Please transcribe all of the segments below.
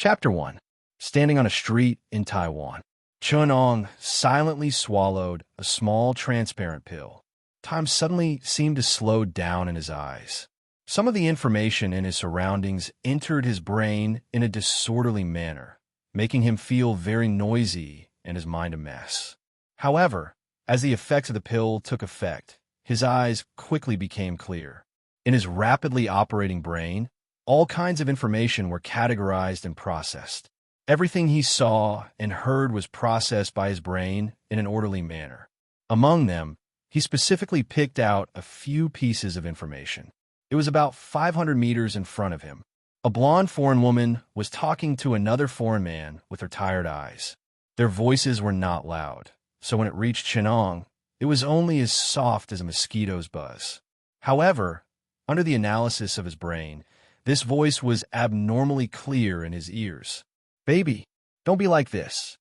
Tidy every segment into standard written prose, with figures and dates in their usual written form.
Chapter 1. Standing on a street in Taiwan. Chun-ong silently swallowed a small transparent pill. Time suddenly seemed to slow down in his eyes. Some of the information in his surroundings entered his brain in a disorderly manner, making him feel very noisy and his mind a mess. However, as the effects of the pill took effect, his eyes quickly became clear. In his rapidly operating brain, all kinds of information were categorized and processed. Everything he saw and heard was processed by his brain in an orderly manner. Among them, he specifically picked out a few pieces of information. It was about 500 meters in front of him. A blonde foreign woman was talking to another foreign man with her tired eyes. Their voices were not loud, so when it reached Chun-ong, it was only as soft as a mosquito's buzz. However, under the analysis of his brain, this voice was abnormally clear in his ears. "Baby, don't be like this.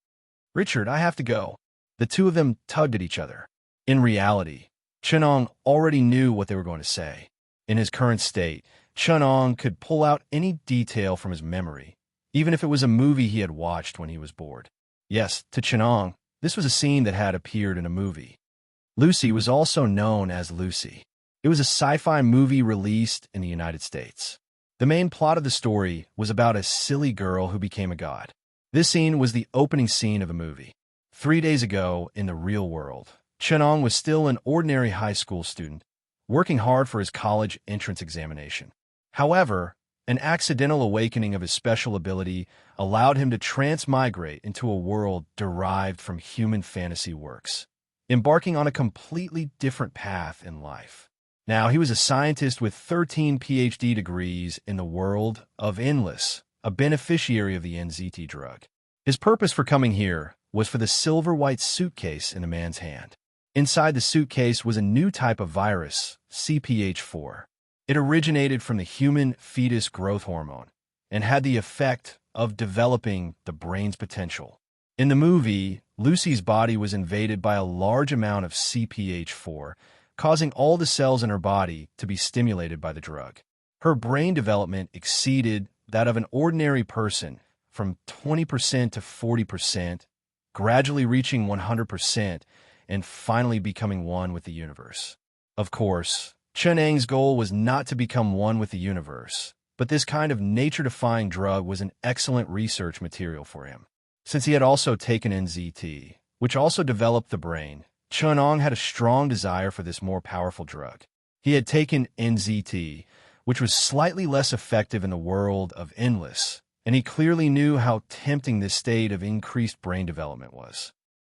Richard, I have to go." The two of them tugged at each other. In reality, Chun-ong already knew what they were going to say. In his current state, Chun-ong could pull out any detail from his memory, even if it was a movie he had watched when he was bored. Yes, to Chun-ong, this was a scene that had appeared in a movie. Lucy was also known as Lucy. It was a sci-fi movie released in the United States. The main plot of the story was about a silly girl who became a god. This scene was the opening scene of a movie. 3 days ago, in the real world, Chun-ong was still an ordinary high school student, working hard for his college entrance examination. However, an accidental awakening of his special ability allowed him to transmigrate into a world derived from human fantasy works, embarking on a completely different path in life. Now, he was a scientist with 13 PhD degrees in the world of endless, a beneficiary of the NZT drug. His purpose for coming here was for the silver-white suitcase in the man's hand. Inside the suitcase was a new type of virus, CPH4. It originated from the human fetus growth hormone and had the effect of developing the brain's potential. In the movie, Lucy's body was invaded by a large amount of CPH4, causing all the cells in her body to be stimulated by the drug. Her brain development exceeded that of an ordinary person from 20% to 40%, gradually reaching 100%, and finally becoming one with the universe. Of course, Chun-ong's goal was not to become one with the universe, but this kind of nature-defying drug was an excellent research material for him. Since he had also taken NZT, which also developed the brain, Chun-ong had a strong desire for this more powerful drug. He had taken NZT, which was slightly less effective in the world of endless, and he clearly knew how tempting this state of increased brain development was.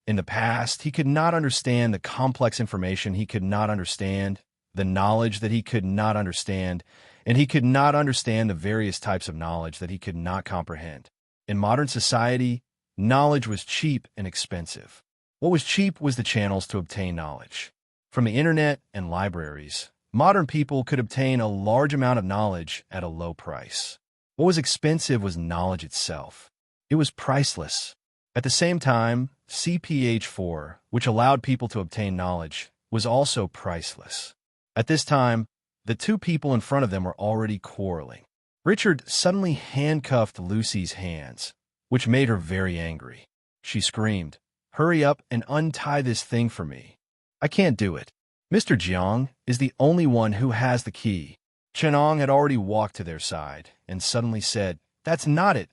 In the past, he could not understand the complex information he could not understand, the knowledge that he could not understand, and he could not understand the various types of knowledge that he could not comprehend. In modern society, knowledge was cheap and expensive. What was cheap was the channels to obtain knowledge. From the internet and libraries, modern people could obtain a large amount of knowledge at a low price. What was expensive was knowledge itself. It was priceless. At the same time, CPH4, which allowed people to obtain knowledge, was also priceless. At this time, the two people in front of them were already quarreling. Richard suddenly handcuffed Lucy's hands, which made her very angry. She screamed, "Hurry up and untie this thing for me. I can't do it. Mr. Jiang is the only one who has the key." Chun-ong had already walked to their side and suddenly said, "That's not it.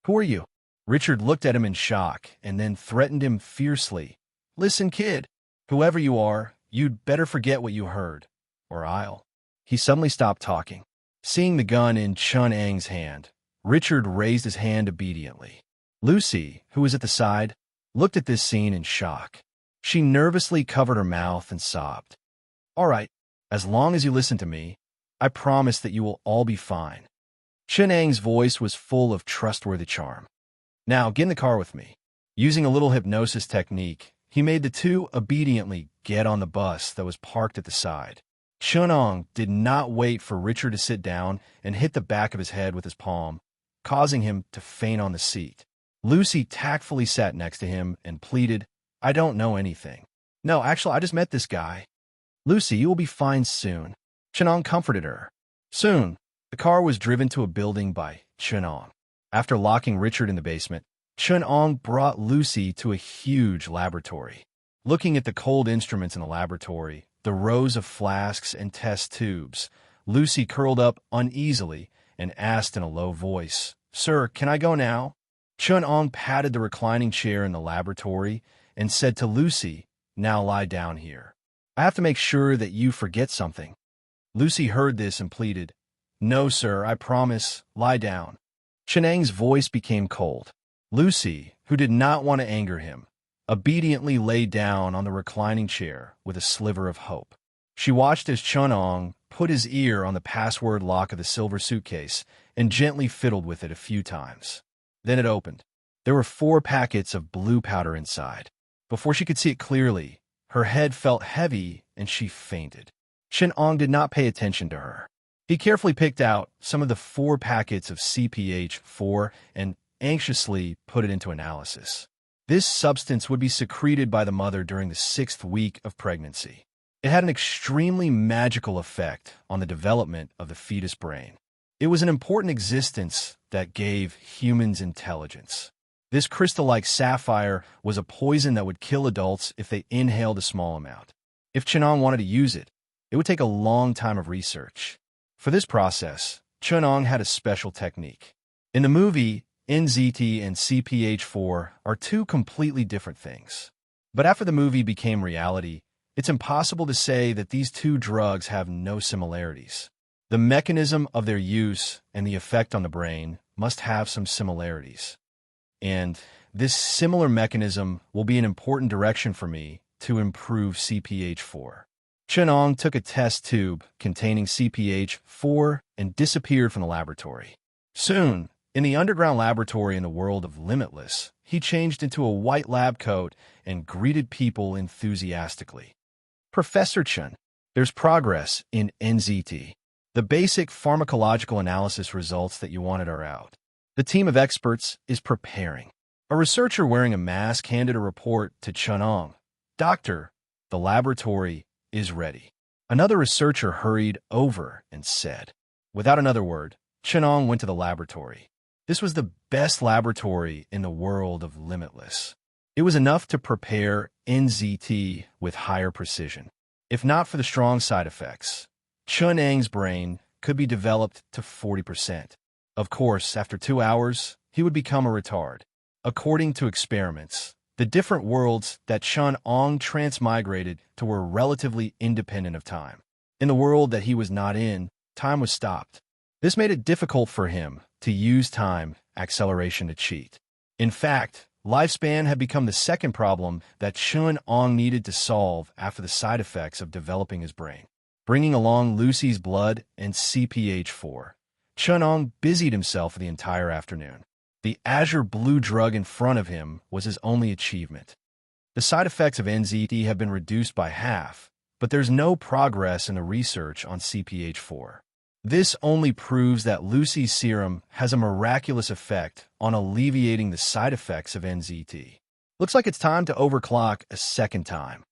Who are you?" Richard looked at him in shock and then threatened him fiercely. "Listen, kid, whoever you are, you'd better forget what you heard, or I'll." He suddenly stopped talking. Seeing the gun in Chun-ong's hand, Richard raised his hand obediently. Lucy, who was at the side, looked at this scene in shock. She nervously covered her mouth and sobbed. "All right, as long as you listen to me, I promise that you will all be fine." Chun-ong's voice was full of trustworthy charm. "Now, get in the car with me." Using a little hypnosis technique, he made the two obediently get on the bus that was parked at the side. Chun-ong did not wait for Richard to sit down and hit the back of his head with his palm, causing him to faint on the seat. Lucy tactfully sat next to him and pleaded, "I don't know anything. No, actually, I just met this guy." "Lucy, you will be fine soon." Chun-ong comforted her. Soon, the car was driven to a building by Chun-ong. After locking Richard in the basement, Chun-Ong brought Lucy to a huge laboratory. Looking at the cold instruments in the laboratory, the rows of flasks and test tubes, Lucy curled up uneasily and asked in a low voice, "Sir, can I go now?" Chun-Ong patted the reclining chair in the laboratory and said to Lucy, "Now lie down here. I have to make sure that you forget something." Lucy heard this and pleaded, "No, sir, I promise, lie down." Chun-Ang's voice became cold. Lucy, who did not want to anger him, obediently lay down on the reclining chair with a sliver of hope. She watched as Chun-Ong put his ear on the password lock of the silver suitcase and gently fiddled with it a few times. Then it opened. There were 4 packets of blue powder inside. Before she could see it clearly, her head felt heavy and she fainted. Chun-Ong did not pay attention to her. He carefully picked out some of the 4 packets of CPH4 and anxiously put it into analysis. This substance would be secreted by the mother during the 6th week of pregnancy. It had an extremely magical effect on the development of the fetus brain. It was an important existence that gave humans intelligence. This crystal-like sapphire was a poison that would kill adults if they inhaled a small amount. If Chun-Ong wanted to use it, it would take a long time of research. For this process, Chun-Ong had a special technique. In the movie, NZT and CPH4 are 2 completely different things. But after the movie became reality, it's impossible to say that these 2 drugs have no similarities. The mechanism of their use and the effect on the brain must have some similarities. And this similar mechanism will be an important direction for me to improve CPH4. Chun-Ong took a test tube containing CPH4 and disappeared from the laboratory. Soon, in the underground laboratory in the world of Limitless, he changed into a white lab coat and greeted people enthusiastically. "Professor Chun, there's progress in NZT. The basic pharmacological analysis results that you wanted are out. The team of experts is preparing." A researcher wearing a mask handed a report to Chun-Ong. "Doctor, the laboratory is ready." Another researcher hurried over and said. Without another word, Chun-Ong went to the laboratory. This was the best laboratory in the world of Limitless. It was enough to prepare NZT with higher precision. If not for the strong side effects, Chun-Ang's brain could be developed to 40%. Of course, after 2 hours, he would become a retard. According to experiments, the different worlds that Chun-Ong transmigrated to were relatively independent of time. In the world that he was not in, time was stopped. This made it difficult for him to use time acceleration to cheat. In fact, lifespan had become the second problem that Chun-Ong needed to solve after the side effects of developing his brain. Bringing along Lucy's blood and CPH4, Chun-Ong busied himself for the entire afternoon. The azure blue drug in front of him was his only achievement. The side effects of NZT have been reduced by half, but there's no progress in the research on CPH4. This only proves that Lucy's serum has a miraculous effect on alleviating the side effects of NZT. Looks like it's time to overclock a second time.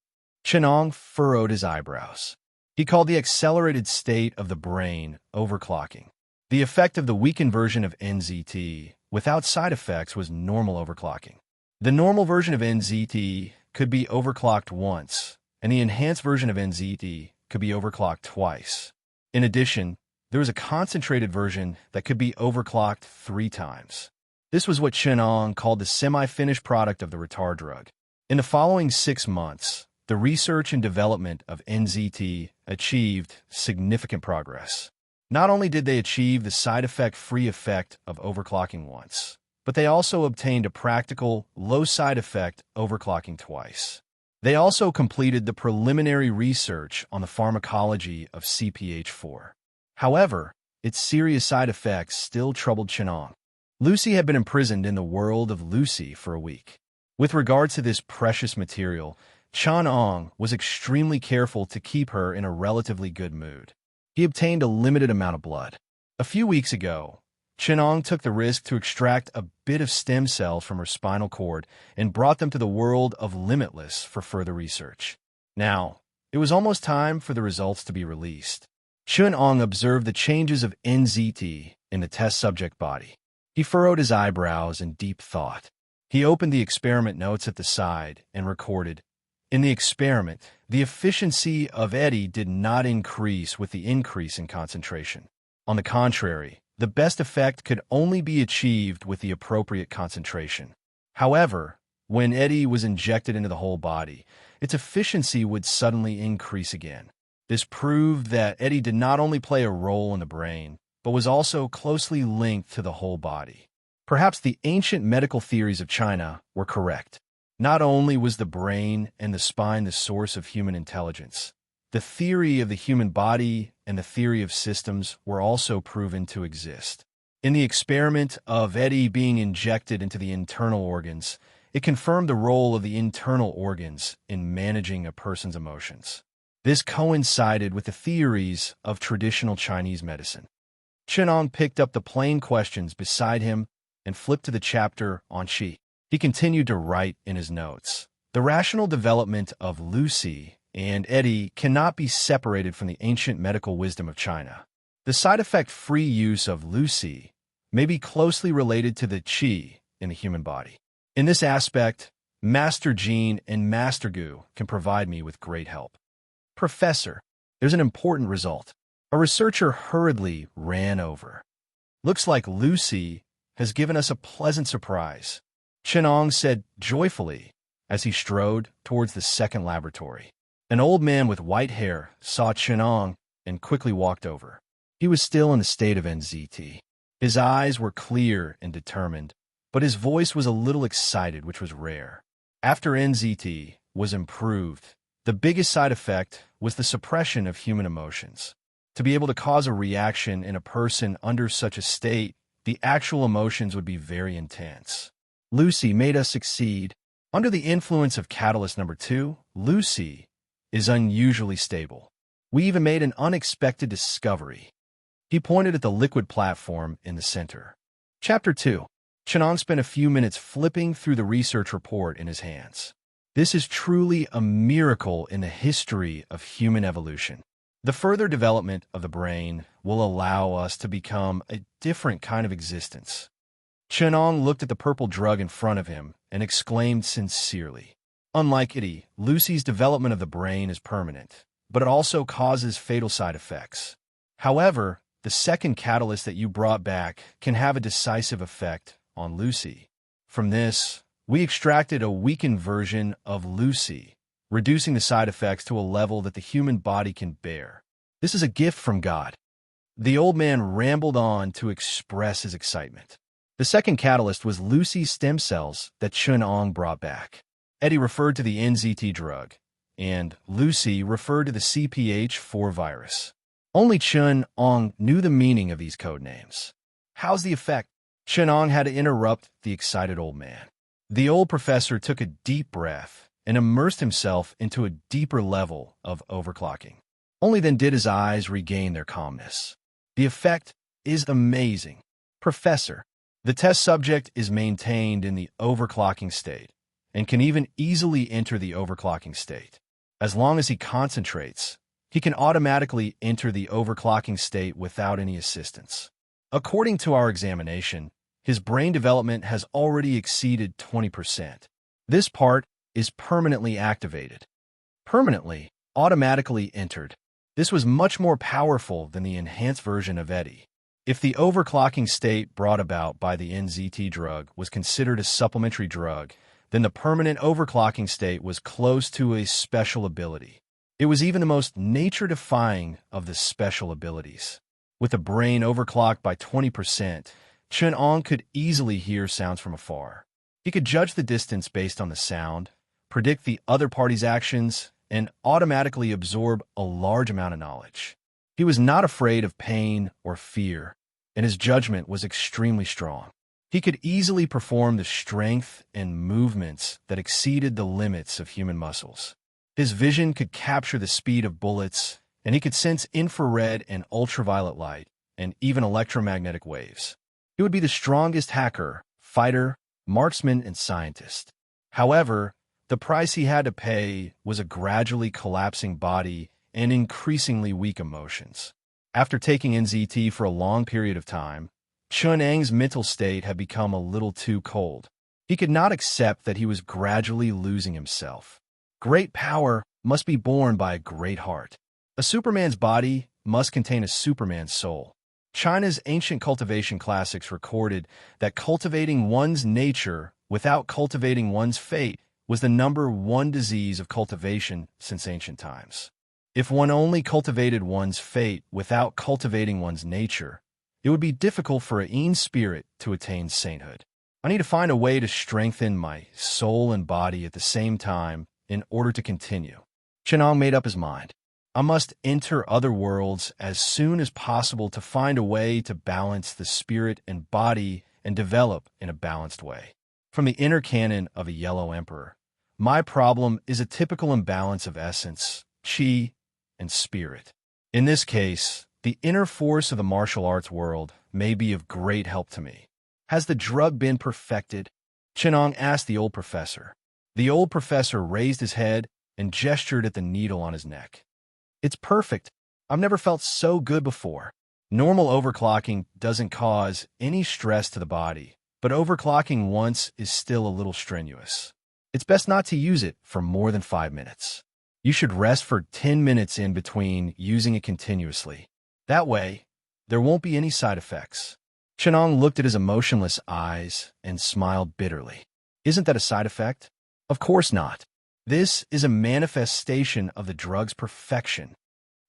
Chun-Ong furrowed his eyebrows. He called the accelerated state of the brain overclocking. The effect of the weakened version of NZT without side effects was normal overclocking. The normal version of NZT could be overclocked once, and the enhanced version of NZT could be overclocked twice. In addition, there was a concentrated version that could be overclocked 3 times. This was what Chun-Ong called the semi-finished product of the retard drug. In the following 6 months, the research and development of NZT achieved significant progress. Not only did they achieve the side effect-free effect of overclocking once, but they also obtained a practical, low-side effect overclocking twice. They also completed the preliminary research on the pharmacology of CPH4. However, its serious side effects still troubled Chun-Ong. Lucy had been imprisoned in the world of Lucy for a week. With regards to this precious material, Chun-Ong was extremely careful to keep her in a relatively good mood. He obtained a limited amount of blood. A few weeks ago, Chun-Ong took the risk to extract a bit of stem cells from her spinal cord and brought them to the world of Limitless for further research. Now, it was almost time for the results to be released. Chun-Ong observed the changes of NZT in the test subject body. He He furrowed his eyebrows in deep thought. He opened the experiment notes at the side and recorded, "In the experiment, the efficiency of Eddie did not increase with the increase in concentration. On the contrary, the best effect could only be achieved with the appropriate concentration. However, when Eddie was injected into the whole body, its efficiency would suddenly increase again. This proved that Eddie did not only play a role in the brain, but was also closely linked to the whole body." Perhaps the ancient medical theories of China were correct. Not only was the brain and the spine the source of human intelligence, the theory of the human body and the theory of systems were also proven to exist. In the experiment of Eddie being injected into the internal organs, it confirmed the role of the internal organs in managing a person's emotions. This coincided with the theories of traditional Chinese medicine. Chenong picked up the plain questions beside him and flipped to the chapter on qi. He continued to write in his notes, "The rational development of Lucy and Eddie cannot be separated from the ancient medical wisdom of China. The side effect-free use of Lucy may be closely related to the qi in the human body. In this aspect, Master Jean and Master Gu can provide me with great help." "Professor, there's an important result." A researcher hurriedly ran over. "Looks like Lucy has given us a pleasant surprise," Chenong said joyfully as he strode towards the second laboratory. An old man with white hair saw Chenong and quickly walked over. He was still in the state of NZT. His eyes were clear and determined, but his voice was a little excited, which was rare. After NZT was improved, the biggest side effect was the suppression of human emotions. To be able to cause a reaction in a person under such a state, the actual emotions would be very intense. Lucy made us succeed. Under the influence of catalyst number 2, Lucy is unusually stable. We even made an unexpected discovery." He pointed at the liquid platform in the center. Chapter 2. Chenong spent a few minutes flipping through the research report in his hands. "This is truly a miracle in the history of human evolution. The further development of the brain will allow us to become a different kind of existence." Chenong looked at the purple drug in front of him and exclaimed sincerely, "Unlike Eddie, Lucy's development of the brain is permanent, but it also causes fatal side effects. However, the second catalyst that you brought back can have a decisive effect on Lucy. From this, we extracted a weakened version of Lucy, reducing the side effects to a level that the human body can bear. This is a gift from God." The old man rambled on to express his excitement. The second catalyst was Lucy's stem cells that Chenong brought back. Eddie referred to the NZT drug, and Lucy referred to the CPH4 virus. Only Chenong knew the meaning of these code names. "How's the effect?" Chenong had to interrupt the excited old man. The old professor took a deep breath and immersed himself into a deeper level of overclocking. Only then did his eyes regain their calmness. "The effect is amazing, Professor. The test subject is maintained in the overclocking state and can even easily enter the overclocking state. As long as he concentrates, he can automatically enter the overclocking state without any assistance. According to our examination, his brain development has already exceeded 20%. This part is permanently activated." Permanently, automatically entered. This was much more powerful than the enhanced version of Eddie. If the overclocking state brought about by the NZT drug was considered a supplementary drug, then the permanent overclocking state was close to a special ability. It was even the most nature-defying of the special abilities. With the brain overclocked by 20%, Chenong could easily hear sounds from afar. He could judge the distance based on the sound, predict the other party's actions, and automatically absorb a large amount of knowledge. He was not afraid of pain or fear, and his judgment was extremely strong. He could easily perform the strength and movements that exceeded the limits of human muscles. His vision could capture the speed of bullets, and he could sense infrared and ultraviolet light, and even electromagnetic waves. He would be the strongest hacker, fighter, marksman, and scientist. However, the price he had to pay was a gradually collapsing body and increasingly weak emotions. After taking NZT for a long period of time, Chun Ang's mental state had become a little too cold. He could not accept that he was gradually losing himself. Great power must be borne by a great heart. A Superman's body must contain a Superman's soul. China's ancient cultivation classics recorded that cultivating one's nature without cultivating one's fate was the #1 disease of cultivation since ancient times. If one only cultivated one's fate without cultivating one's nature, it would be difficult for a Yin spirit to attain sainthood. I need to find a way to strengthen my soul and body at the same time in order to continue. Chenong made up his mind. I must enter other worlds as soon as possible to find a way to balance the spirit and body and develop in a balanced way. From the inner canon of a Yellow Emperor, my problem is a typical imbalance of essence, qi, and spirit. In this case, the inner force of the martial arts world may be of great help to me. Has the drug been perfected? Chenong asked the old professor. The old professor raised his head and gestured at the needle on his neck. It's perfect. I've never felt so good before. Normal overclocking doesn't cause any stress to the body, but overclocking once is still a little strenuous. It's best not to use it for more than 5 minutes. You should rest for 10 minutes in between using it continuously. That way, there won't be any side effects. Chenong looked at his emotionless eyes and smiled bitterly. Isn't that a side effect? Of course not. This is a manifestation of the drug's perfection.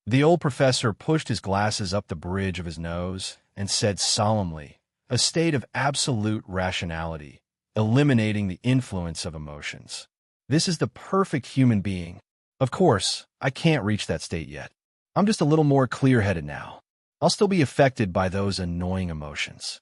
The old professor pushed his glasses up the bridge of his nose and said solemnly, a state of absolute rationality, eliminating the influence of emotions. This is the perfect human being. Of course, I can't reach that state yet. I'm just a little more clear-headed now. I'll still be affected by those annoying emotions.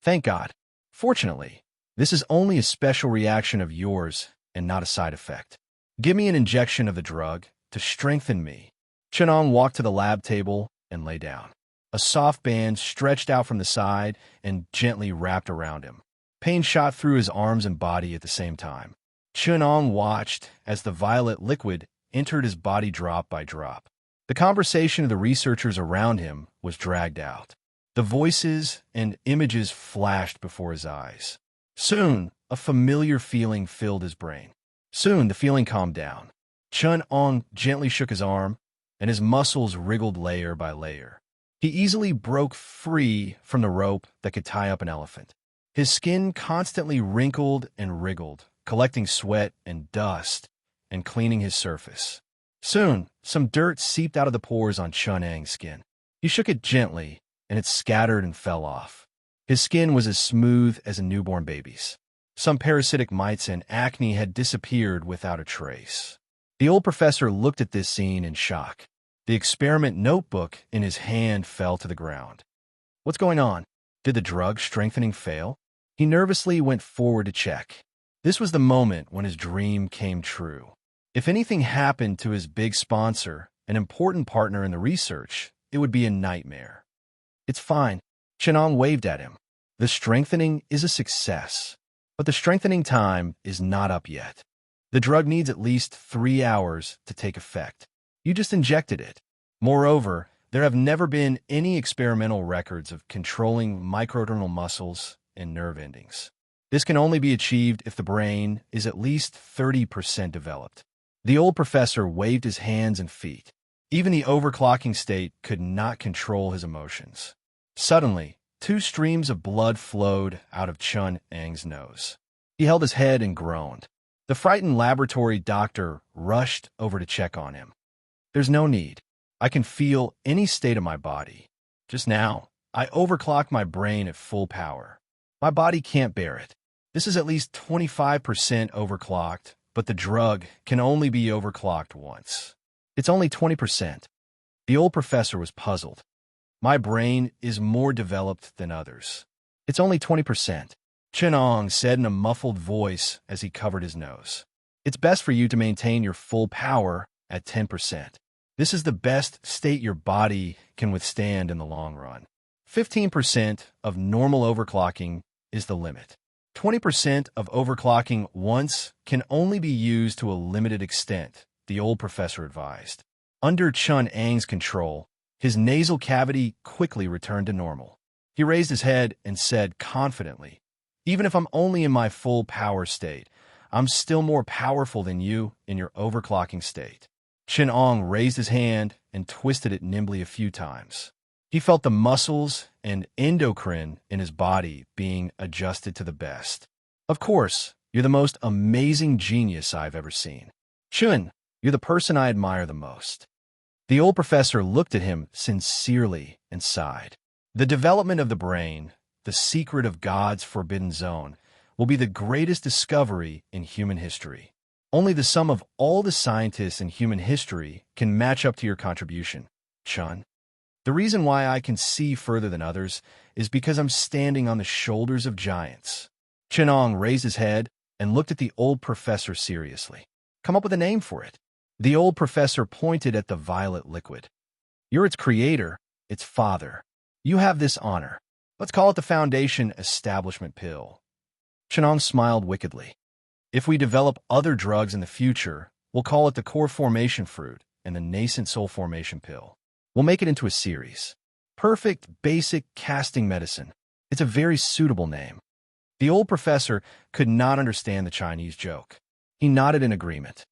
Thank God. Fortunately, this is only a special reaction of yours and not a side effect. Give me an injection of the drug to strengthen me. Chenong walked to the lab table and lay down. A soft band stretched out from the side and gently wrapped around him. Pain shot through his arms and body at the same time. Chenong watched as the violet liquid entered his body drop by drop. The conversation of the researchers around him was dragged out. The voices and images flashed before his eyes. Soon, a familiar feeling filled his brain. Soon, the feeling calmed down. Chun-Ong gently shook his arm, and his muscles wriggled layer by layer. He easily broke free from the rope that could tie up an elephant. His skin constantly wrinkled and wriggled, collecting sweat and dust and cleaning his surface. Soon, some dirt seeped out of the pores on Chun-Ang's skin. He shook it gently, and it scattered and fell off. His skin was as smooth as a newborn baby's. Some parasitic mites and acne had disappeared without a trace. The old professor looked at this scene in shock. The experiment notebook in his hand fell to the ground. What's going on? Did the drug strengthening fail? He nervously went forward to check. This was the moment when his dream came true. If anything happened to his big sponsor, an important partner in the research, it would be a nightmare. It's fine. Chenong waved at him. The strengthening is a success, but the strengthening time is not up yet. The drug needs at least 3 hours to take effect. You just injected it. Moreover, there have never been any experimental records of controlling microdermal muscles and nerve endings. This can only be achieved if the brain is at least 30% developed. The old professor waved his hands and feet. Even the overclocking state could not control his emotions. Suddenly, 2 streams of blood flowed out of Chun-Ang's nose. He held his head and groaned. The frightened laboratory doctor rushed over to check on him. There's no need. I can feel any state of my body. Just now, I overclocked my brain at full power. My body can't bear it. This is at least 25% overclocked, but the drug can only be overclocked once. It's only 20%. The old professor was puzzled. My brain is more developed than others. It's only 20%. Chenong said in a muffled voice as he covered his nose. It's best for you to maintain your full power at 10%. This is the best state your body can withstand in the long run. 15% of normal overclocking is the limit. 20% of overclocking once can only be used to a limited extent, the old professor advised. Under Chun-Ang's control, his nasal cavity quickly returned to normal. He raised his head and said confidently, "Even if I'm only in my full power state, I'm still more powerful than you in your overclocking state." Chen-Ong raised his hand and twisted it nimbly a few times. He felt the muscles and endocrine in his body being adjusted to the best. "Of course, you're the most amazing genius I've ever seen. Chun, you're the person I admire the most." The old professor looked at him sincerely and sighed. "The development of the brain, the secret of God's forbidden zone, will be the greatest discovery in human history. Only the sum of all the scientists in human history can match up to your contribution, Chun. The reason why I can see further than others is because I'm standing on the shoulders of giants." Chen-Ong raised his head and looked at the old professor seriously. "Come up with a name for it." The old professor pointed at the violet liquid. "You're its creator, its father. You have this honor. Let's call it the Foundation Establishment Pill." Chen-Ong smiled wickedly. "If we develop other drugs in the future, we'll call it the Core Formation Fruit and the Nascent Soul Formation Pill. We'll make it into a series. Perfect Basic Casting Medicine. It's a very suitable name." The old professor could not understand the Chinese joke. He nodded in agreement.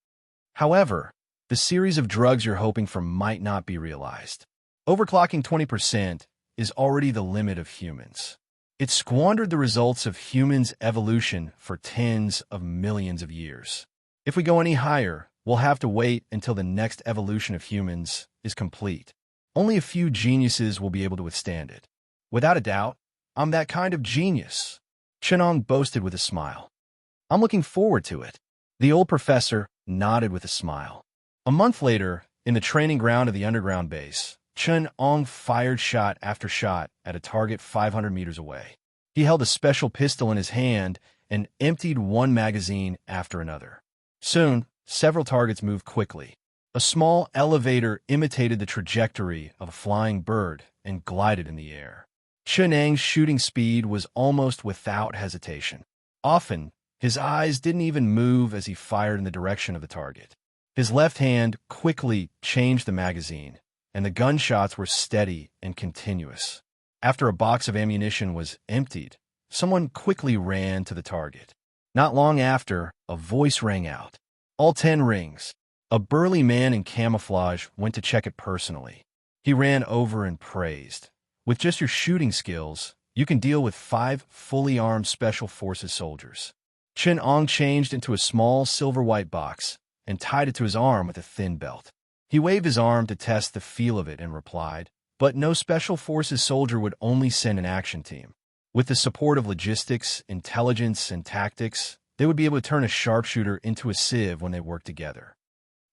"However, the series of drugs you're hoping for might not be realized. Overclocking 20% is already the limit of humans. It squandered the results of humans' evolution for tens of millions of years. If we go any higher, we'll have to wait until the next evolution of humans is complete. Only a few geniuses will be able to withstand it. Without a doubt, I'm that kind of genius," Chen-Ong boasted with a smile. "I'm looking forward to it." The old professor nodded with a smile. A month later, in the training ground of the underground base, Chen-Ong fired shot after shot at a target 500 meters away. He held a special pistol in his hand and emptied one magazine after another. Soon, several targets moved quickly. A small elevator imitated the trajectory of a flying bird and glided in the air. Chen-Ang's shooting speed was almost without hesitation. Often, his eyes didn't even move as he fired in the direction of the target. His left hand quickly changed the magazine, and the gunshots were steady and continuous. After a box of ammunition was emptied, someone quickly ran to the target. Not long after, a voice rang out. "All 10 rings." A burly man in camouflage went to check it personally. He ran over and praised. "With just your shooting skills, you can deal with 5 fully armed Special Forces soldiers." Chen-Ong changed into a small silver-white box and tied it to his arm with a thin belt. He waved his arm to test the feel of it and replied, "But no Special Forces soldier would only send an action team. With the support of logistics, intelligence, and tactics, they would be able to turn a sharpshooter into a sieve when they work together.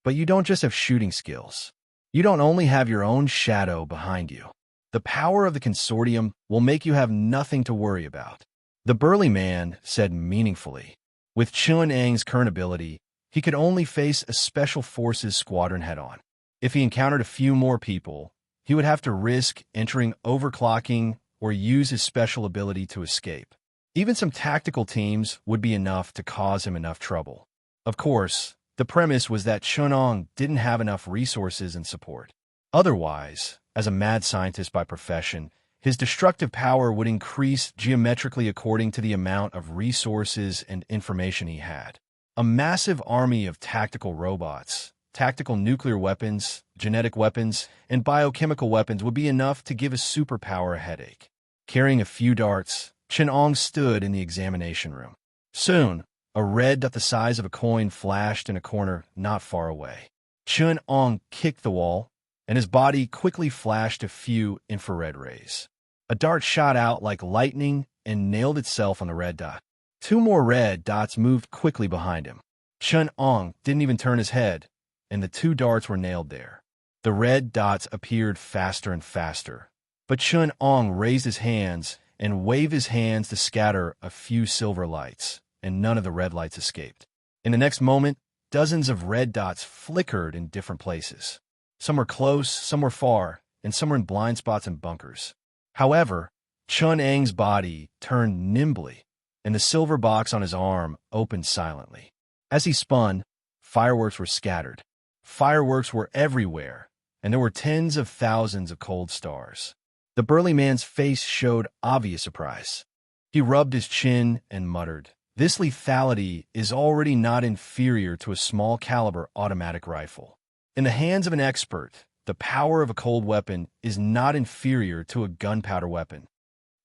But you don't just have shooting skills. You don't only have your own shadow behind you. The power of the consortium will make you have nothing to worry about." The burly man said meaningfully. With Chen-Ang's current ability, he could only face a Special Forces squadron head-on. If he encountered a few more people, he would have to risk entering overclocking or use his special ability to escape. Even some tactical teams would be enough to cause him enough trouble. Of course, the premise was that Chen-Ong didn't have enough resources and support. Otherwise, as a mad scientist by profession, his destructive power would increase geometrically according to the amount of resources and information he had. A massive army of tactical robots, tactical nuclear weapons, genetic weapons, and biochemical weapons would be enough to give a superpower a headache. Carrying a few darts, Chen-Ong stood in the examination room. Soon, a red dot the size of a coin flashed in a corner not far away. Chen-Ong kicked the wall, and his body quickly flashed a few infrared rays. A dart shot out like lightning and nailed itself on the red dot. 2 more red dots moved quickly behind him. Chen-Ong didn't even turn his head, and the 2 darts were nailed there. The red dots appeared faster and faster, but Chen-Ong raised his hands and waved his hands to scatter a few silver lights, and none of the red lights escaped. In the next moment, dozens of red dots flickered in different places. Some were close, some were far, and some were in blind spots and bunkers. However, Chen-Ang's body turned nimbly, and the silver box on his arm opened silently. As he spun, fireworks were scattered. Fireworks were everywhere, and there were tens of thousands of cold stars. The burly man's face showed obvious surprise. He rubbed his chin and muttered, "This lethality is already not inferior to a small-caliber automatic rifle. In the hands of an expert, the power of a cold weapon is not inferior to a gunpowder weapon."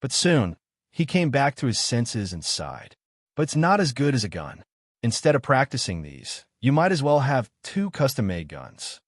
But soon, he came back to his senses and sighed. "But it's not as good as a gun. Instead of practicing these, you might as well have 2 custom-made guns.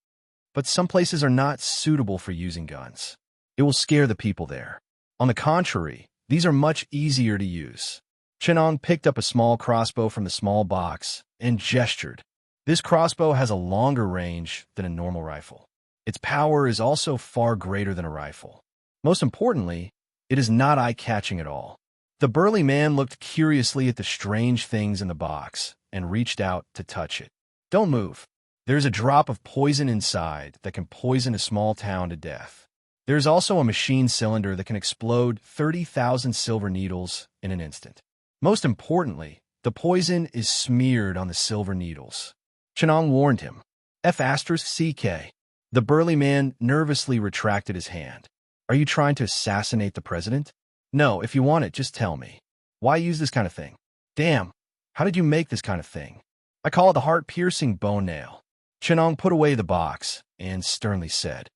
But some places are not suitable for using guns. It will scare the people there. On the contrary, these are much easier to use." Chenong picked up a small crossbow from the small box and gestured. This crossbow has a longer range than a normal rifle. Its power is also far greater than a rifle. Most importantly, it is not eye-catching at all. The burly man looked curiously at the strange things in the box and reached out to touch it. "Don't move. There's a drop of poison inside that can poison a small town to death. There's also a machine cylinder that can explode 30,000 silver needles in an instant. Most importantly, the poison is smeared on the silver needles." Chenong warned him. F***CK. The burly man nervously retracted his hand. "Are you trying to assassinate the president?" "No, if you want it, just tell me. Why use this kind of thing?" "Damn, how did you make this kind of thing?" "I call it the heart-piercing bone nail." Chenong put away the box and sternly said,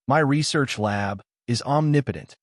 "My research lab is omnipotent."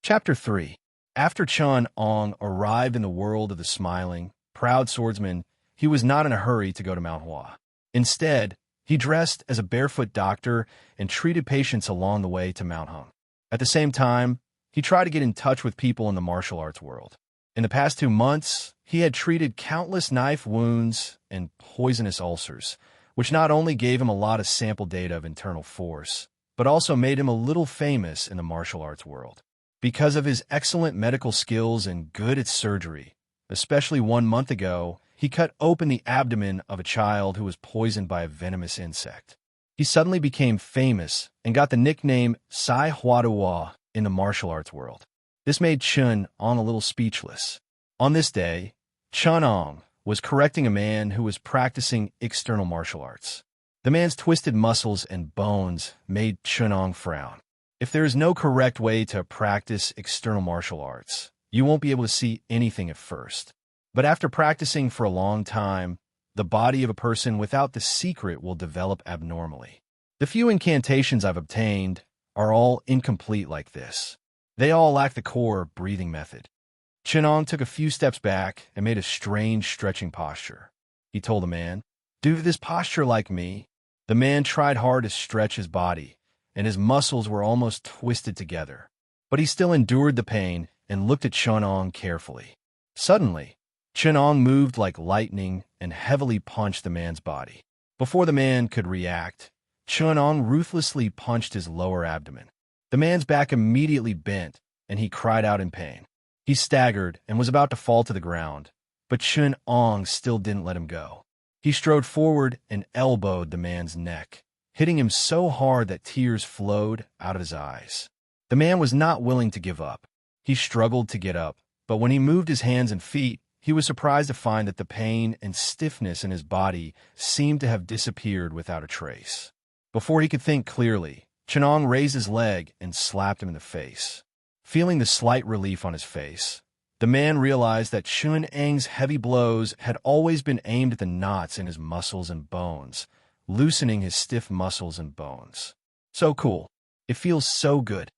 Chapter 3. After Chun Ong arrived in the world of the smiling, proud swordsman, he was not in a hurry to go to Mount Hua. Instead, he dressed as a barefoot doctor and treated patients along the way to Mount Hung. At the same time, he tried to get in touch with people in the martial arts world. In the past 2 months, he had treated countless knife wounds and poisonous ulcers, which not only gave him a lot of sample data of internal force, but also made him a little famous in the martial arts world. Because of his excellent medical skills and good at surgery, especially 1 month ago, he cut open the abdomen of a child who was poisoned by a venomous insect. He suddenly became famous and got the nickname Sai Huadua in the martial arts world. This made Chun Ong a little speechless. On this day, Chun Ong was correcting a man who was practicing external martial arts. The man's twisted muscles and bones made Chun Ong frown. If there is no correct way to practice external martial arts, you won't be able to see anything at first. But after practicing for a long time, the body of a person without the secret will develop abnormally. The few incantations I've obtained are all incomplete like this. They all lack the core breathing method. Chenong took a few steps back and made a strange stretching posture. He told the man, "Do this posture like me." The man tried hard to stretch his body, and his muscles were almost twisted together. But he still endured the pain and looked at Chenong carefully. Suddenly, Chenong moved like lightning and heavily punched the man's body. Before the man could react, Chenong ruthlessly punched his lower abdomen. The man's back immediately bent, and he cried out in pain. He staggered and was about to fall to the ground, but Chun Ong still didn't let him go. He strode forward and elbowed the man's neck, hitting him so hard that tears flowed out of his eyes. The man was not willing to give up. He struggled to get up, but when he moved his hands and feet, he was surprised to find that the pain and stiffness in his body seemed to have disappeared without a trace. Before he could think clearly, Chenong raised his leg and slapped him in the face. Feeling the slight relief on his face, the man realized that Chun Ang's heavy blows had always been aimed at the knots in his muscles and bones, loosening his stiff muscles and bones. So cool. It feels so good.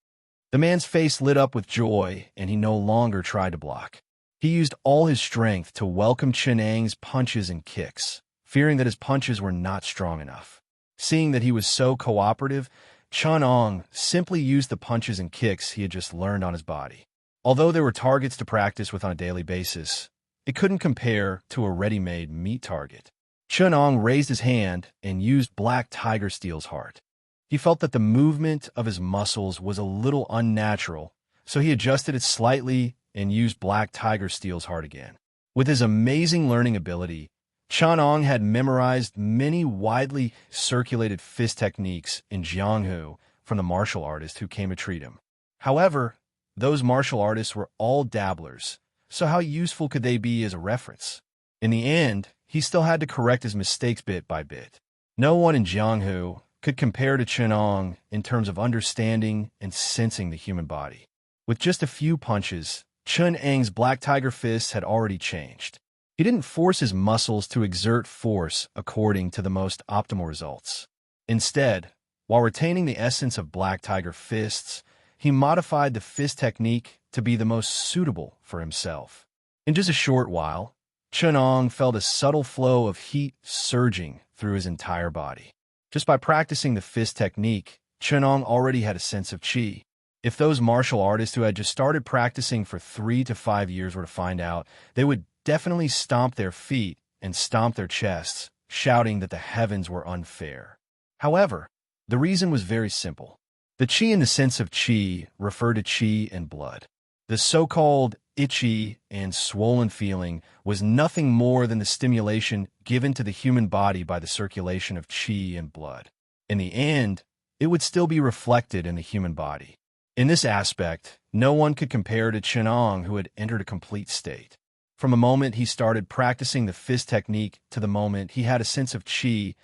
The man's face lit up with joy, and he no longer tried to block. He used all his strength to welcome Chun Ang's punches and kicks, fearing that his punches were not strong enough. Seeing that he was so cooperative, Chun Ong simply used the punches and kicks he had just learned on his body. Although there were targets to practice with on a daily basis, it couldn't compare to a ready-made meat target. Chun Ong raised his hand and used Black Tiger Steel's heart. He felt that the movement of his muscles was a little unnatural, so he adjusted it slightly and used Black Tiger Steel's heart again. With his amazing learning ability, Chun Ong had memorized many widely circulated fist techniques in Jianghu from the martial artists who came to treat him. However, those martial artists were all dabblers, so how useful could they be as a reference? In the end, he still had to correct his mistakes bit by bit. No one in Jianghu, could compare to Chenong in terms of understanding and sensing the human body. With just a few punches, Chun Ang's black tiger fists had already changed. He didn't force his muscles to exert force according to the most optimal results. Instead, while retaining the essence of black tiger fists, he modified the fist technique to be the most suitable for himself. In just a short while, Chenong felt a subtle flow of heat surging through his entire body. Just by practicing the fist technique, Chenong already had a sense of qi. If those martial artists who had just started practicing for 3 to 5 years were to find out, they would definitely stomp their feet and stomp their chests, shouting that the heavens were unfair. However, the reason was very simple. The qi in the sense of qi referred to qi and blood. The so-called itchy and swollen feeling was nothing more than the stimulation given to the human body by the circulation of qi and blood. In the end, it would still be reflected in the human body. In this aspect, no one could compare to Chenong, who had entered a complete state. From the moment he started practicing the fist technique to the moment he had a sense of qi,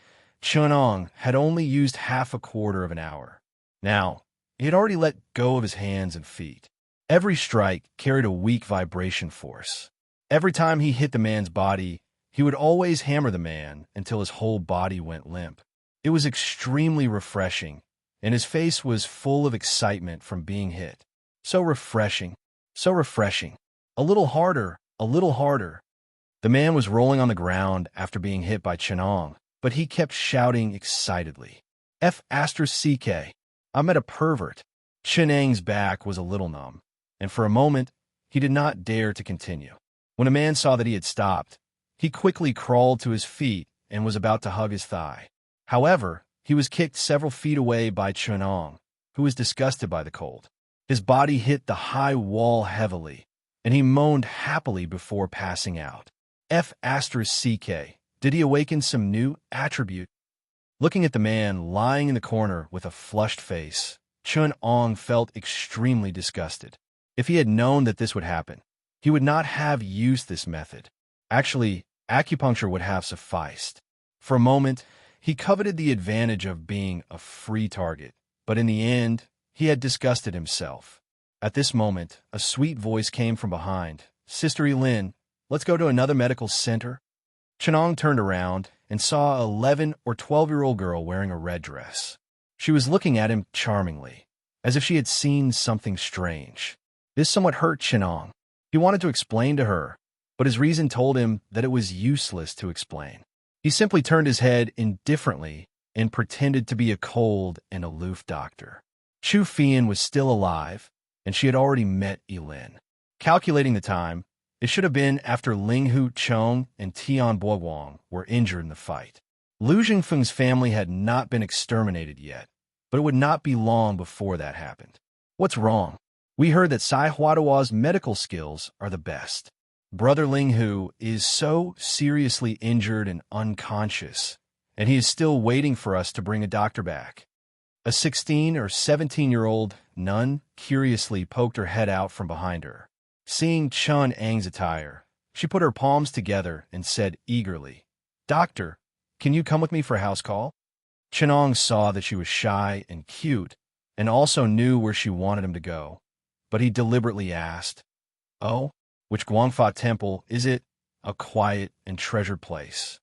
Chenong had only used half a quarter of an hour. Now, he had already let go of his hands and feet. Every strike carried a weak vibration force. Every time he hit the man's body, he would always hammer the man until his whole body went limp. It was extremely refreshing, and his face was full of excitement from being hit. So refreshing, so refreshing. A little harder, a little harder. The man was rolling on the ground after being hit by Chenong, but he kept shouting excitedly, F***, I met a pervert. Chenong's back was a little numb, and for a moment, he did not dare to continue. When a man saw that he had stopped, he quickly crawled to his feet and was about to hug his thigh. However, he was kicked several feet away by Chenong, who was disgusted by the cold. His body hit the high wall heavily, and he moaned happily before passing out. F***, did he awaken some new attribute? Looking at the man lying in the corner with a flushed face, Chenong felt extremely disgusted. If he had known that this would happen, he would not have used this method. Actually, acupuncture would have sufficed. For a moment, he coveted the advantage of being a free target, but in the end, he had disgusted himself. At this moment, a sweet voice came from behind. Sister Elin, let's go to another medical center. Chenong turned around and saw an 11 or 12-year-old girl wearing a red dress. She was looking at him charmingly, as if she had seen something strange. This somewhat hurt Chenong. He wanted to explain to her, but his reason told him that it was useless to explain. He simply turned his head indifferently and pretended to be a cold and aloof doctor. Chu Fian was still alive, and she had already met Elin. Calculating the time, it should have been after Ling Hu Chong and Tian Boguang were injured in the fight. Lu Jingfeng's family had not been exterminated yet, but it would not be long before that happened. What's wrong? We heard that Sai Huadua's medical skills are the best. Brother Ling Hu is so seriously injured and unconscious, and he is still waiting for us to bring a doctor back. A 16 or 17-year-old nun curiously poked her head out from behind her. Seeing Chun Ang's attire, she put her palms together and said eagerly, Doctor, can you come with me for a house call? Chenong saw that she was shy and cute, and also knew where she wanted him to go, but he deliberately asked, Oh, which Guangfa temple is it? A quiet and treasured place.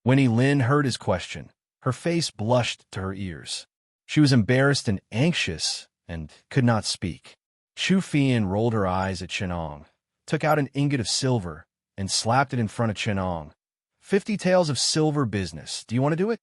When Elin heard his question, her face blushed to her ears. She was embarrassed and anxious and could not speak. Chu Fian rolled her eyes at Chenong, took out an ingot of silver, and slapped it in front of Chenong. 50 taels of silver business. Do you want to do it?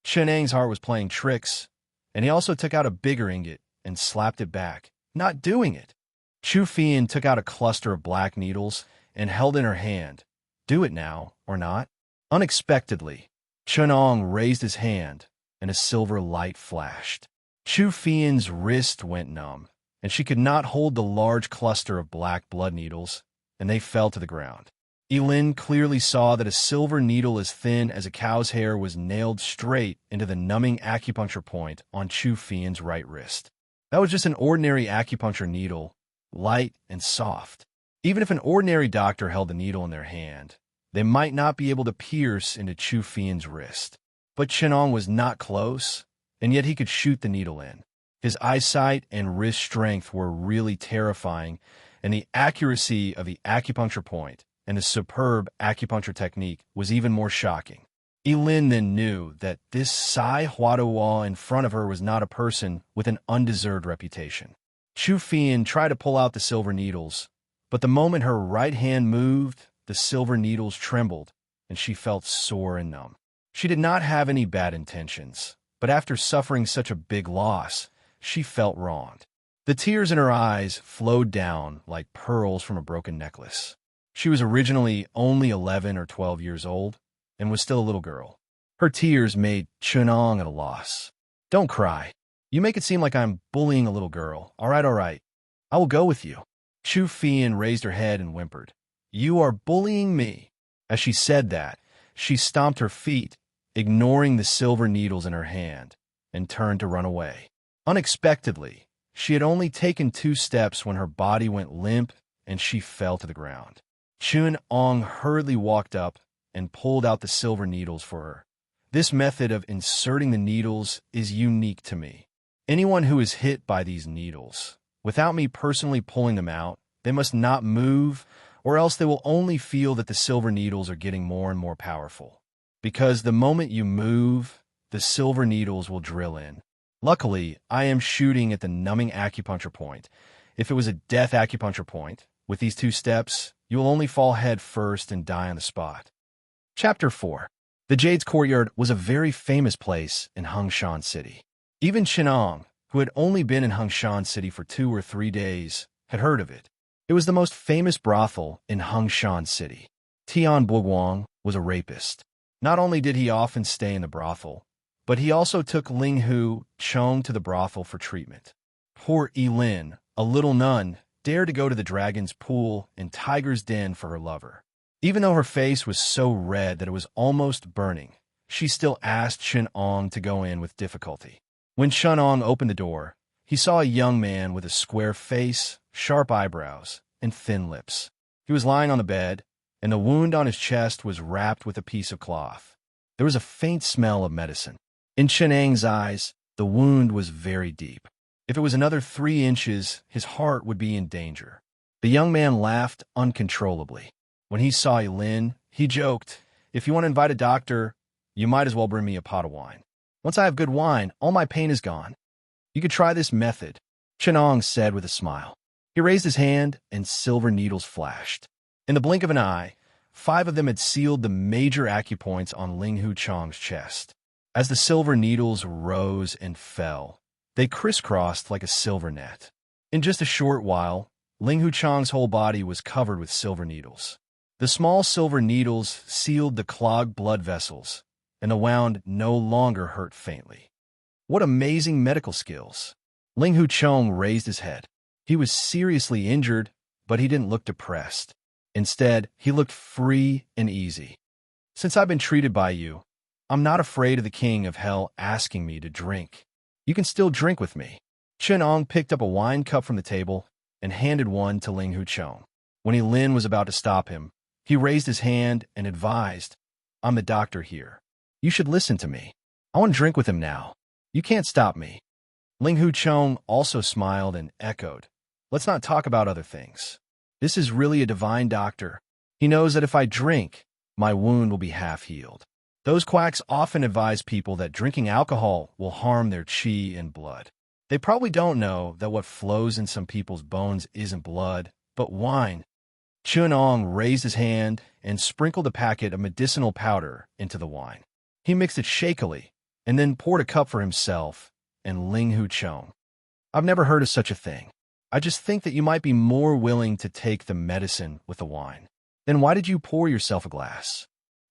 Chenong's heart was playing tricks, and he also took out a bigger ingot and slapped it back. Not doing it. Chu Fian took out a cluster of black needles and held in her hand. Do it now, or not? Unexpectedly, Chenong raised his hand, and a silver light flashed. Chu Fian's wrist went numb, and she could not hold the large cluster of black blood needles, and they fell to the ground. Elin clearly saw that a silver needle as thin as a cow's hair was nailed straight into the numbing acupuncture point on Chu Fian's right wrist. That was just an ordinary acupuncture needle, light and soft. Even if an ordinary doctor held the needle in their hand, they might not be able to pierce into Chu Fian's wrist. But Chenong was not close, and yet he could shoot the needle in. His eyesight and wrist strength were really terrifying, and the accuracy of the acupuncture point and the superb acupuncture technique was even more shocking. Elin then knew that this Sai Huadawa in front of her was not a person with an undeserved reputation. Chu Fian tried to pull out the silver needles, but the moment her right hand moved, the silver needles trembled, and she felt sore and numb. She did not have any bad intentions, but after suffering such a big loss, she felt wronged. The tears in her eyes flowed down like pearls from a broken necklace. She was originally only 11 or 12 years old and was still a little girl. Her tears made Chunong at a loss. "Don't cry. You make it seem like I'm bullying a little girl. All right. I will go with you." Chu Fian raised her head and whimpered. "You are bullying me." As she said that, she stomped her feet, ignoring the silver needles in her hand, and turned to run away. Unexpectedly, she had only taken 2 steps when her body went limp and she fell to the ground. Chun Ong hurriedly walked up and pulled out the silver needles for her. This method of inserting the needles is unique to me. Anyone who is hit by these needles, without me personally pulling them out, they must not move, or else they will only feel that the silver needles are getting more and more powerful. Because the moment you move, the silver needles will drill in. Luckily, I am shooting at the numbing acupuncture point. If it was a death acupuncture point, with these 2 steps, you will only fall head first and die on the spot. Chapter 4. The Jade's Courtyard was a very famous place in Hongshan City. Even Chinong, who had only been in Hongshan City for 2 or 3 days, had heard of it. It was the most famous brothel in Hongshan City. Tian Buguang was a rapist. Not only did he often stay in the brothel, but he also took Ling Hu Chong to the brothel for treatment. Poor Elin, a little nun, dared to go to the dragon's pool and tiger's den for her lover. Even though her face was so red that it was almost burning, she still asked Chen Ong to go in with difficulty. When Chen Ong opened the door, he saw a young man with a square face, sharp eyebrows, and thin lips. He was lying on the bed, and the wound on his chest was wrapped with a piece of cloth. There was a faint smell of medicine. In Chen Ang's eyes, the wound was very deep. If it was another 3 inches, his heart would be in danger. The young man laughed uncontrollably. When he saw Elin, he joked, "If you want to invite a doctor, you might as well bring me a pot of wine. Once I have good wine, all my pain is gone. You could try this method," Chenong said with a smile. He raised his hand, and silver needles flashed. In the blink of an eye, 5 of them had sealed the major acupoints on Ling Hu Chong's chest. As the silver needles rose and fell, they crisscrossed like a silver net. In just a short while, Ling Hu Chong's whole body was covered with silver needles. The small silver needles sealed the clogged blood vessels, and the wound no longer hurt faintly. What amazing medical skills! Ling Hu Chong raised his head. He was seriously injured, but he didn't look depressed. Instead, he looked free and easy. "Since I've been treated by you, I'm not afraid of the king of hell asking me to drink. You can still drink with me." Chen Ong picked up a wine cup from the table and handed one to Ling Hu Chong. When Lin was about to stop him, he raised his hand and advised, "I'm the doctor here. You should listen to me. I want to drink with him now. You can't stop me." Ling Hu Chong also smiled and echoed, "Let's not talk about other things. This is really a divine doctor. He knows that if I drink, my wound will be half healed." Those quacks often advise people that drinking alcohol will harm their qi and blood. They probably don't know that what flows in some people's bones isn't blood, but wine. Chun Ong raised his hand and sprinkled a packet of medicinal powder into the wine. He mixed it shakily and then poured a cup for himself and Ling Hu Chong. "I've never heard of such a thing. I just think that you might be more willing to take the medicine with the wine. Then why did you pour yourself a glass?"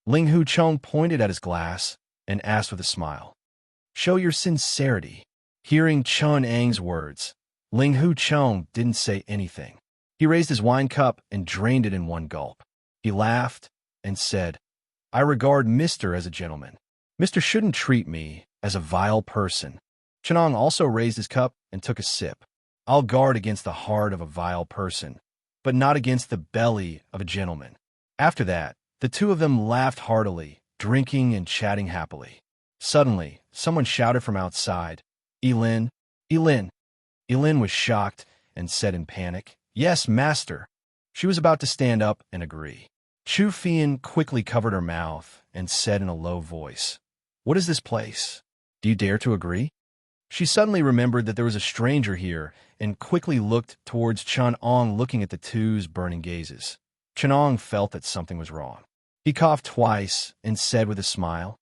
Ling Hu Chong pointed at his glass and asked with a smile, "Show your sincerity." Hearing Chun Ang's words, Ling Hu Chong didn't say anything. He raised his wine cup and drained it in one gulp. He laughed and said, "I regard Mr. as a gentleman. Mr. shouldn't treat me as a vile person." Chenong also raised his cup and took a sip. "I'll guard against the heart of a vile person, but not against the belly of a gentleman." After that, the 2 of them laughed heartily, drinking and chatting happily. Suddenly, someone shouted from outside, "Elin! Elin!" Elin was shocked and said in panic, "Yes, master." She was about to stand up and agree. Chu Fian quickly covered her mouth and said in a low voice, "What is this place? Do you dare to agree?" She suddenly remembered that there was a stranger here and quickly looked towards Chun Ong, looking at the two's burning gazes. Chun Ong felt that something was wrong. He coughed twice and said with a smile,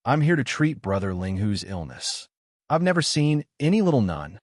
"I'm here to treat Brother Ling Hu's illness. I've never seen any little nun."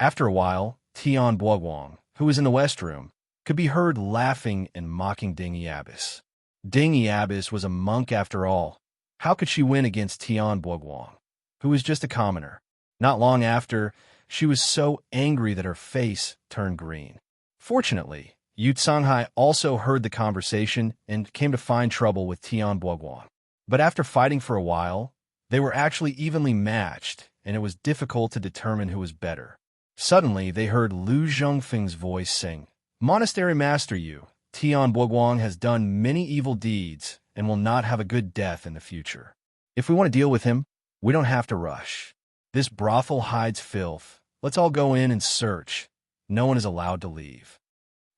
After a while, Tian Buoguang, who was in the west room, could be heard laughing and mocking Dingy Abbess. Dingy Abbess was a monk after all. How could she win against Tian Buoguang, who was just a commoner? Not long after, she was so angry that her face turned green. Fortunately, Yu Tsanghai also heard the conversation and came to find trouble with Tian Buoguang. But after fighting for a while, they were actually evenly matched, and it was difficult to determine who was better. Suddenly, they heard Lu Zhongfeng's voice sing, "Monastery Master Yu, Tian Buoguang has done many evil deeds and will not have a good death in the future. If we want to deal with him, we don't have to rush. This brothel hides filth. Let's all go in and search. No one is allowed to leave."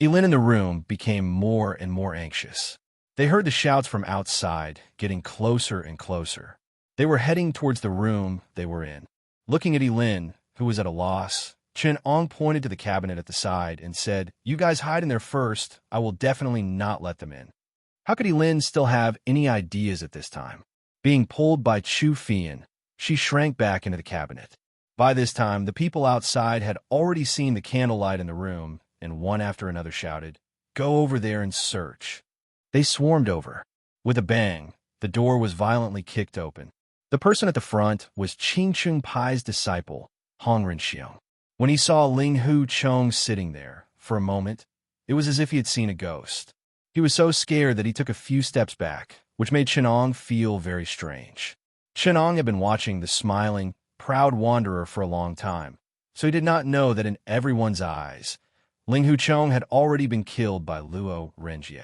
Elin in the room became more and more anxious. They heard the shouts from outside, getting closer and closer. They were heading towards the room they were in. Looking at Elin, who was at a loss, Chun Ong pointed to the cabinet at the side and said, "You guys hide in there first. I will definitely not let them in." How could Elin still have any ideas at this time? Being pulled by Chu Fian, she shrank back into the cabinet. By this time, the people outside had already seen the candlelight in the room, and one after another shouted, "Go over there and search." They swarmed over. With a bang, the door was violently kicked open. The person at the front was Qing Chung Pai's disciple, Hong Renxiang. When he saw Ling Hu Chong sitting there, for a moment, it was as if he had seen a ghost. He was so scared that he took a few steps back, which made Chun Ong feel very strange. Chun Ong had been watching the smiling, proud wanderer for a long time, so he did not know that in everyone's eyes, Ling Hu Chong had already been killed by Luo Renjie.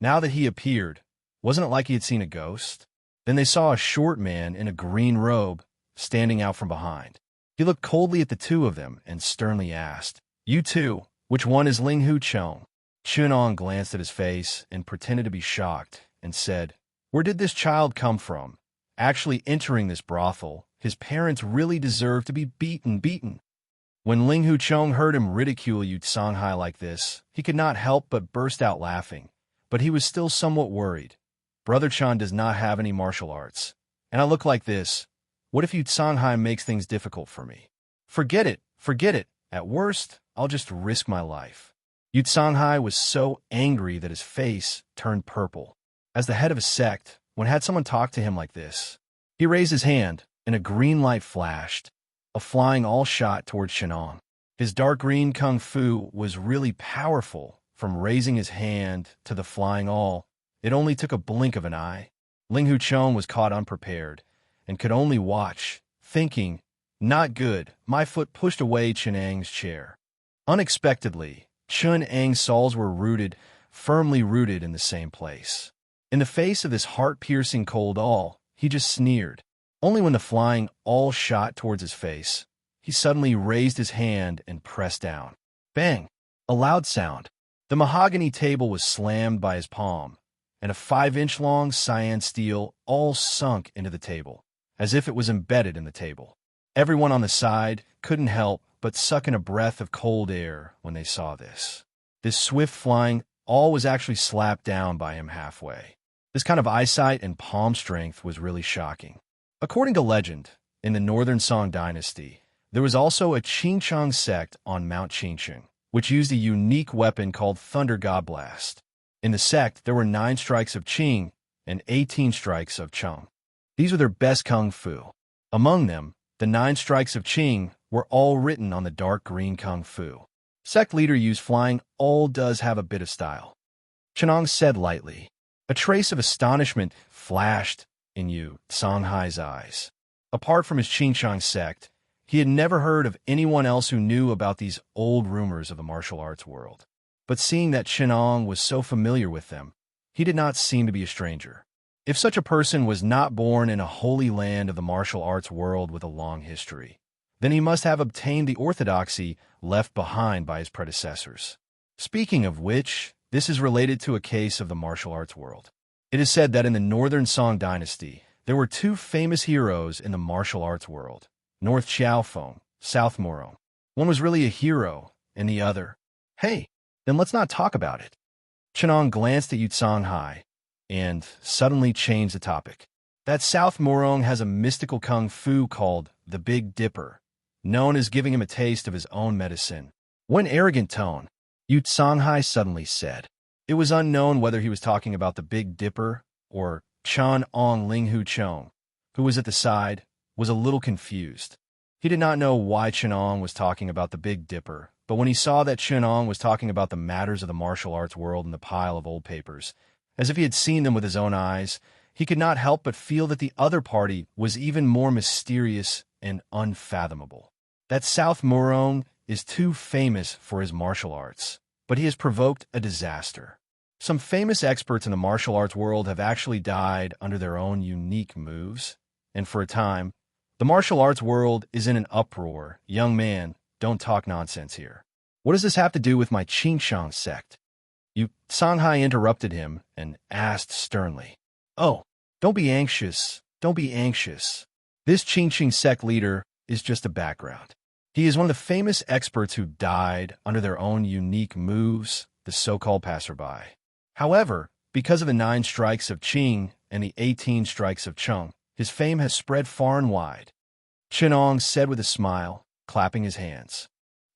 Now that he appeared, wasn't it like he had seen a ghost? Then they saw a short man in a green robe standing out from behind. He looked coldly at the two of them and sternly asked, "You two, which one is Ling Hu Chong?" Chun Ong glanced at his face and pretended to be shocked and said, "Where did this child come from? Actually entering this brothel, his parents really deserve to be beaten." When Ling Hu Chong heard him ridicule Yu Tsanghai like this, he could not help but burst out laughing, but he was still somewhat worried. Brother Chan does not have any martial arts, and I look like this. What if Yu Tsanghai makes things difficult for me? Forget it. At worst, I'll just risk my life. Yu Tsanghai was so angry that his face turned purple. As the head of a sect, when had someone talk to him like this? He raised his hand, and a green light flashed. A flying all shot towards Shenong. His dark green kung fu was really powerful. From raising his hand to the flying all, it only took a blink of an eye. Ling Hu Chong was caught unprepared and could only watch, thinking, "Not good." My foot pushed away Chun Ang's chair. Unexpectedly, Chun Ang's soles were firmly rooted in the same place. In the face of this heart-piercing cold all, he just sneered. Only when the flying all shot towards his face, he suddenly raised his hand and pressed down. Bang! A loud sound. The mahogany table was slammed by his palm, and a 5-inch long cyan steel all sunk into the table, as if it was embedded in the table. Everyone on the side couldn't help but suck in a breath of cold air when they saw this. This swift flying all was actually slapped down by him halfway. This kind of eyesight and palm strength was really shocking. According to legend, in the Northern Song dynasty, there was also a Qingchang sect on Mount Qingcheng, which used a unique weapon called Thunder God Blast. In the sect, there were 9 strikes of Qing and 18 strikes of Cheng. These were their best kung fu. Among them, the 9 strikes of Qing were all written on the dark green kung fu. Sect leader used flying all does have a bit of style. Chenong said lightly. A trace of astonishment flashed in Yu Tsanghai's eyes. Apart from his Qingchang sect, he had never heard of anyone else who knew about these old rumors of the martial arts world. But seeing that Chenong was so familiar with them, he did not seem to be a stranger. If such a person was not born in a holy land of the martial arts world with a long history, then he must have obtained the orthodoxy left behind by his predecessors. Speaking of which, this is related to a case of the martial arts world. It is said that in the Northern Song dynasty, there were two famous heroes in the martial arts world, North Xiaofeng, South Morong. One was really a hero, and the other, hey, then let's not talk about it. Chenong glanced at Yu Songhai and suddenly changed the topic. That South Morong has a mystical kung fu called the Big Dipper, known as giving him a taste of his own medicine. One arrogant tone, Yu Songhai suddenly said. It was unknown whether he was talking about the Big Dipper or Chan Ong Ling Hu Chong, who was at the side, was a little confused. He did not know why Chenong was talking about the Big Dipper, but when he saw that Chenong was talking about the matters of the martial arts world in the pile of old papers, as if he had seen them with his own eyes, he could not help but feel that the other party was even more mysterious and unfathomable. That South Morong is too famous for his martial arts, but he has provoked a disaster. Some famous experts in the martial arts world have actually died under their own unique moves, and for a time, the martial arts world is in an uproar. Young man, don't talk nonsense here. What does this have to do with my Qingshang sect? Yu Songhai interrupted him and asked sternly. Oh, don't be anxious. Don't be anxious. This Qingqing sect leader is just a background. He is one of the famous experts who died under their own unique moves, the so-called passerby. However, because of the 9 strikes of Qing and the 18 strikes of Cheng, his fame has spread far and wide. Chenong said with a smile, clapping his hands.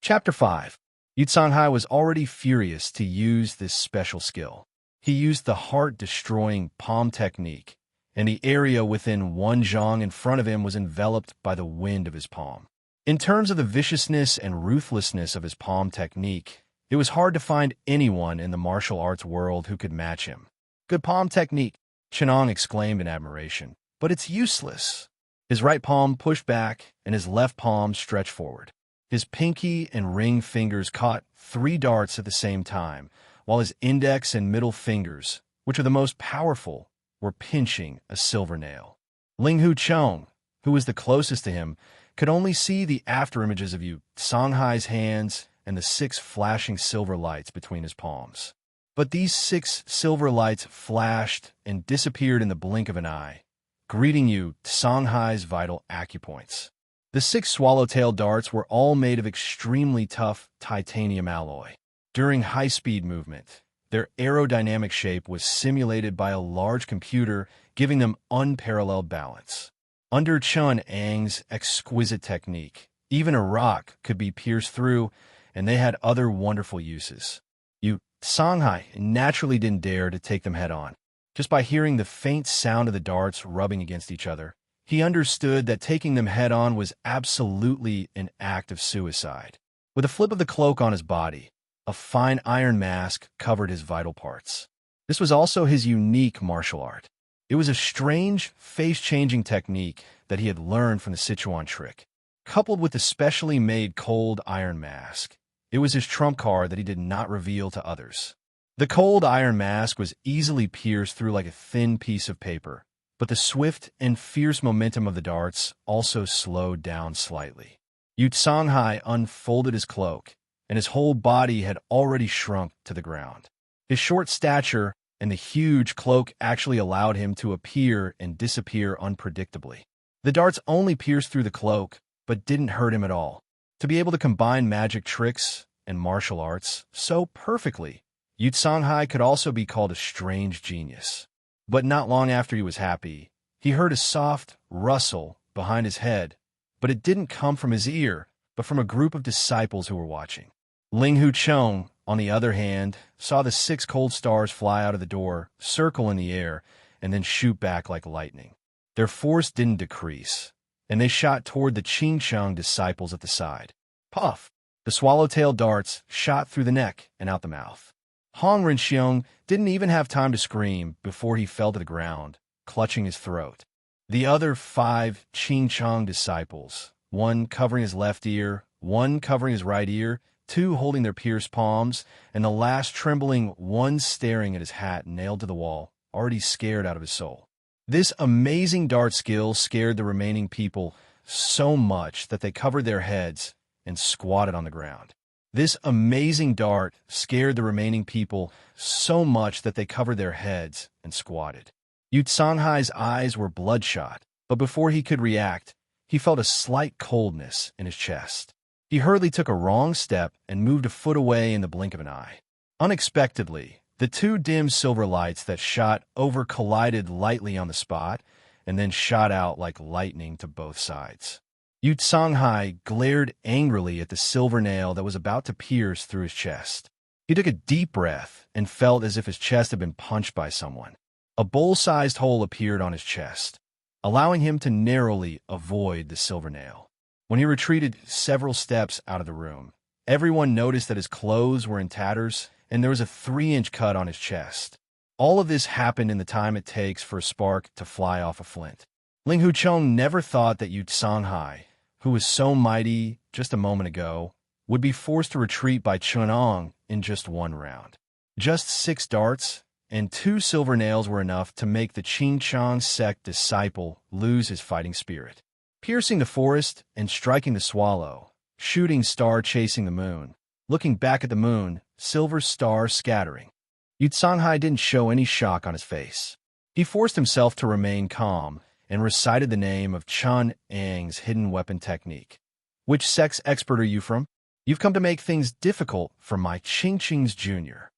Chapter 5. Yu Songhai was already furious to use this special skill. He used the heart-destroying palm technique, and the area within 1 zhang in front of him was enveloped by the wind of his palm. In terms of the viciousness and ruthlessness of his palm technique, it was hard to find anyone in the martial arts world who could match him. Good palm technique, Chenong exclaimed in admiration. But it's useless. His right palm pushed back, and his left palm stretched forward. His pinky and ring fingers caught 3 darts at the same time, while his index and middle fingers, which are the most powerful, were pinching a silver nail. Ling Hu Chong, who was the closest to him, could only see the afterimages of Yu Songhai's hands and the 6 flashing silver lights between his palms. But these 6 silver lights flashed and disappeared in the blink of an eye, greeting Yu Songhai's vital acupoints. The 6 swallowtail darts were all made of extremely tough titanium alloy. During high-speed movement, their aerodynamic shape was simulated by a large computer, giving them unparalleled balance. Under Chun Ang's exquisite technique, even a rock could be pierced through, and they had other wonderful uses. Yu Songhai naturally didn't dare to take them head-on. Just by hearing the faint sound of the darts rubbing against each other, he understood that taking them head-on was absolutely an act of suicide. With a flip of the cloak on his body, a fine iron mask covered his vital parts. This was also his unique martial art. It was a strange, face-changing technique that he had learned from the Sichuan trick. Coupled with the specially made cold iron mask, it was his trump card that he did not reveal to others. The cold iron mask was easily pierced through like a thin piece of paper, but the swift and fierce momentum of the darts also slowed down slightly. Yu Songhai unfolded his cloak, and his whole body had already shrunk to the ground. His short stature and the huge cloak actually allowed him to appear and disappear unpredictably. The darts only pierced through the cloak, but didn't hurt him at all. To be able to combine magic tricks and martial arts so perfectly, Yu Songhai could also be called a strange genius. But not long after he was happy, he heard a soft rustle behind his head, but it didn't come from his ear, but from a group of disciples who were watching. Ling Hu Chong, on the other hand, saw the 6 cold stars fly out of the door, circle in the air, and then shoot back like lightning. Their force didn't decrease, and they shot toward the Qingshang disciples at the side. Puff! The swallowtail darts shot through the neck and out the mouth. Hong Renxiong didn't even have time to scream before he fell to the ground, clutching his throat. The other 5 Qingshang disciples, one covering his left ear, one covering his right ear, 2 holding their pierced palms, and the last trembling, one staring at his hat nailed to the wall, already scared out of his soul. This amazing dart skill scared the remaining people so much that they covered their heads and squatted on the ground. This amazing dart scared the remaining people so much that they covered their heads and squatted. Yu Songhai's eyes were bloodshot, but before he could react, he felt a slight coldness in his chest. He hurriedly took a wrong step and moved a foot away in the blink of an eye. Unexpectedly, the two dim silver lights that shot over collided lightly on the spot and then shot out like lightning to both sides. Yu Songhai glared angrily at the silver nail that was about to pierce through his chest. He took a deep breath and felt as if his chest had been punched by someone. A bowl-sized hole appeared on his chest, allowing him to narrowly avoid the silver nail. When he retreated several steps out of the room, everyone noticed that his clothes were in tatters and there was a 3-inch cut on his chest. All of this happened in the time it takes for a spark to fly off a flint. Ling Hucheng never thought that Yu Songhai, who was so mighty just a moment ago, would be forced to retreat by Chunong in just one round. Just 6 darts and 2 silver nails were enough to make the Qingchang sect disciple lose his fighting spirit. Piercing the forest and striking the swallow, shooting star chasing the moon, looking back at the moon, silver star scattering. Yu Songhai didn't show any shock on his face. He forced himself to remain calm and recited the name of Chun Ang's hidden weapon technique. Which sex expert are you from? You've come to make things difficult for my Qingqing's junior.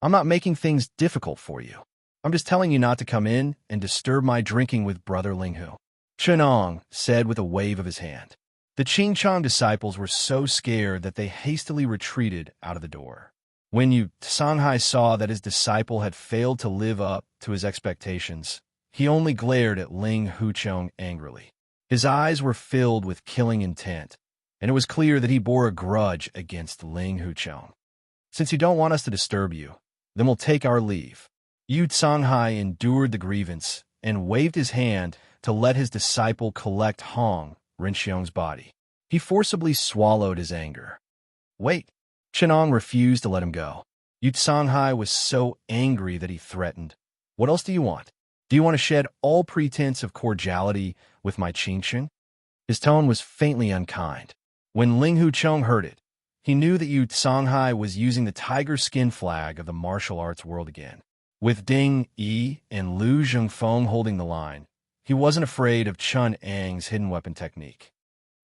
I'm not making things difficult for you. I'm just telling you not to come in and disturb my drinking with Brother Linghu. Chunong said with a wave of his hand. The Qingchang disciples were so scared that they hastily retreated out of the door. When Yu Songhai saw that his disciple had failed to live up to his expectations, he only glared at Ling Hucheng angrily. His eyes were filled with killing intent, and it was clear that he bore a grudge against Ling Hucheng. Since you don't want us to disturb you, then we'll take our leave. Yu Songhai endured the grievance and waved his hand to let his disciple collect Hong Rinxiong's body. He forcibly swallowed his anger. Wait. Chenong refused to let him go. Yu Songhai was so angry that he threatened. What else do you want? Do you want to shed all pretense of cordiality with my Qingxin? His tone was faintly unkind. When Ling Hucheng heard it, he knew that Yu Songhai was using the tiger skin flag of the martial arts world again. With Ding Yi and Lu Zhengfeng holding the line, he wasn't afraid of Chun Ang's hidden weapon technique.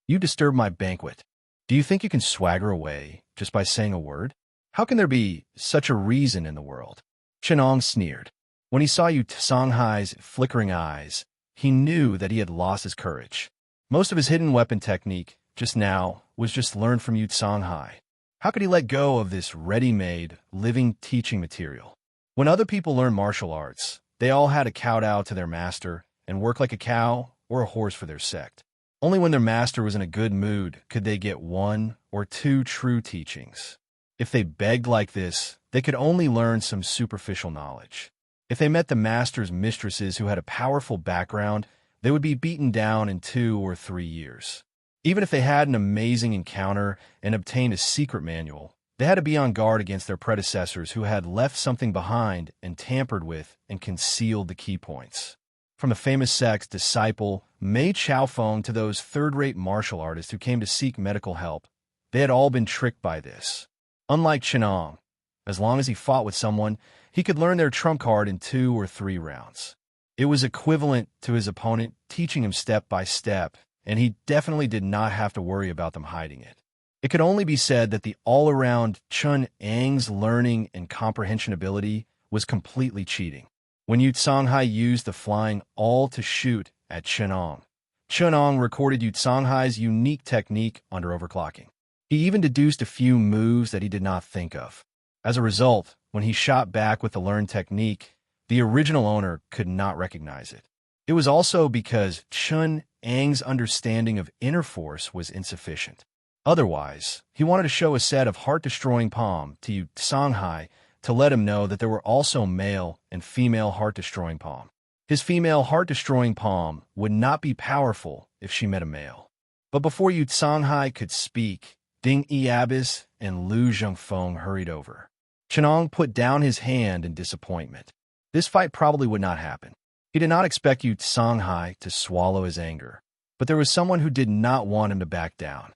You disturbed my banquet. Do you think you can swagger away just by saying a word? How can there be such a reason in the world? Chenong sneered. When he saw Yu Songhai's flickering eyes, he knew that he had lost his courage. Most of his hidden weapon technique, just now, was just learned from Yu Songhai. How could he let go of this ready-made, living teaching material? When other people learned martial arts, they all had to kowtow to their master and work like a cow or a horse for their sect. Only when their master was in a good mood could they get 1 or 2 true teachings. If they begged like this, they could only learn some superficial knowledge. If they met the master's mistresses who had a powerful background, they would be beaten down in 2 or 3 years. Even if they had an amazing encounter and obtained a secret manual, they had to be on guard against their predecessors who had left something behind and tampered with and concealed the key points. From the famous sect's disciple Mei Chaofeng to those third-rate martial artists who came to seek medical help, they had all been tricked by this. Unlike Chenong, as long as he fought with someone, he could learn their trump card in 2 or 3 rounds. It was equivalent to his opponent teaching him step by step, and he definitely did not have to worry about them hiding it. It could only be said that the all-around Chun Ang's learning and comprehension ability was completely cheating. When Yu Songhai used the flying all to shoot at Chenong, Chenong recorded Yu Songhai's unique technique under overclocking. He even deduced a few moves that he did not think of. As a result, when he shot back with the learned technique, the original owner could not recognize it. It was also because Chun Ang's understanding of inner force was insufficient. Otherwise, he wanted to show a set of heart-destroying palm to Yu Songhai to let him know that there were also male and female heart-destroying palm. His female heart-destroying palm would not be powerful if she met a male. But before Yu Songhai could speak, Ding Yiabis and Lu Zhengfeng hurried over. Chenong put down his hand in disappointment. This fight probably would not happen. He did not expect Yu Songhai to swallow his anger, but there was someone who did not want him to back down.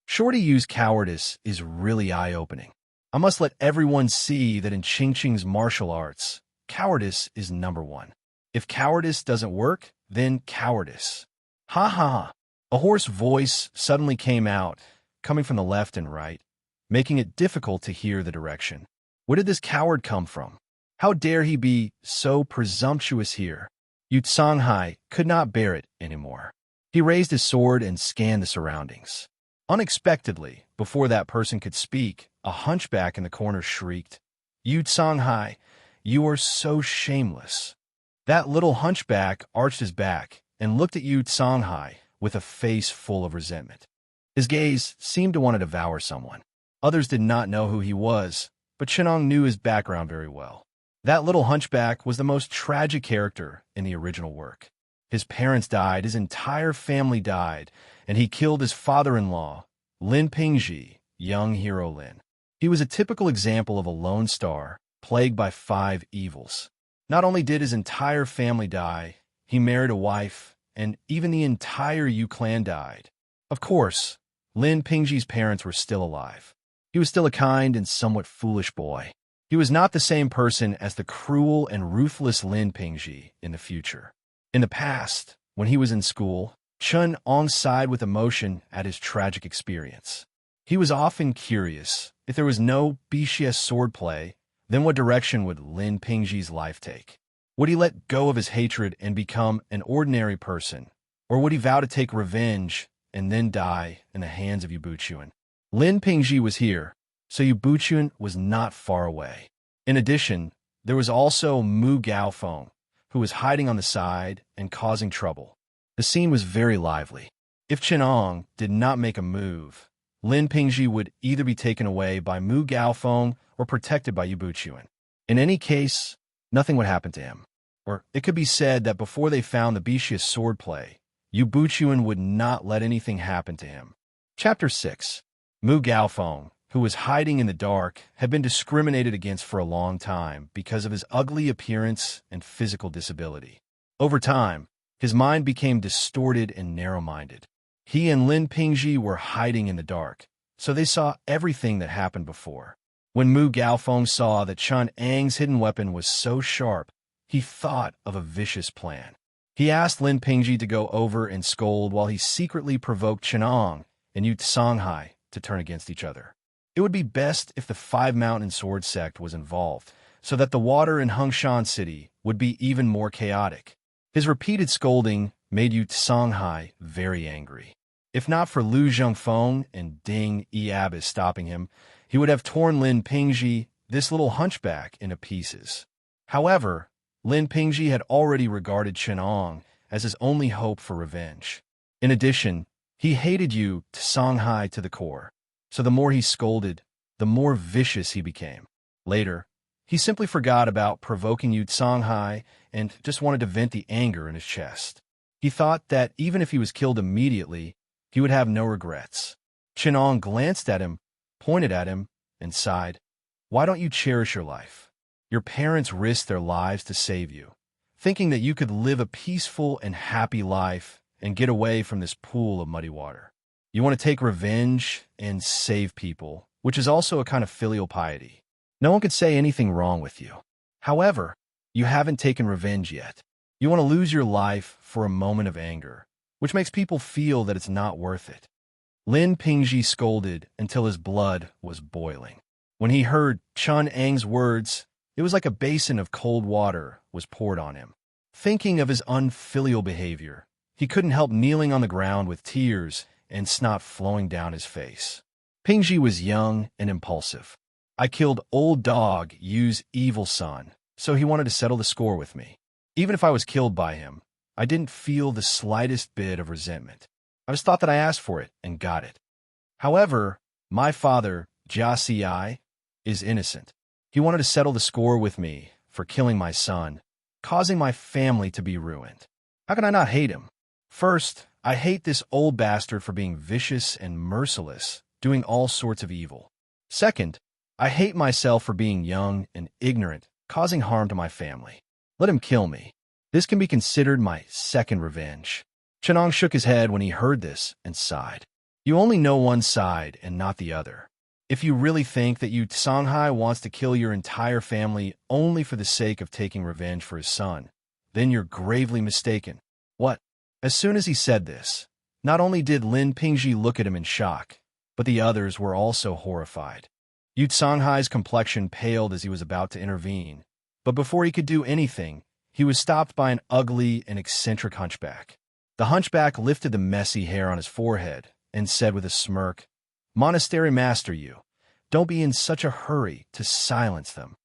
Shorty Yu's cowardice is really eye-opening. I must let everyone see that in Qingqing's martial arts, cowardice is number one. If cowardice doesn't work, then cowardice. Ha ha ha. A hoarse voice suddenly came out, coming from the left and right, making it difficult to hear the direction. Where did this coward come from? How dare he be so presumptuous here? Yu Songhai could not bear it anymore. He raised his sword and scanned the surroundings. Unexpectedly, before that person could speak, a hunchback in the corner shrieked, "Yu Songhai, you are so shameless." That little hunchback arched his back and looked at Yu Songhai with a face full of resentment. His gaze seemed to want to devour someone. Others did not know who he was, but Chenong knew his background very well. That little hunchback was the most tragic character in the original work. His parents died, his entire family died, and he killed his father-in-law, Lin Pingji, young hero Lin. He was a typical example of a lone star, plagued by 5 evils. Not only did his entire family die, he married a wife, and even the entire Yu clan died. Of course, Lin Pingji's parents were still alive. He was still a kind and somewhat foolish boy. He was not the same person as the cruel and ruthless Lin Pingji in the future. In the past, when he was in school, Chen Ong sighed with emotion at his tragic experience. He was often curious, if there was no BCS swordplay, then what direction would Lin Pingji's life take? Would he let go of his hatred and become an ordinary person, or would he vow to take revenge and then die in the hands of Yu Buchuan? Lin Pingji was here, so Yu Buchuan was not far away. In addition, there was also Mu Gaofeng, who was hiding on the side and causing trouble. The scene was very lively. If Chenong did not make a move, Lin Pingji would either be taken away by Mu Gaofeng or protected by Yu Buchuan. In any case, nothing would happen to him. Or it could be said that before they found the Bishia's swordplay, Yu Buchuan would not let anything happen to him. Chapter 6. Mu Gaofeng, who was hiding in the dark, had been discriminated against for a long time because of his ugly appearance and physical disability. Over time, his mind became distorted and narrow-minded. He and Lin Pingji were hiding in the dark, so they saw everything that happened before. When Mu Gaofeng saw that Chen Ang's hidden weapon was so sharp, he thought of a vicious plan. He asked Lin Pingji to go over and scold while he secretly provoked Chenong and Yu Songhai to turn against each other. It would be best if the 5 Mountain Sword sect was involved, so that the water in Hengshan City would be even more chaotic. His repeated scolding made Yu Songhai very angry. If not for Lu Zhengfeng and Ding Yiabis stopping him, he would have torn Lin Pingji, this little hunchback, into pieces. However, Lin Pingji had already regarded Chenong as his only hope for revenge. In addition, he hated Yu Songhai to the core, so the more he scolded, the more vicious he became. Later, he simply forgot about provoking Yu Songhai and just wanted to vent the anger in his chest. He thought that even if he was killed immediately, he would have no regrets. Chenong glanced at him, pointed at him, and sighed. "Why don't you cherish your life? Your parents risked their lives to save you, thinking that you could live a peaceful and happy life and get away from this pool of muddy water. You want to take revenge and save people, which is also a kind of filial piety. No one could say anything wrong with you. However, you haven't taken revenge yet. You want to lose your life for a moment of anger, which makes people feel that it's not worth it." Lin Pingji scolded until his blood was boiling. When he heard Chen Ang's words, it was like a basin of cold water was poured on him. Thinking of his unfilial behavior, he couldn't help kneeling on the ground with tears and snot flowing down his face. Pingji was young and impulsive. "I killed old dog Yu's evil son, so he wanted to settle the score with me. Even if I was killed by him, I didn't feel the slightest bit of resentment. I just thought that I asked for it and got it. However, my father, Jia Xi, is innocent. He wanted to settle the score with me for killing my son, causing my family to be ruined. How can I not hate him? First, I hate this old bastard for being vicious and merciless, doing all sorts of evil. Second, I hate myself for being young and ignorant, causing harm to my family. Let him kill me. This can be considered my second revenge. Chenong shook his head when he heard this and sighed. You only know one side and not the other. If you really think that Yu Songhai wants to kill your entire family only for the sake of taking revenge for his son, then you're gravely mistaken. What? As soon as he said this, not only did Lin Pingji look at him in shock, but the others were also horrified. Yu Songhai's complexion paled as he was about to intervene, but before he could do anything, he was stopped by an ugly and eccentric hunchback. The hunchback lifted the messy hair on his forehead and said with a smirk, Monastery Master Yu, don't be in such a hurry to silence them.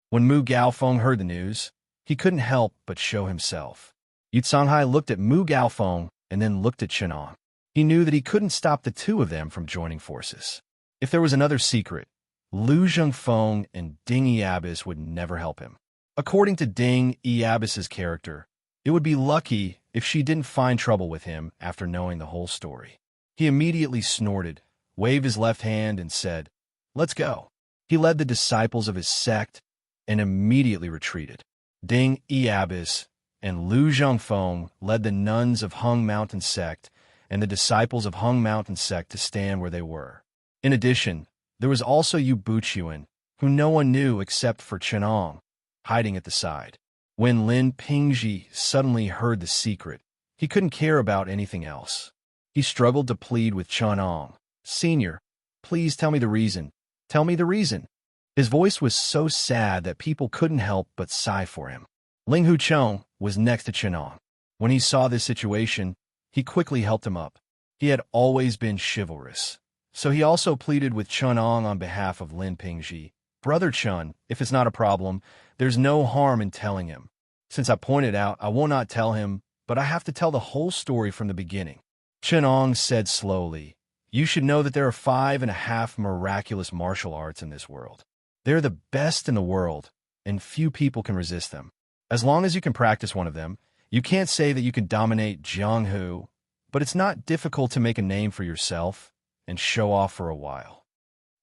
When Mu Gaofeng heard the news, he couldn't help but show himself. Yu Songhai looked at Mu Gaofeng and then looked at Chenong. He knew that he couldn't stop the two of them from joining forces. If there was another secret, Lu Zhengfeng and Ding Yiabis would never help him. According to Ding Yiabis's character, it would be lucky if she didn't find trouble with him after knowing the whole story. He immediately snorted, waved his left hand, and said, Let's go. He led the disciples of his sect and immediately retreated. Ding Yiabis and Lu Zhengfeng led the nuns of Hung Mountain sect and the disciples of Hung Mountain sect to stand where they were. In addition, there was also Yu Buchuan, who no one knew except for Chenong, hiding at the side. When Lin Pingji suddenly heard the secret, he couldn't care about anything else. He struggled to plead with Chenong. Senior, please tell me the reason. Tell me the reason. His voice was so sad that people couldn't help but sigh for him. Ling Hucheng was next to Chenong. When he saw this situation, he quickly helped him up. He had always been chivalrous, so he also pleaded with Chenong on behalf of Lin Pingji. Brother Chen, if it's not a problem, there's no harm in telling him. Since I pointed out, I will not tell him, but I have to tell the whole story from the beginning. Chenong said slowly, You should know that there are 5.5 miraculous martial arts in this world. They're the best in the world, and few people can resist them. As long as you can practice one of them, you can't say that you can dominate Jianghu, but it's not difficult to make a name for yourself and show off for a while.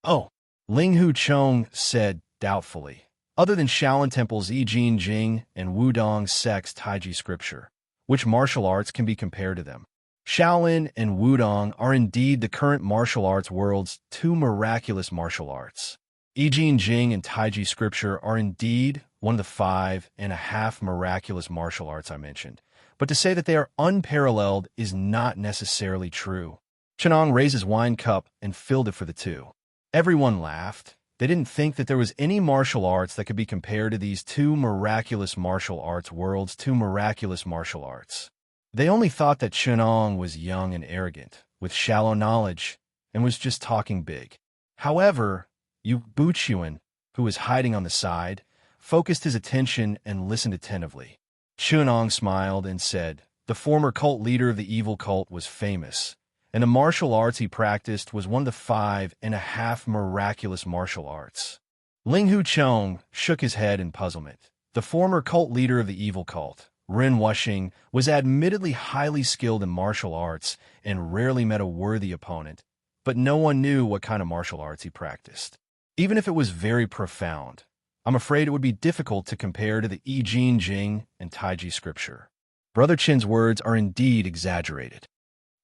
Oh, Ling Hucheng said doubtfully. Other than Shaolin Temple's Yijin Jing and Wudong sect's Taiji scripture, which martial arts can be compared to them? Shaolin and Wudong are indeed the current martial arts world's two miraculous martial arts. Yijin Jing and Taiji scripture are indeed one of the 5.5 miraculous martial arts I mentioned, but to say that they are unparalleled is not necessarily true. Chenong raised his wine cup and filled it for the two. Everyone laughed. They didn't think that there was any martial arts that could be compared to these two miraculous martial arts worlds, two miraculous martial arts. They only thought that Chenong was young and arrogant, with shallow knowledge, and was just talking big. However, Yu Buchuan, who was hiding on the side, focused his attention and listened attentively. Chenong smiled and said, The former cult leader of the evil cult was famous, and the martial arts he practiced was one of the 5.5 miraculous martial arts. Ling Hucheng shook his head in puzzlement. The former cult leader of the evil cult, Ren Wuxing, was admittedly highly skilled in martial arts and rarely met a worthy opponent, but no one knew what kind of martial arts he practiced. Even if it was very profound, I'm afraid it would be difficult to compare to the Yijin Jing and Taiji scripture. Brother Chen's words are indeed exaggerated.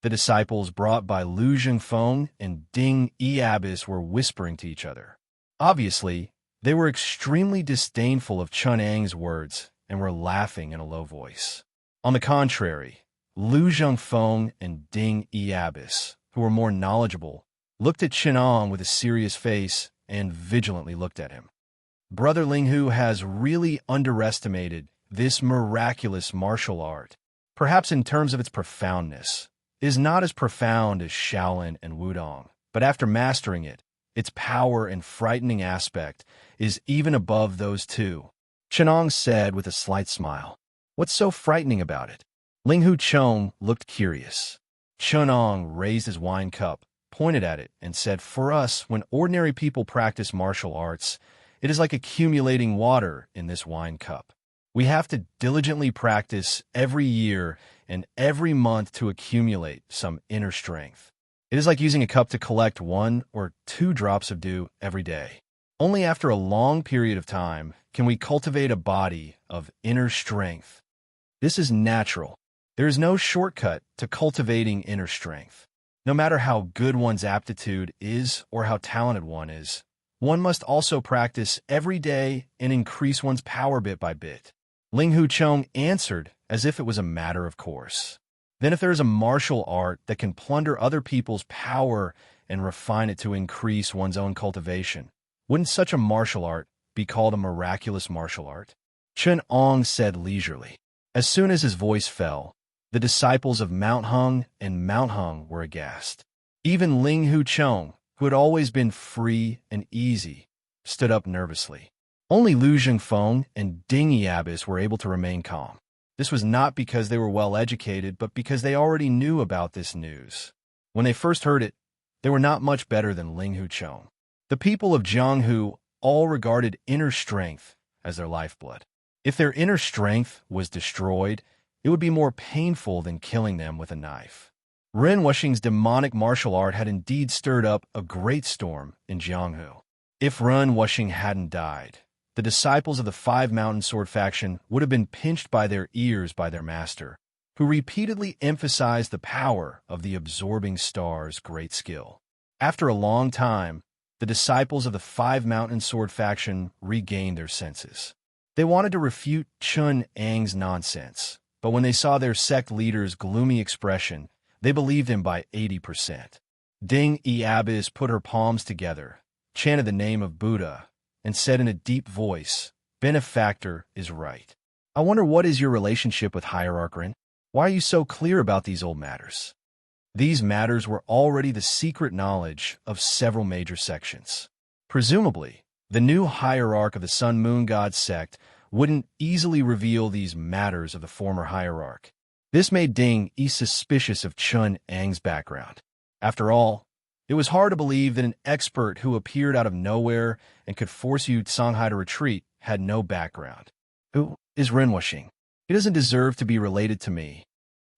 The disciples brought by Lu Zhengfeng and Ding Yiabis were whispering to each other. Obviously, they were extremely disdainful of Chun Ang's words and were laughing in a low voice. On the contrary, Lu Zhengfeng and Ding Yiabis, who were more knowledgeable, looked at Chenong with a serious face and vigilantly looked at him. Brother Linghu has really underestimated this miraculous martial art. Perhaps in terms of its profoundness, it is not as profound as Shaolin and Wudong, but after mastering it, its power and frightening aspect is even above those two. Chenong said with a slight smile. What's so frightening about it? Ling Hucheng looked curious. Chenong raised his wine cup, pointed at it, and said, For us, when ordinary people practice martial arts, it is like accumulating water in this wine cup. We have to diligently practice every year and every month to accumulate some inner strength. It is like using a cup to collect 1 or 2 drops of dew every day. Only after a long period of time can we cultivate a body of inner strength. This is natural. There is no shortcut to cultivating inner strength. No matter how good one's aptitude is or how talented one is, one must also practice every day and increase one's power bit by bit. Ling Hu Chong answered as if it was a matter of course. Then if there is a martial art that can plunder other people's power and refine it to increase one's own cultivation, wouldn't such a martial art be called a miraculous martial art? Chen Ong said leisurely. As soon as his voice fell, the disciples of Mount Hung and Mount Hung were aghast. Even Ling Hu Chong, who had always been free and easy, stood up nervously. Only Lu Zhengfeng and Ding Yabis were able to remain calm. This was not because they were well-educated, but because they already knew about this news. When they first heard it, they were not much better than Ling Hu Chong. The people of Jianghu all regarded inner strength as their lifeblood. If their inner strength was destroyed, it would be more painful than killing them with a knife. Ren Wuxing's demonic martial art had indeed stirred up a great storm in Jianghu. If Ren Wuxing hadn't died, the disciples of the Five Mountain Sword faction would have been pinched by their ears by their master, who repeatedly emphasized the power of the absorbing star's great skill. After a long time, the disciples of the Five Mountain Sword faction regained their senses. They wanted to refute Chun Ang's nonsense, but when they saw their sect leader's gloomy expression, they believed him by 80%. Ding Yabis put her palms together, chanted the name of Buddha, and said in a deep voice, "Benefactor is right. I wonder what is your relationship with Hierarch Ren? Why are you so clear about these old matters?" These matters were already the secret knowledge of several major sections. Presumably, the new hierarch of the Sun Moon God sect wouldn't easily reveal these matters of the former hierarch. This made Ding Yi suspicious of Chun Ang's background. After all, it was hard to believe that an expert who appeared out of nowhere and could force Yu Songhai to retreat had no background. Who is Ren Wuxing? He doesn't deserve to be related to me.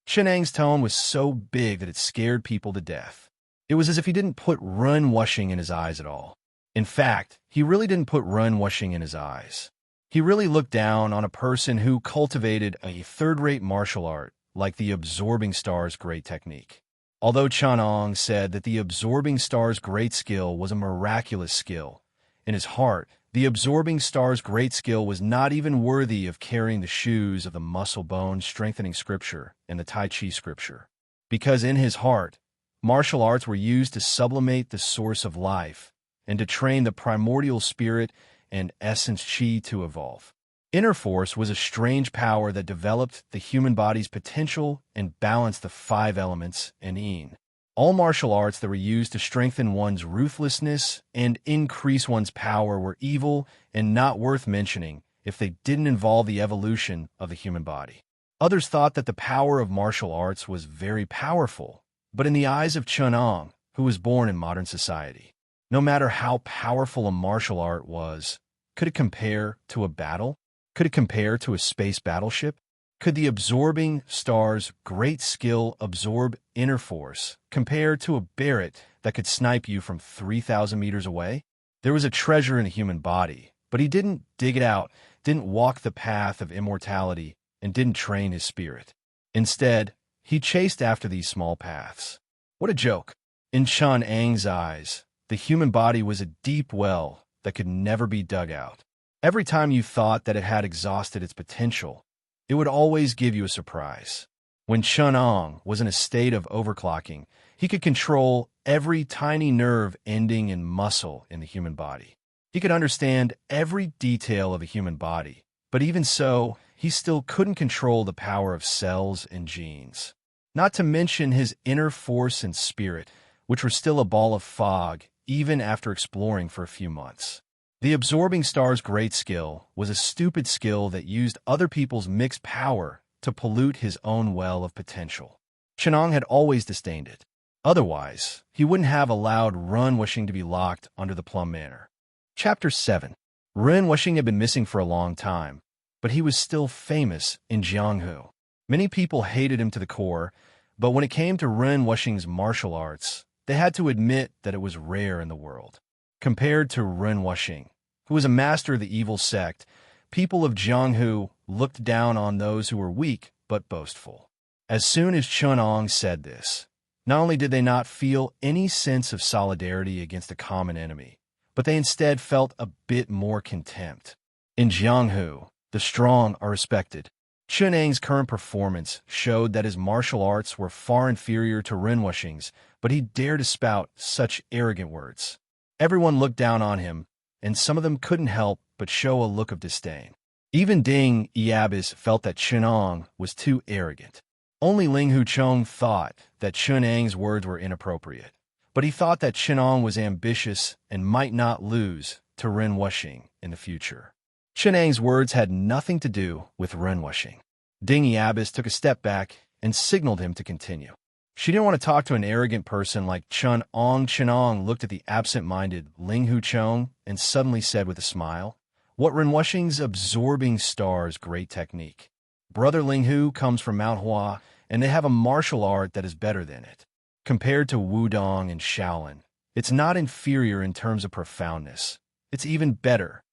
Chen Ang's tone was so big that it scared people to death. It was as if he didn't put Ren Wuxing in his eyes at all. In fact, he really didn't put Ren Wuxing in his eyes. He really looked down on a person who cultivated a third-rate martial art like the Absorbing Star's great technique. Although Chen Ong said that the Absorbing Star's great skill was a miraculous skill, in his heart, the Absorbing Star's great skill was not even worthy of carrying the shoes of the muscle-bone strengthening scripture and the Tai Chi scripture. Because in his heart, martial arts were used to sublimate the source of life and to train the primordial spirit and essence Qi to evolve. Inner force was a strange power that developed the human body's potential and balanced the five elements and yin. All martial arts that were used to strengthen one's ruthlessness and increase one's power were evil and not worth mentioning if they didn't involve the evolution of the human body. Others thought that the power of martial arts was very powerful, but in the eyes of Chen Ong, who was born in modern society, no matter how powerful a martial art was, could it compare to a battle? Could it compare to a space battleship? Could the Absorbing Star's great skill absorb inner force compared to a Barrett that could snipe you from 3,000 meters away? There was a treasure in the human body, but he didn't dig it out, didn't walk the path of immortality, and didn't train his spirit. Instead, he chased after these small paths. What a joke! In Chen Ang's eyes, the human body was a deep well that could never be dug out. Every time you thought that it had exhausted its potential, it would always give you a surprise. When Chen Ong was in a state of overclocking, he could control every tiny nerve ending in muscle in the human body. He could understand every detail of a human body, but even so, he still couldn't control the power of cells and genes. Not to mention his inner force and spirit, which were still a ball of fog even after exploring for a few months. The Absorbing Star's great skill was a stupid skill that used other people's mixed power to pollute his own well of potential. Chen Ong had always disdained it. Otherwise, he wouldn't have allowed Ren Wuxing to be locked under the Plum Manor. Chapter 7. Ren Wuxing had been missing for a long time, but he was still famous in Jianghu. Many people hated him to the core, but when it came to Ren Wuxing's martial arts, they had to admit that it was rare in the world. Compared to Ren Wuxing, who was a master of the evil sect, people of Jianghu looked down on those who were weak but boastful. As soon as Chunong said this, not only did they not feel any sense of solidarity against a common enemy, but they instead felt a bit more contempt. In Jianghu, the strong are respected. Chunang's current performance showed that his martial arts were far inferior to Renwushing's, but he dared to spout such arrogant words. Everyone looked down on him, and some of them couldn't help but show a look of disdain. Even Ding Yabis felt that Chunong was too arrogant. Only Ling Huchong thought that Chunang's words were inappropriate, but he thought that Chunong was ambitious and might not lose to Renwushing in the future. Chunang's words had nothing to do with Renwushing. Ding Yabis took a step back and signaled him to continue. She didn't want to talk to an arrogant person like Chunong. Chunong looked at the absent-minded Ling Huchong and suddenly said with a smile, "What Renwushing's absorbing star's great technique. Brother Ling Hu comes from Mount Hua, and they have a martial art that is better than it. Compared to Wudong and Shaolin, it's not inferior in terms of profoundness. It's even better."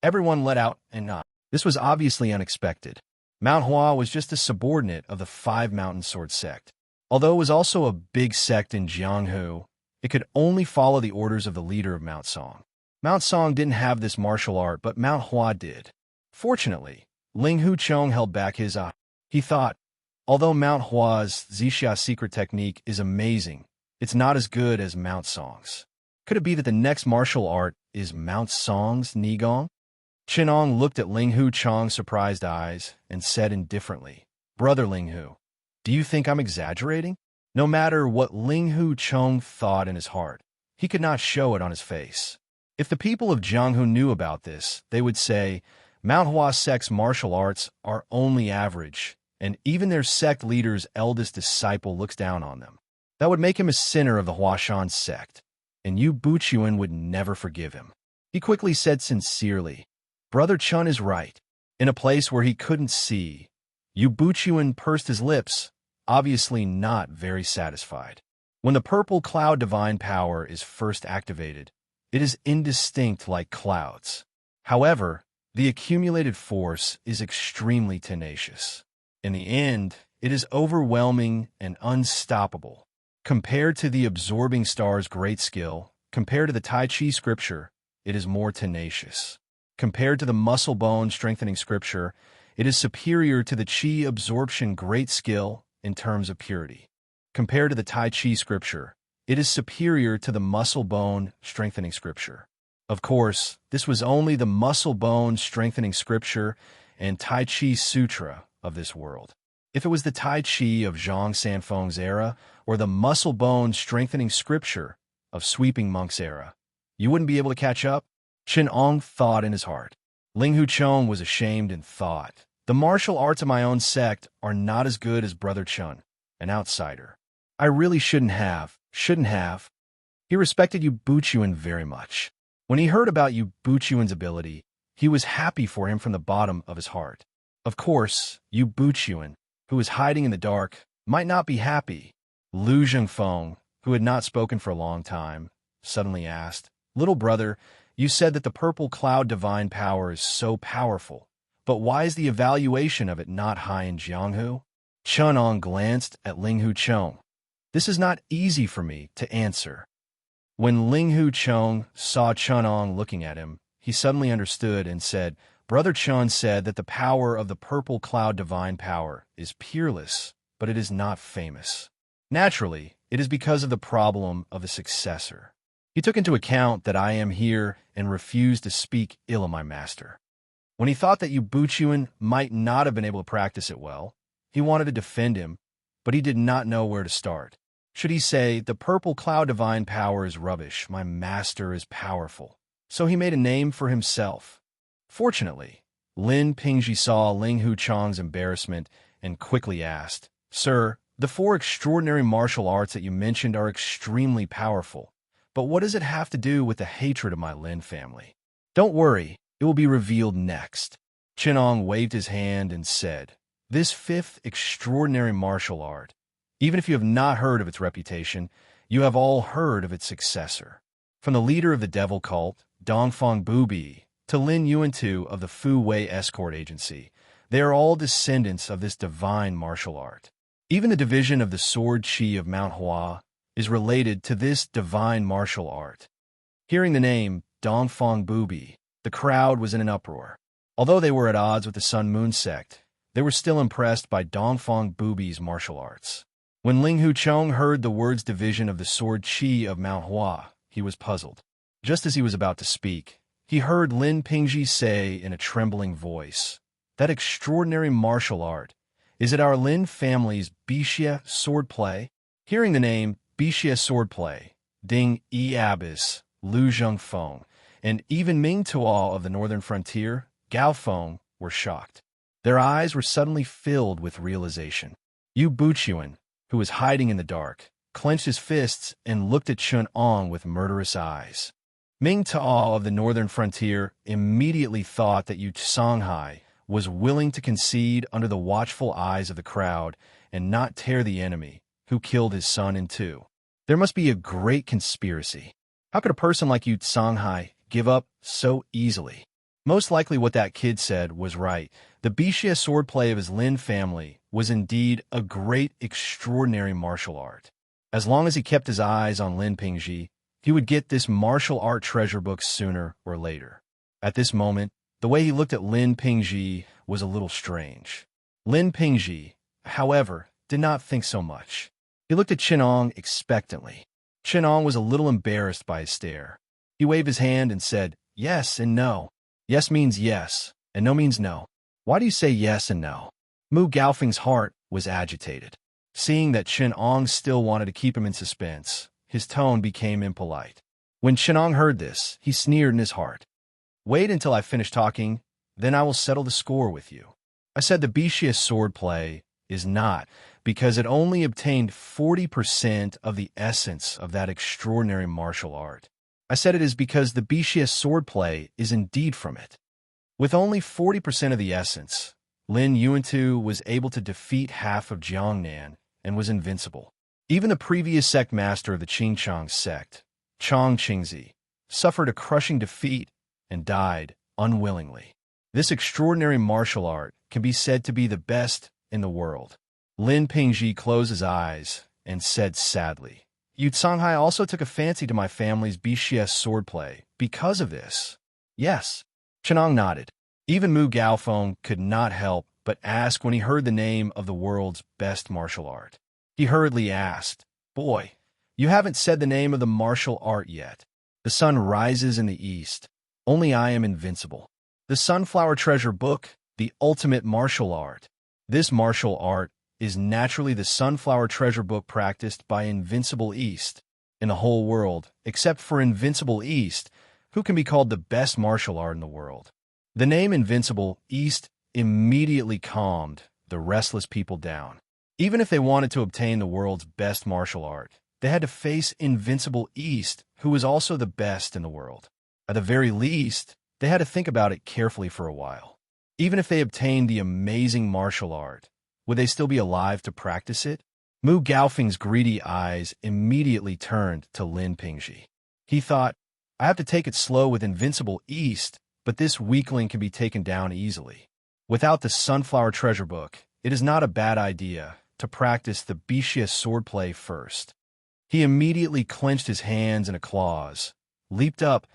Everyone let out a nod. This was obviously unexpected. Mount Hua was just a subordinate of the Five Mountain Sword sect. Although it was also a big sect in Jianghu, it could only follow the orders of the leader of Mount Song. Mount Song didn't have this martial art, but Mount Hua did. Fortunately, Ling Huchong held back his eye. He thought, although Mount Hua's Zixia secret technique is amazing, it's not as good as Mount Song's. Could it be that the next martial art is Mount Song's Nigong? Chinong looked at Ling Huchong's surprised eyes and said indifferently, "Brother Ling Hu, do you think I'm exaggerating?" No matter what Ling Huchong thought in his heart, he could not show it on his face. If the people of Jianghu knew about this, they would say, Mount Hua sect's martial arts are only average, and even their sect leader's eldest disciple looks down on them. That would make him a sinner of the Huashan sect, and Yu Buchuan would never forgive him. He quickly said sincerely, "Brother Chun is right." In a place where he couldn't see, Yu Buchuan pursed his lips, obviously not very satisfied. When the purple cloud divine power is first activated, it is indistinct like clouds. However, the accumulated force is extremely tenacious. In the end, it is overwhelming and unstoppable. Compared to the absorbing star's great skill, compared to the Tai Chi scripture, it is more tenacious. Compared to the muscle bone strengthening scripture, it is superior to the Qi absorption great skill in terms of purity. Compared to the Tai Chi scripture, it is superior to the muscle bone strengthening scripture. Of course, this was only the muscle bone strengthening scripture and Tai Chi sutra of this world. If it was the Tai Chi of Zhang Sanfeng's era or the muscle bone strengthening scripture of Sweeping Monk's era, you wouldn't be able to catch up? Chen Ong thought in his heart. Ling Huchong was ashamed and thought, the martial arts of my own sect are not as good as Brother Chun, an outsider. I really shouldn't have. He respected Yu Buchuan very much. When he heard about Yu Buchuan's ability, he was happy for him from the bottom of his heart. Of course, Yu Buchuan, who was hiding in the dark, might not be happy. Lu Zhengfeng, who had not spoken for a long time, suddenly asked, "Little brother, you said that the purple cloud divine power is so powerful, but why is the evaluation of it not high in Jianghu?" Chunong glanced at Ling Huchong. "This is not easy for me to answer." When Ling Huchong saw Chunong looking at him, he suddenly understood and said, "Brother Chun said that the power of the purple cloud divine power is peerless, but it is not famous. Naturally, it is because of the problem of a successor. He took into account that I am here and refused to speak ill of my master." When he thought that Yu Buchuan might not have been able to practice it well, he wanted to defend him, but he did not know where to start. Should he say, "The purple cloud divine power is rubbish, my master is powerful"? So he made a name for himself. Fortunately, Lin Pingji saw Ling Huchong's embarrassment and quickly asked, "Sir, the 4 extraordinary martial arts that you mentioned are extremely powerful, but what does it have to do with the hatred of my Lin family?" "Don't worry, it will be revealed next." Chinong waved his hand and said, "This 5th extraordinary martial art, even if you have not heard of its reputation, you have all heard of its successor. From the leader of the devil cult, Dongfeng Bubi, to Lin Yuantu of the Fu Wei escort agency, They are all descendants of this divine martial art. Even the division of the sword chi of Mount Hua is related to this divine martial art. Hearing the name Dongfang Bubi, the crowd was in an uproar. Although they were at odds with the Sun Moon sect, they were still impressed by Dongfang Bubi's martial arts. When Ling Huchong heard the words division of the sword chi of Mount Hua, he was puzzled. Just as he was about to speak, he heard Lin Pingji say in a trembling voice, "That extraordinary martial art, is it our Lin family's Bixia swordplay?" Hearing the name Bixia swordplay, Ding Yi Abbas, Lu Zhengfeng, and even Ming Tuo of the northern frontier, Gao Feng, were shocked. Their eyes were suddenly filled with realization. Yu Buchuan, who was hiding in the dark, clenched his fists and looked at Chun Ong with murderous eyes. Ming Tuo of the northern frontier immediately thought that Yu Songhai was willing to concede under the watchful eyes of the crowd and not tear the enemy, who killed his son in two. There must be a great conspiracy. How could a person like Yu Songhai give up so easily? Most likely what that kid said was right. The Bixia swordplay of his Lin family was indeed a great, extraordinary martial art. As long as he kept his eyes on Lin Pingji, he would get this martial art treasure book sooner or later. At this moment, the way he looked at Lin Pingji was a little strange. Lin Pingji, however, did not think so much. He looked at Chinong expectantly. Chinong was a little embarrassed by his stare. He waved his hand and said, "Yes and no." Yes means yes, and no means no. Why do you say yes and no? Mu Gaofeng's heart was agitated. Seeing that Chinong still wanted to keep him in suspense, his tone became impolite. When Chinong heard this, he sneered in his heart. "Wait until I finish talking, then I will settle the score with you." I said the Bixia swordplay is not, because it only obtained 40% of the essence of that extraordinary martial art. I said it is because the Bixia swordplay is indeed from it. With only 40% of the essence, Lin Yuantu was able to defeat half of Jiangnan and was invincible. Even the previous sect master of the Qingchang sect, Chang Qingzi, suffered a crushing defeat and died unwillingly. This extraordinary martial art can be said to be the best in the world. Lin Pingji closed his eyes and said sadly, "Yu Songhai also took a fancy to my family's Bixia swordplay because of this." "Yes." Chinong nodded. Even Mu Gaofeng could not help but ask when he heard the name of the world's best martial art. He hurriedly asked, "Boy, you haven't said the name of the martial art yet." "The sun rises in the east. Only I am invincible." "The Sunflower Treasure Book, the ultimate martial art." This martial art is naturally the Sunflower Treasure Book practiced by Invincible East. In the whole world, except for Invincible East, who can be called the best martial art in the world? The name Invincible East immediately calmed the restless people down. Even if they wanted to obtain the world's best martial art, they had to face Invincible East, who was also the best in the world. At the very least, they had to think about it carefully for a while. Even if they obtained the amazing martial art, would they still be alive to practice it? Mu Gaofeng's greedy eyes immediately turned to Lin Pingji. He thought, "I have to take it slow with Invincible East, but this weakling can be taken down easily. Without the Sunflower Treasure Book, it is not a bad idea to practice the Bixia swordplay first." He immediately clenched his hands into claws, leaped up,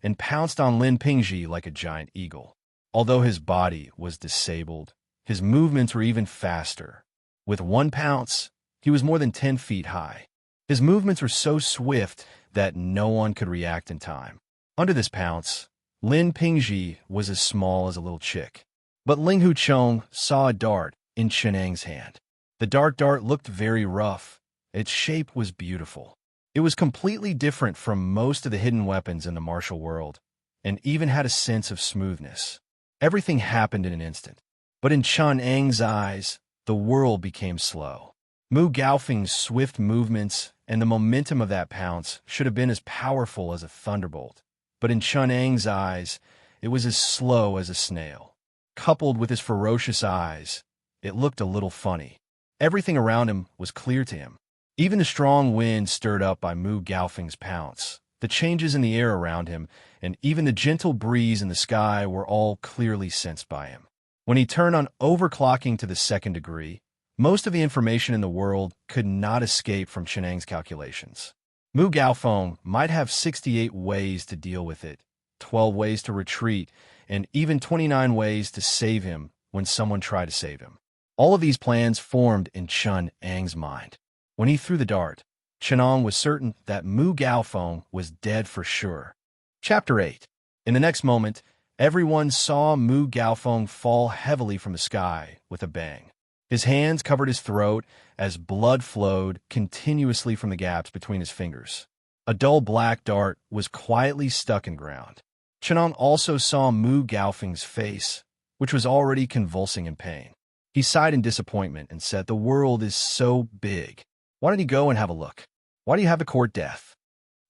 and pounced on Lin Pingji like a giant eagle. Although his body was disabled, his movements were even faster. With one pounce, he was more than 10 feet high. His movements were so swift that no one could react in time. Under this pounce, Lin Pingji was as small as a little chick. But Ling Huchong saw a dart in Chenang's hand. The dark dart looked very rough. Its shape was beautiful. It was completely different from most of the hidden weapons in the martial world, and even had a sense of smoothness. Everything happened in an instant. But in Chenang's eyes, the world became slow. Mu Gaofeng's swift movements and the momentum of that pounce should have been as powerful as a thunderbolt. But in Chenang's eyes, it was as slow as a snail. Coupled with his ferocious eyes, it looked a little funny. Everything around him was clear to him. Even the strong wind stirred up by Mu Gaofeng's pounce, the changes in the air around him, and even the gentle breeze in the sky were all clearly sensed by him. When he turned on overclocking to the second degree, most of the information in the world could not escape from Chenang's calculations. Mu Gaofeng might have 68 ways to deal with it, 12 ways to retreat, and even 29 ways to save him when someone tried to save him. All of these plans formed in Chun Ang's mind. When he threw the dart, Chenang was certain that Mu Gaofeng was dead for sure. Chapter 8. In the next moment, everyone saw Mu Gaofeng fall heavily from the sky with a bang. His hands covered his throat as blood flowed continuously from the gaps between his fingers. A dull black dart was quietly stuck in ground. Chenang also saw Mu Gaofeng's face, which was already convulsing in pain. He sighed in disappointment and said, "The world is so big. Why don't you go and have a look? Why do you have to court death?"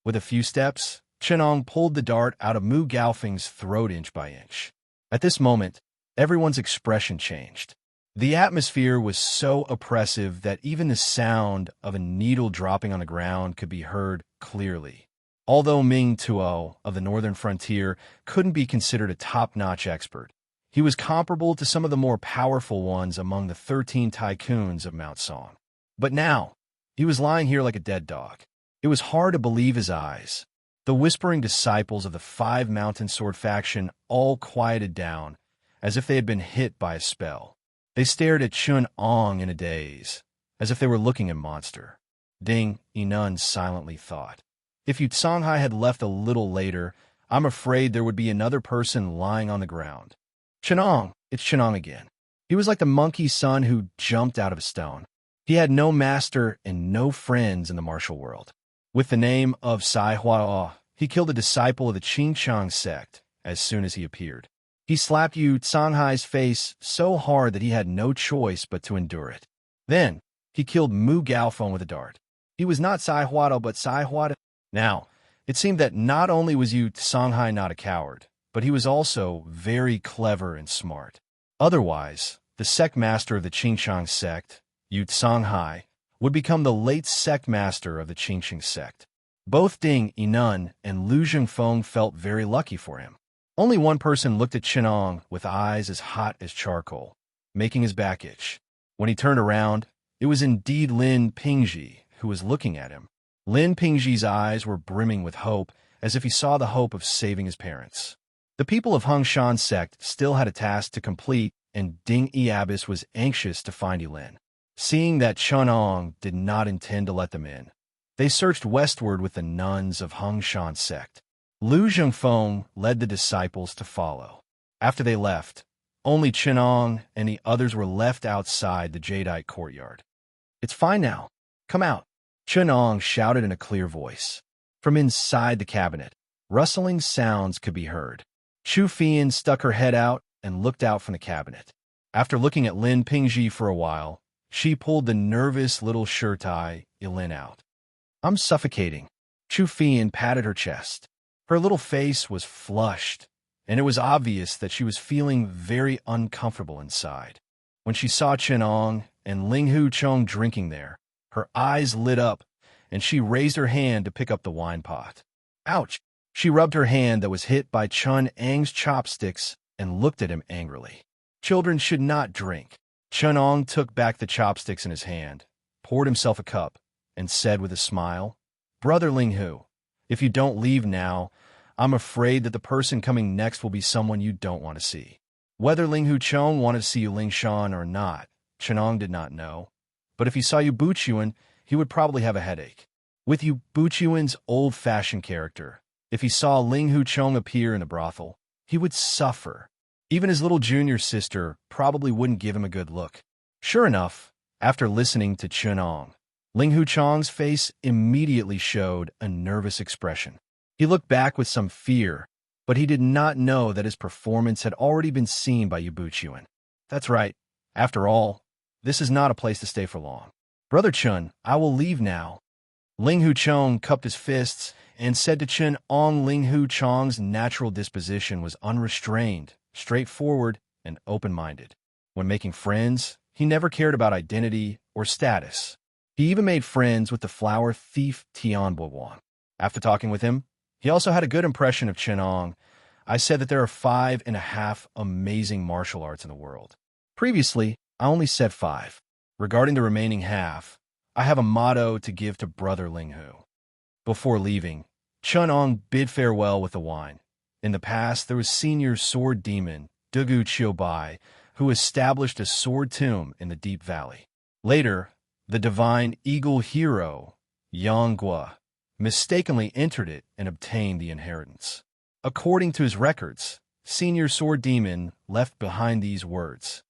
With a few steps, Chenang pulled the dart out of Mu Gaofeng's throat inch by inch. At this moment, everyone's expression changed. The atmosphere was so oppressive that even the sound of a needle dropping on the ground could be heard clearly. Although Ming Tuo of the northern frontier couldn't be considered a top-notch expert, he was comparable to some of the more powerful ones among the 13 tycoons of Mount Song. But now, he was lying here like a dead dog. It was hard to believe his eyes. The whispering disciples of the 5 Mountain Sword faction all quieted down, as if they had been hit by a spell. They stared at Chun Ong in a daze, as if they were looking at a monster. Ding Yinun silently thought, "If Yu Songhai had left a little later, I'm afraid there would be another person lying on the ground." Chenang, it's Chenang again. He was like the monkey's son who jumped out of a stone. He had no master and no friends in the martial world. With the name of Sai Hua, he killed a disciple of the Qingchang sect as soon as he appeared. He slapped Yu Songhai's face so hard that he had no choice but to endure it. Then, he killed Mu Gaofeng with a dart. He was not Sai Hua, but Sai Hua. Now, it seemed that not only was Yu Songhai not a coward, but he was also very clever and smart. Otherwise, the sect master of the Qingchang sect, Yu Songhai, would become the late sect master of the Qingqing sect. Both Ding Yinun and Lu Zhengfeng felt very lucky for him. Only one person looked at Chenang with eyes as hot as charcoal, making his back itch. When he turned around, it was indeed Lin Pingji who was looking at him. Lin Pingji's eyes were brimming with hope, as if he saw the hope of saving his parents. The people of Hongshan sect still had a task to complete, and Ding Yiabis was anxious to find Yilin. Seeing that Chenang did not intend to let them in, they searched westward with the nuns of Hongshan sect. Lu Zhengfeng led the disciples to follow. After they left, only Chenang and the others were left outside the jadeite courtyard. "It's fine now. Come out," Chenang shouted in a clear voice. From inside the cabinet, rustling sounds could be heard. Chu Fian stuck her head out and looked out from the cabinet. After looking at Lin Pingji for a while, she pulled the nervous little shirt-eye Yilin out. "I'm suffocating." Chu Fian patted her chest. Her little face was flushed, and it was obvious that she was feeling very uncomfortable inside. When she saw Chenang and Ling Hu Chong drinking there, her eyes lit up, and she raised her hand to pick up the wine pot. Ouch! She rubbed her hand that was hit by Chun Ang's chopsticks and looked at him angrily. Children should not drink. Chenang took back the chopsticks in his hand, poured himself a cup, and said with a smile, "Brother Ling Hu, if you don't leave now, I'm afraid that the person coming next will be someone you don't want to see." Whether Ling Hu Chong wanted to see Yu Ling Shan or not, Chenang did not know. But if he saw Yu Buchuan, he would probably have a headache. With Yu Buchuan's old-fashioned character, if he saw Ling Hu Chong appear in the brothel, he would suffer. Even his little junior sister probably wouldn't give him a good look. Sure enough, after listening to Chenang, Ling Hu Chong's face immediately showed a nervous expression. He looked back with some fear, but he did not know that his performance had already been seen by Yu Buchuan. That's right. After all, this is not a place to stay for long. "Brother Chun, I will leave now." Ling Hu Chong cupped his fists and said to Chen Ong Ling Hu Chong's natural disposition was unrestrained, straightforward, and open-minded. When making friends, he never cared about identity or status. He even made friends with the flower thief Tian Bowan. After talking with him, he also had a good impression of Chenang, I said that there are 5.5 amazing martial arts in the world. Previously, I only said 5. Regarding the remaining half, I have a motto to give to Brother Linghu. Before leaving, Chunong bid farewell with the wine. In the past, there was senior sword demon Dugu Chiobai, who established a sword tomb in the deep valley. Later, the divine eagle hero, Yanggua, mistakenly entered it and obtained the inheritance. According to his records, senior sword demon left behind these words: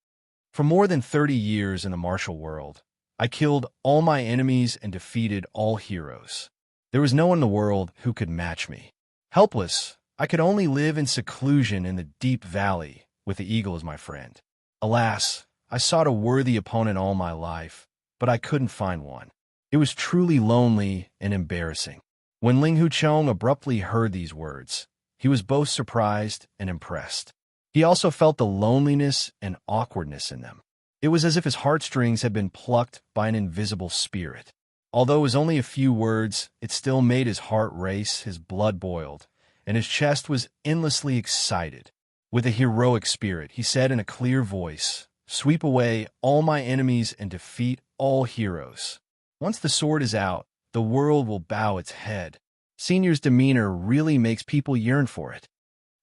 "For more than 30 years in the martial world, I killed all my enemies and defeated all heroes. There was no one in the world who could match me. Helpless, I could only live in seclusion in the deep valley with the eagle as my friend. Alas, I sought a worthy opponent all my life, but I couldn't find one. It was truly lonely and embarrassing." When Ling Huchong abruptly heard these words, he was both surprised and impressed. He also felt the loneliness and awkwardness in them. It was as if his heartstrings had been plucked by an invisible spirit. Although it was only a few words, it still made his heart race, his blood boiled, and his chest was endlessly excited. With a heroic spirit, he said in a clear voice, "Sweep away all my enemies and defeat all heroes. Once the sword is out, the world will bow its head." Senior's demeanor really makes people yearn for it.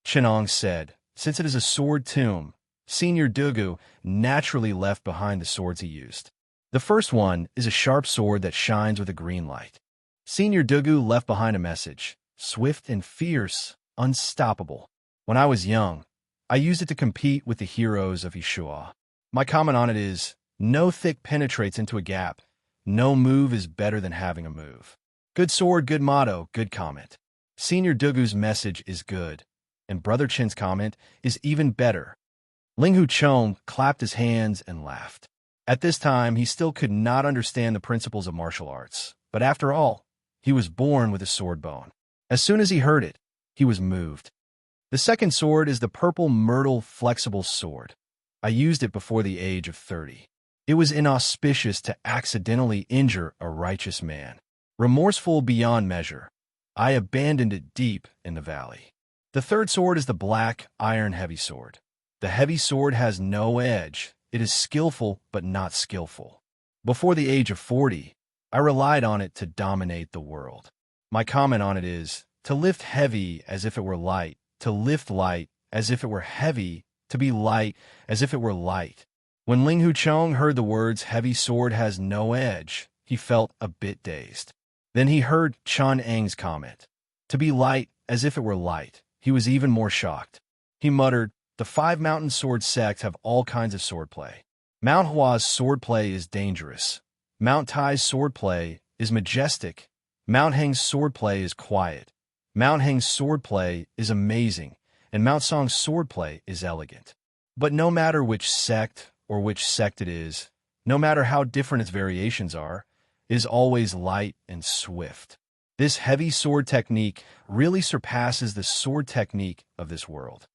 Chenong said, "Since it is a sword tomb, Senior Dugu naturally left behind the swords he used. The first one is a sharp sword that shines with a green light. Senior Dugu left behind a message, swift and fierce, unstoppable. When I was young, I used it to compete with the heroes of Yishua. My comment on it is, no thick penetrates into a gap. No move is better than having a move. Good sword, good motto, good comment. Senior Dugu's message is good, and Brother Chin's comment is even better." Ling Huchong clapped his hands and laughed. At this time, he still could not understand the principles of martial arts, but after all, he was born with a sword bone. As soon as he heard it, he was moved. "The second sword is the purple myrtle flexible sword. I used it before the age of 30. It was inauspicious to accidentally injure a righteous man. Remorseful beyond measure, I abandoned it deep in the valley. The third sword is the black iron heavy sword. The heavy sword has no edge. It is skillful but not skillful. Before the age of 40, I relied on it to dominate the world. My comment on it is, to lift heavy as if it were light, to lift light as if it were heavy, to be light as if it were light." When Ling Huchong heard the words "heavy sword has no edge," he felt a bit dazed. Then he heard Chan Eng's comment, "to be light as if it were light." He was even more shocked. He muttered, "The 5 mountain sword sects have all kinds of swordplay. Mount Hua's swordplay is dangerous. Mount Tai's swordplay is majestic. Mount Heng's swordplay is quiet. Mount Heng's swordplay is amazing, and Mount Song's swordplay is elegant. But no matter which sect or which sect it is, no matter how different its variations are, it is always light and swift. This heavy sword technique really surpasses the sword technique of this world."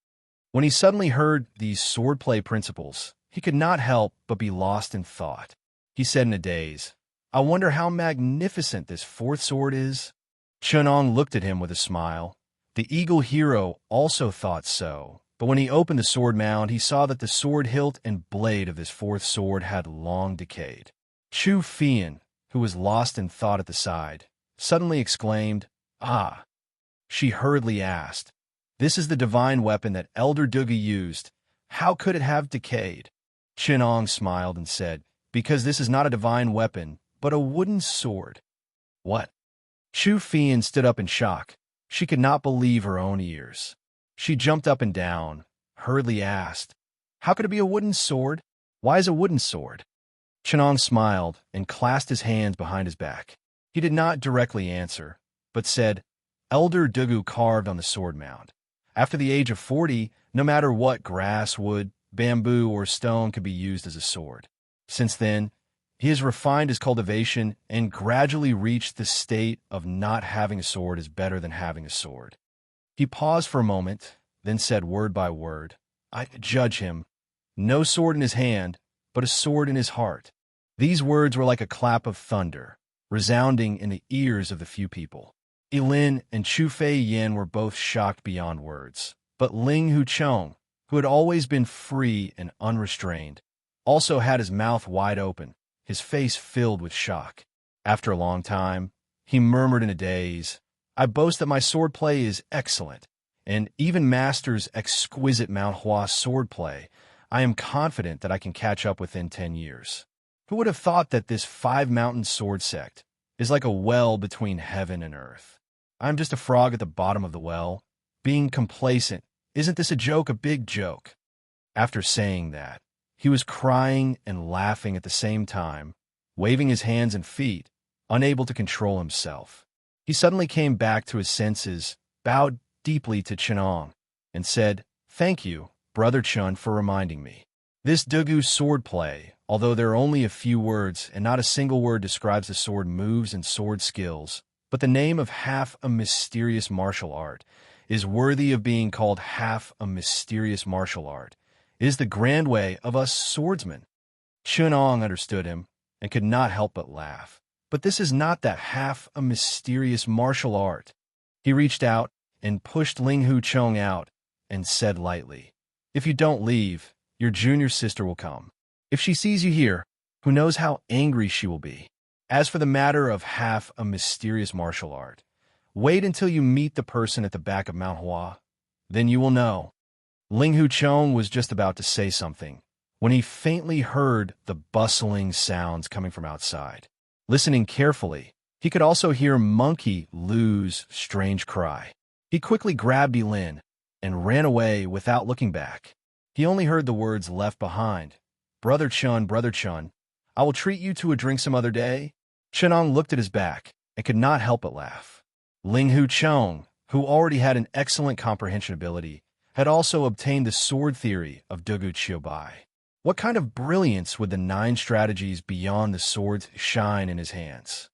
When he suddenly heard these swordplay principles, he could not help but be lost in thought. He said in a daze, "I wonder how magnificent this fourth sword is?" Chunong looked at him with a smile. The eagle hero also thought so, but when he opened the sword mound, he saw that the sword hilt and blade of this fourth sword had long decayed. Chu Fian, who was lost in thought at the side, suddenly exclaimed, "Ah!" She hurriedly asked, "This is the divine weapon that Elder Duga used. How could it have decayed?" Chinong smiled and said, "Because this is not a divine weapon, but a wooden sword." "What?" Chu Fian stood up in shock. She could not believe her own ears. She jumped up and down, hurriedly asked, "How could it be a wooden sword? Why is a wooden sword?" Chinong smiled and clasped his hands behind his back. He did not directly answer, but said, "Elder Dugu carved on the sword mound. After the age of 40, no matter what grass, wood, bamboo, or stone could be used as a sword. Since then, he has refined his cultivation and gradually reached the state of not having a sword is better than having a sword." He paused for a moment, then said word by word, "I judge him. No sword in his hand, but a sword in his heart." These words were like a clap of thunder, resounding in the ears of the few people. Elin and Chu Fei Yin were both shocked beyond words. But Ling Hucheng, who had always been free and unrestrained, also had his mouth wide open, his face filled with shock. After a long time, he murmured in a daze, "I boast that my swordplay is excellent, and even masters exquisite Mount Hua swordplay. I am confident that I can catch up within 10 years. Who would have thought that this five-mountain sword sect is like a well between heaven and earth? I am just a frog at the bottom of the well, being complacent. Isn't this a joke, a big joke?" After saying that, he was crying and laughing at the same time, waving his hands and feet, unable to control himself. He suddenly came back to his senses, bowed deeply to Chenong, and said, "Thank you, Brother Chun, for reminding me. This Dugu swordplay, although there are only a few words and not a single word describes the sword moves and sword skills, but the name of half a mysterious martial art is worthy of being called half a mysterious martial art. It is the grand way of us swordsmen." Chenong understood him and could not help but laugh. "But this is not that half a mysterious martial art." He reached out and pushed Ling Hucheng out and said lightly, "If you don't leave, your junior sister will come. If she sees you here, who knows how angry she will be. As for the matter of half a mysterious martial art, wait until you meet the person at the back of Mount Hua. Then you will know." Ling Hucheng was just about to say something when he faintly heard the bustling sounds coming from outside. Listening carefully, he could also hear Monkey Lu's strange cry. He quickly grabbed Yilin and ran away without looking back. He only heard the words left behind. Brother Chun, I will treat you to a drink some other day." Chenong looked at his back and could not help but laugh. Ling Hucheng, who already had an excellent comprehension ability, had also obtained the sword theory of Dugu Qiubai. What kind of brilliance would the 9 strategies beyond the swords shine in his hands?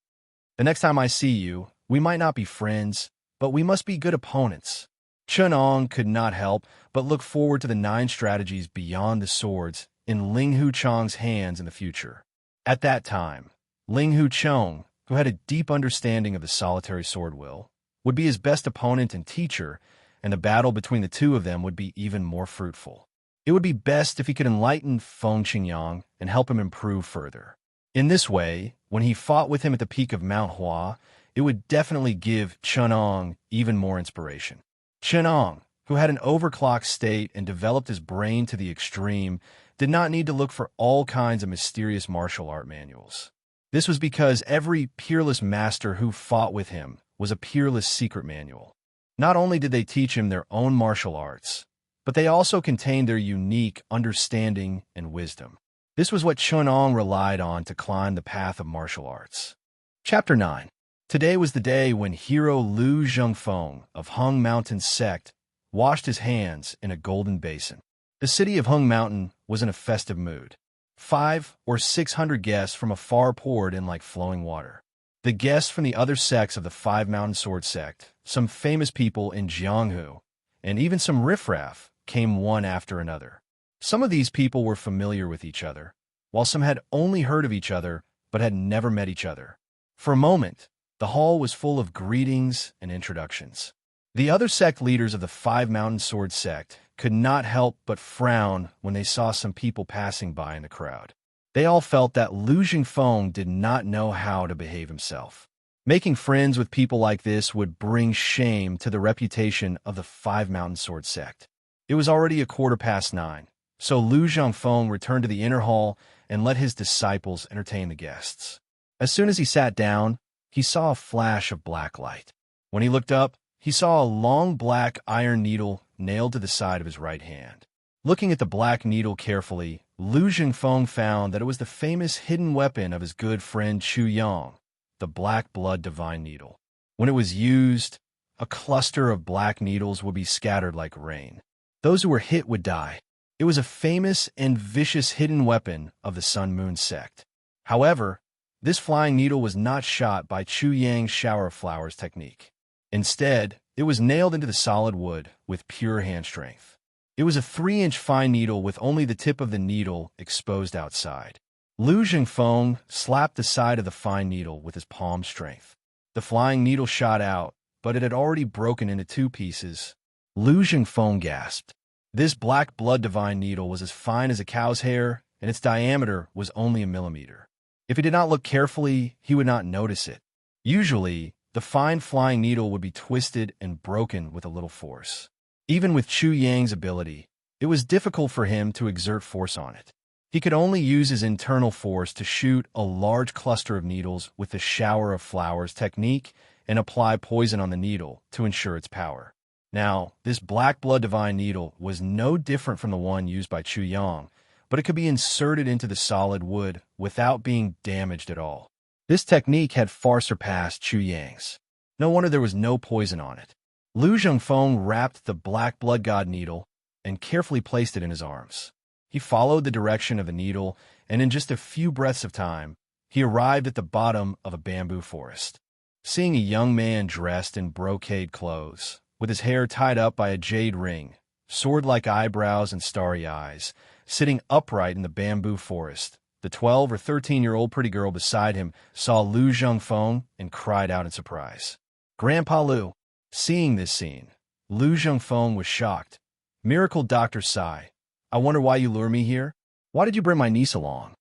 "The next time I see you, we might not be friends, but we must be good opponents." Chenong could not help but look forward to the 9 strategies beyond the swords in Ling Hucheng's hands in the future. At that time, Ling Hucheng, who had a deep understanding of the solitary sword will, would be his best opponent and teacher, and the battle between the two of them would be even more fruitful. It would be best if he could enlighten Feng Qingyang and help him improve further. In this way, when he fought with him at the peak of Mount Hua, it would definitely give Chenong even more inspiration. Chenong, who had an overclocked state and developed his brain to the extreme, did not need to look for all kinds of mysterious martial art manuals. This was because every peerless master who fought with him was a peerless secret manual. Not only did they teach him their own martial arts, but they also contained their unique understanding and wisdom. This was what Chenong relied on to climb the path of martial arts. Chapter 9. Today was the day when hero Lu Zhengfeng of Hung Mountain sect washed his hands in a golden basin. The city of Hung Mountain was in a festive mood. 500 or 600 guests from afar poured in like flowing water. The guests from the other sects of the Five Mountain Sword sect, some famous people in Jianghu, and even some riffraff came one after another. Some of these people were familiar with each other, while some had only heard of each other but had never met each other. For a moment, the hall was full of greetings and introductions. The other sect leaders of the Five Mountain Sword sect could not help but frown when they saw some people passing by in the crowd. They all felt that Lu Zhengfeng did not know how to behave himself. Making friends with people like this would bring shame to the reputation of the Five Mountain Sword sect. It was already 9:15, so Lu Zhengfeng returned to the inner hall and let his disciples entertain the guests. As soon as he sat down, he saw a flash of black light. When he looked up, he saw a long black iron needle nailed to the side of his right hand. Looking at the black needle carefully, Lu Zhengfeng found that it was the famous hidden weapon of his good friend Chu Yang, the Black Blood Divine Needle. When it was used, a cluster of black needles would be scattered like rain. Those who were hit would die. It was a famous and vicious hidden weapon of the Sun Moon sect. However, this flying needle was not shot by Chu Yang's shower of flowers technique. Instead, it was nailed into the solid wood with pure hand strength. It was a 3-inch fine needle with only the tip of the needle exposed outside. Lu Zhengfeng slapped the side of the fine needle with his palm strength. The flying needle shot out, but it had already broken into 2 pieces. Lu Zhengfeng gasped. This black blood divine needle was as fine as a cow's hair, and its diameter was only a millimeter. If he did not look carefully, he would not notice it. Usually, the fine flying needle would be twisted and broken with a little force. Even with Chu Yang's ability, it was difficult for him to exert force on it. He could only use his internal force to shoot a large cluster of needles with the shower of flowers technique and apply poison on the needle to ensure its power. Now, this black blood divine needle was no different from the one used by Chu Yang, but it could be inserted into the solid wood without being damaged at all. This technique had far surpassed Chu Yang's. No wonder there was no poison on it. Lu Zhengfeng wrapped the black blood god needle and carefully placed it in his arms. He followed the direction of the needle, and in just a few breaths of time, he arrived at the bottom of a bamboo forest. Seeing a young man dressed in brocade clothes, with his hair tied up by a jade ring, sword-like eyebrows and starry eyes, sitting upright in the bamboo forest, the 12 or 13-year-old pretty girl beside him saw Lu Zhengfeng and cried out in surprise. "Grandpa Lu!" Seeing this scene, Lu Zhengfeng was shocked. "Miracle Dr. Sai, I wonder why you lure me here? Why did you bring my niece along?"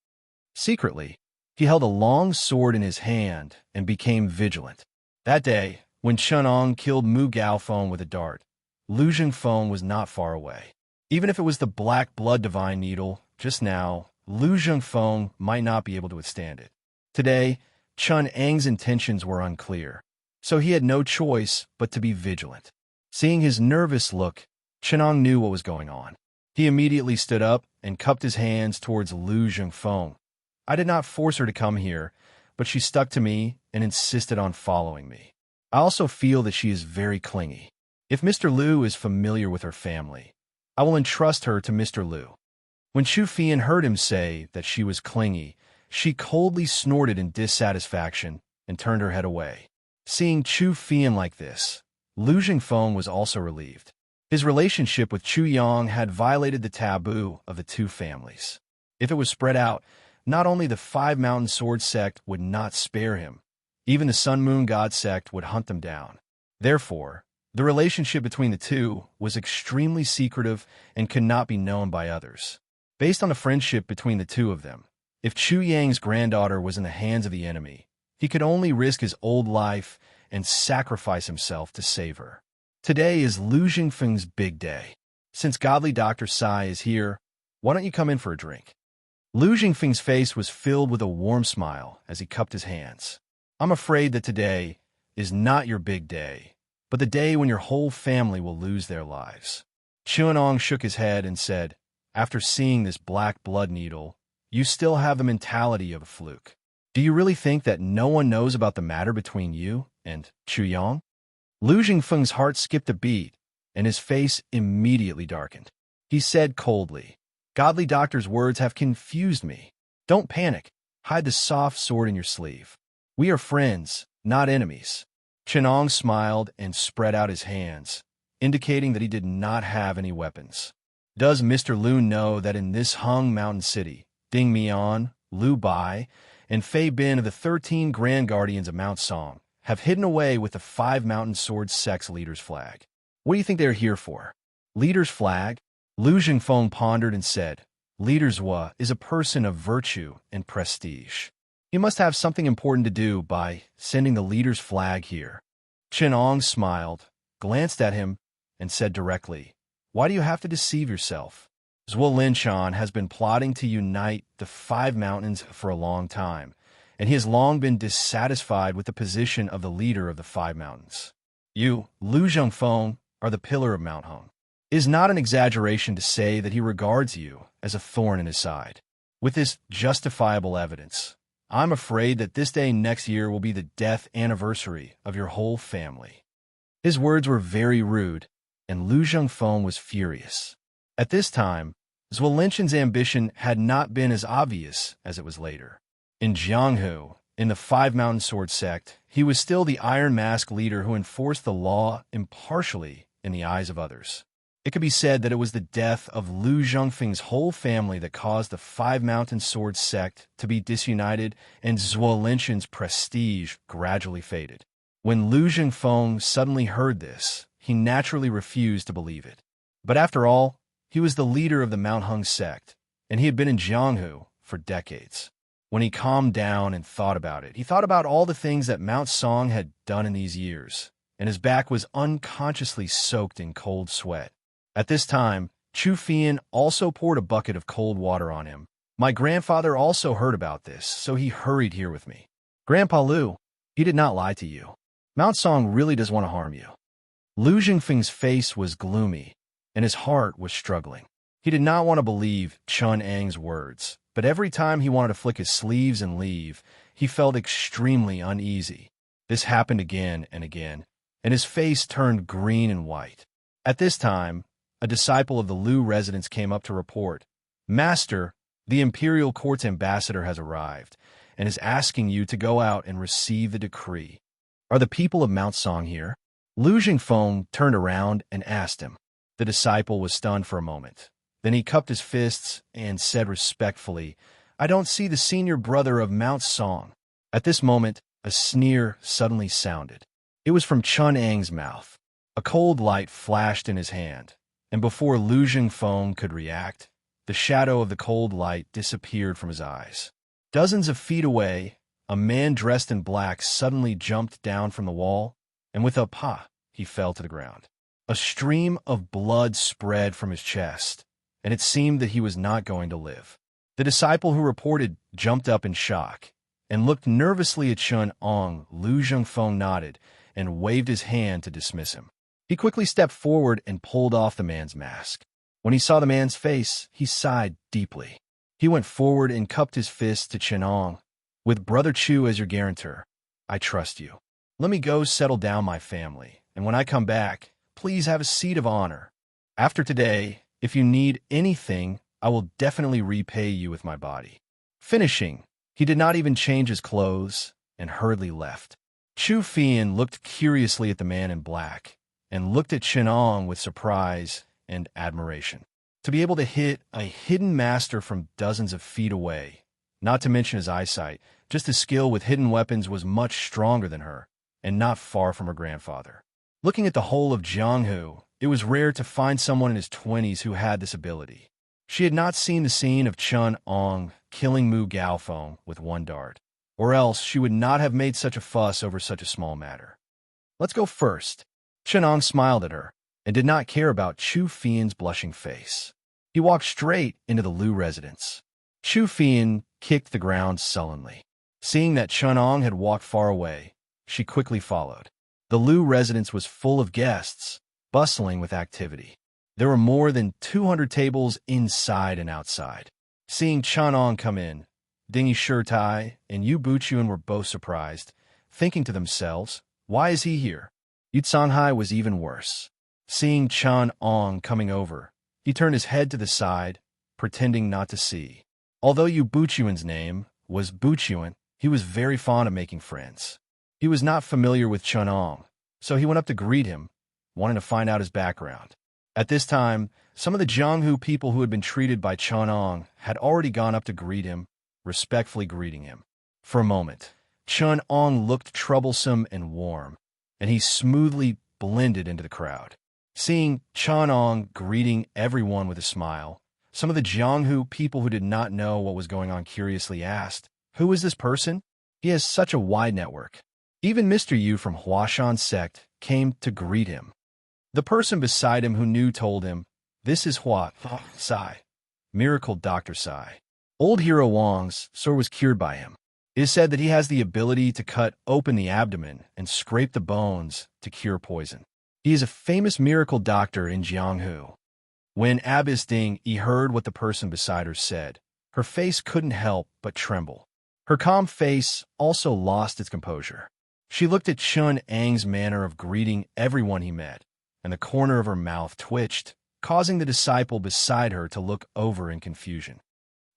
Secretly, he held a long sword in his hand and became vigilant. That day, when Chunong killed Mu Gaofeng with a dart, Lu Zhengfeng was not far away. Even if it was the black blood divine needle, just now, Lu Zhengfeng might not be able to withstand it. Today, Chun Ang's intentions were unclear, so he had no choice but to be vigilant. Seeing his nervous look, Chunong knew what was going on. He immediately stood up and cupped his hands towards Lu Zhengfeng. "I did not force her to come here, but she stuck to me and insisted on following me. I also feel that she is very clingy. If Mr. Lu is familiar with her family, I will entrust her to Mr. Lu." When Chu Fian heard him say that she was clingy, she coldly snorted in dissatisfaction and turned her head away. Seeing Chu Fian like this, Lu Zhengfeng was also relieved. His relationship with Chu Yang had violated the taboo of the two families. If it was spread out, not only the Five Mountain Sword sect would not spare him, even the Sun Moon God sect would hunt them down. Therefore, the relationship between the two was extremely secretive and could not be known by others. Based on the friendship between the two of them, if Chu Yang's granddaughter was in the hands of the enemy, he could only risk his old life and sacrifice himself to save her. Today is Lu Zhengfeng's big day. Since godly Dr. Sai is here, why don't you come in for a drink? Lu Zhengfeng's face was filled with a warm smile as he cupped his hands. "I'm afraid that today is not your big day, but the day when your whole family will lose their lives." Chuanong shook his head and said, "After seeing this black blood needle, you still have the mentality of a fluke. Do you really think that no one knows about the matter between you and Chu Yang?" Lu Zhengfeng's heart skipped a beat, and his face immediately darkened. He said coldly, "Godly Doctor's words have confused me. Don't panic. Hide the soft sword in your sleeve. We are friends, not enemies." Chenong smiled and spread out his hands, indicating that he did not have any weapons. "Does Mr. Lu know that in this Hung Mountain City, Ding Mian, Lu Bai, and Fei Bin of the 13 Grand Guardians of Mount Song have hidden away with the Five Mountain Sword Sect's leader's flag? What do you think they are here for?" "Leader's flag?" Lu Zhengfeng pondered and said, "Leader's Wa is a person of virtue and prestige. He must have something important to do by sending the leader's flag here." Chenong smiled, glanced at him, and said directly, "Why do you have to deceive yourself? Zhuo Linshan has been plotting to unite the Five Mountains for a long time, and he has long been dissatisfied with the position of the leader of the Five Mountains. You, Lu Zhengfeng, are the pillar of Mount Hung. It is not an exaggeration to say that he regards you as a thorn in his side. With this justifiable evidence, I'm afraid that this day next year will be the death anniversary of your whole family." His words were very rude, and Lu Zhengfeng was furious. At this time, Zhuo Linshan's ambition had not been as obvious as it was later. In Jianghu, in the Five Mountain Sword sect, he was still the Iron Mask leader who enforced the law impartially in the eyes of others. It could be said that it was the death of Lu Zhengfeng's whole family that caused the Five Mountain Sword sect to be disunited, and Zhuo Linshan's prestige gradually faded. When Lu Zhengfeng suddenly heard this, he naturally refused to believe it. But after all, he was the leader of the Mount Hung sect, and he had been in Jianghu for decades. When he calmed down and thought about it, he thought about all the things that Mount Song had done in these years, and his back was unconsciously soaked in cold sweat. At this time, Chu Fian also poured a bucket of cold water on him. My grandfather also heard about this, so he hurried here with me. Grandpa Lu, he did not lie to you. Mount Song really does want to harm you. Lu Jingfeng's face was gloomy, and his heart was struggling. He did not want to believe Chun Ang's words, but every time he wanted to flick his sleeves and leave, he felt extremely uneasy. This happened again and again, and his face turned green and white. At this time, a disciple of the Lu residence came up to report, Master, the imperial court's ambassador has arrived, and is asking you to go out and receive the decree. Are the people of Mount Song here? Lu Jingfeng turned around and asked him. The disciple was stunned for a moment. Then he cupped his fists and said respectfully, I don't see the senior brother of Mount Song. At this moment, a sneer suddenly sounded. It was from Chun Ang's mouth. A cold light flashed in his hand, and before Lu Jingfeng could react, the shadow of the cold light disappeared from his eyes. Dozens of feet away, a man dressed in black suddenly jumped down from the wall, and with a "pa," he fell to the ground. A stream of blood spread from his chest, and it seemed that he was not going to live. The disciple who reported jumped up in shock and looked nervously at Chun Ong. Lu Jingfeng nodded and waved his hand to dismiss him. He quickly stepped forward and pulled off the man's mask. When he saw the man's face, he sighed deeply. He went forward and cupped his fist to Chun Ong. With Brother Chu as your guarantor, I trust you. Let me go settle down my family, and when I come back, please have a seat of honor. After today, if you need anything, I will definitely repay you with my body. Finishing, he did not even change his clothes and hurriedly left. Chu Fian looked curiously at the man in black and looked at Chun Ong with surprise and admiration. To be able to hit a hidden master from dozens of feet away, not to mention his eyesight, just his skill with hidden weapons was much stronger than her, and not far from her grandfather. Looking at the whole of Jianghu, it was rare to find someone in his 20s who had this ability. She had not seen the scene of Chun Ong killing Mu Gaofeng with one dart, or else she would not have made such a fuss over such a small matter. Let's go first. Chun Ong smiled at her, and did not care about Chu Fian's blushing face. He walked straight into the Lu residence. Chu Fian kicked the ground sullenly. Seeing that Chun Ong had walked far away, she quickly followed. The Lu residence was full of guests, bustling with activity. There were more than 200 tables inside and outside. Seeing Chun Ong come in, Ding Shirtai and Yu Buchuan were both surprised, thinking to themselves, why is he here? Yu Songhai was even worse. Seeing Chun Ong coming over, he turned his head to the side, pretending not to see. Although Yu Buchuan's name was Buchuan, he was very fond of making friends. He was not familiar with Chun Ong, so he went up to greet him, wanting to find out his background. At this time, some of the Jianghu people who had been treated by Chun Ong had already gone up to greet him, respectfully greeting him. For a moment, Chun Ong looked troublesome and warm, and he smoothly blended into the crowd. Seeing Chun Ong greeting everyone with a smile, some of the Jianghu people who did not know what was going on curiously asked, who is this person? He has such a wide network. Even Mr. Yu from Huashan sect came to greet him. The person beside him who knew told him, this is Hua Sai, Miracle Dr. Sai. Old Hero Wang's sore was cured by him. It is said that he has the ability to cut open the abdomen and scrape the bones to cure poison. He is a famous miracle doctor in Jianghu. When Abbess Ding heard what the person beside her said, her face couldn't help but tremble. Her calm face also lost its composure. She looked at Chun Ang's manner of greeting everyone he met, and the corner of her mouth twitched, causing the disciple beside her to look over in confusion.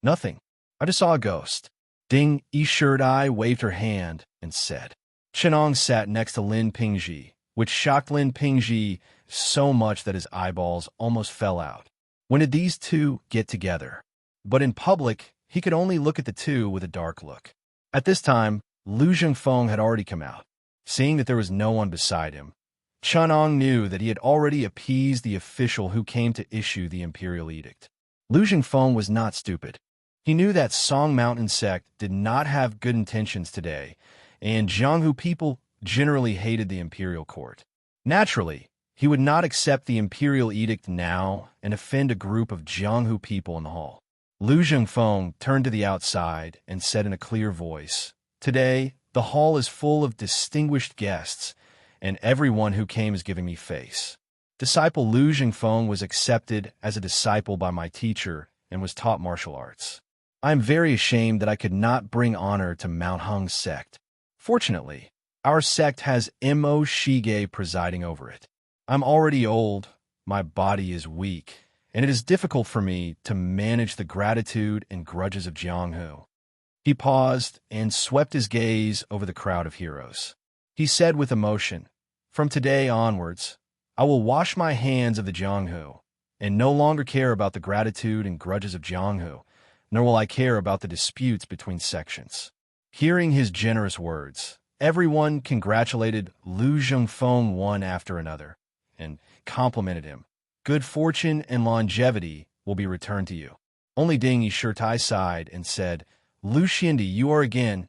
Nothing. I just saw a ghost. Ding Yisherdai waved her hand and said. Chun Ong sat next to Lin Pingji, which shocked Lin Pingji so much that his eyeballs almost fell out. When did these two get together? But in public, he could only look at the two with a dark look. At this time, Lu Jingfeng had already come out. Seeing that there was no one beside him, Chunong knew that he had already appeased the official who came to issue the imperial edict. Lu Zhengfeng was not stupid. He knew that Song Mountain sect did not have good intentions today, and Jianghu people generally hated the imperial court. Naturally, he would not accept the imperial edict now and offend a group of Jianghu people in the hall. Lu Zhengfeng turned to the outside and said in a clear voice, "Today, the hall is full of distinguished guests, and everyone who came is giving me face." Disciple Lu Zhengfeng was accepted as a disciple by my teacher and was taught martial arts. I am very ashamed that I could not bring honor to Mount Hung's sect. Fortunately, our sect has Mo Shige presiding over it. I'm already old, my body is weak, and it is difficult for me to manage the gratitude and grudges of Jianghu. He paused and swept his gaze over the crowd of heroes. He said with emotion, "From today onwards, I will wash my hands of the Jianghu, and no longer care about the gratitude and grudges of Jianghu, nor will I care about the disputes between sections." Hearing his generous words, everyone congratulated Lu Zhengfeng one after another, and complimented him. "Good fortune and longevity will be returned to you." Only Ding Yishirtai sighed and said, "Lu Xindi, you are again."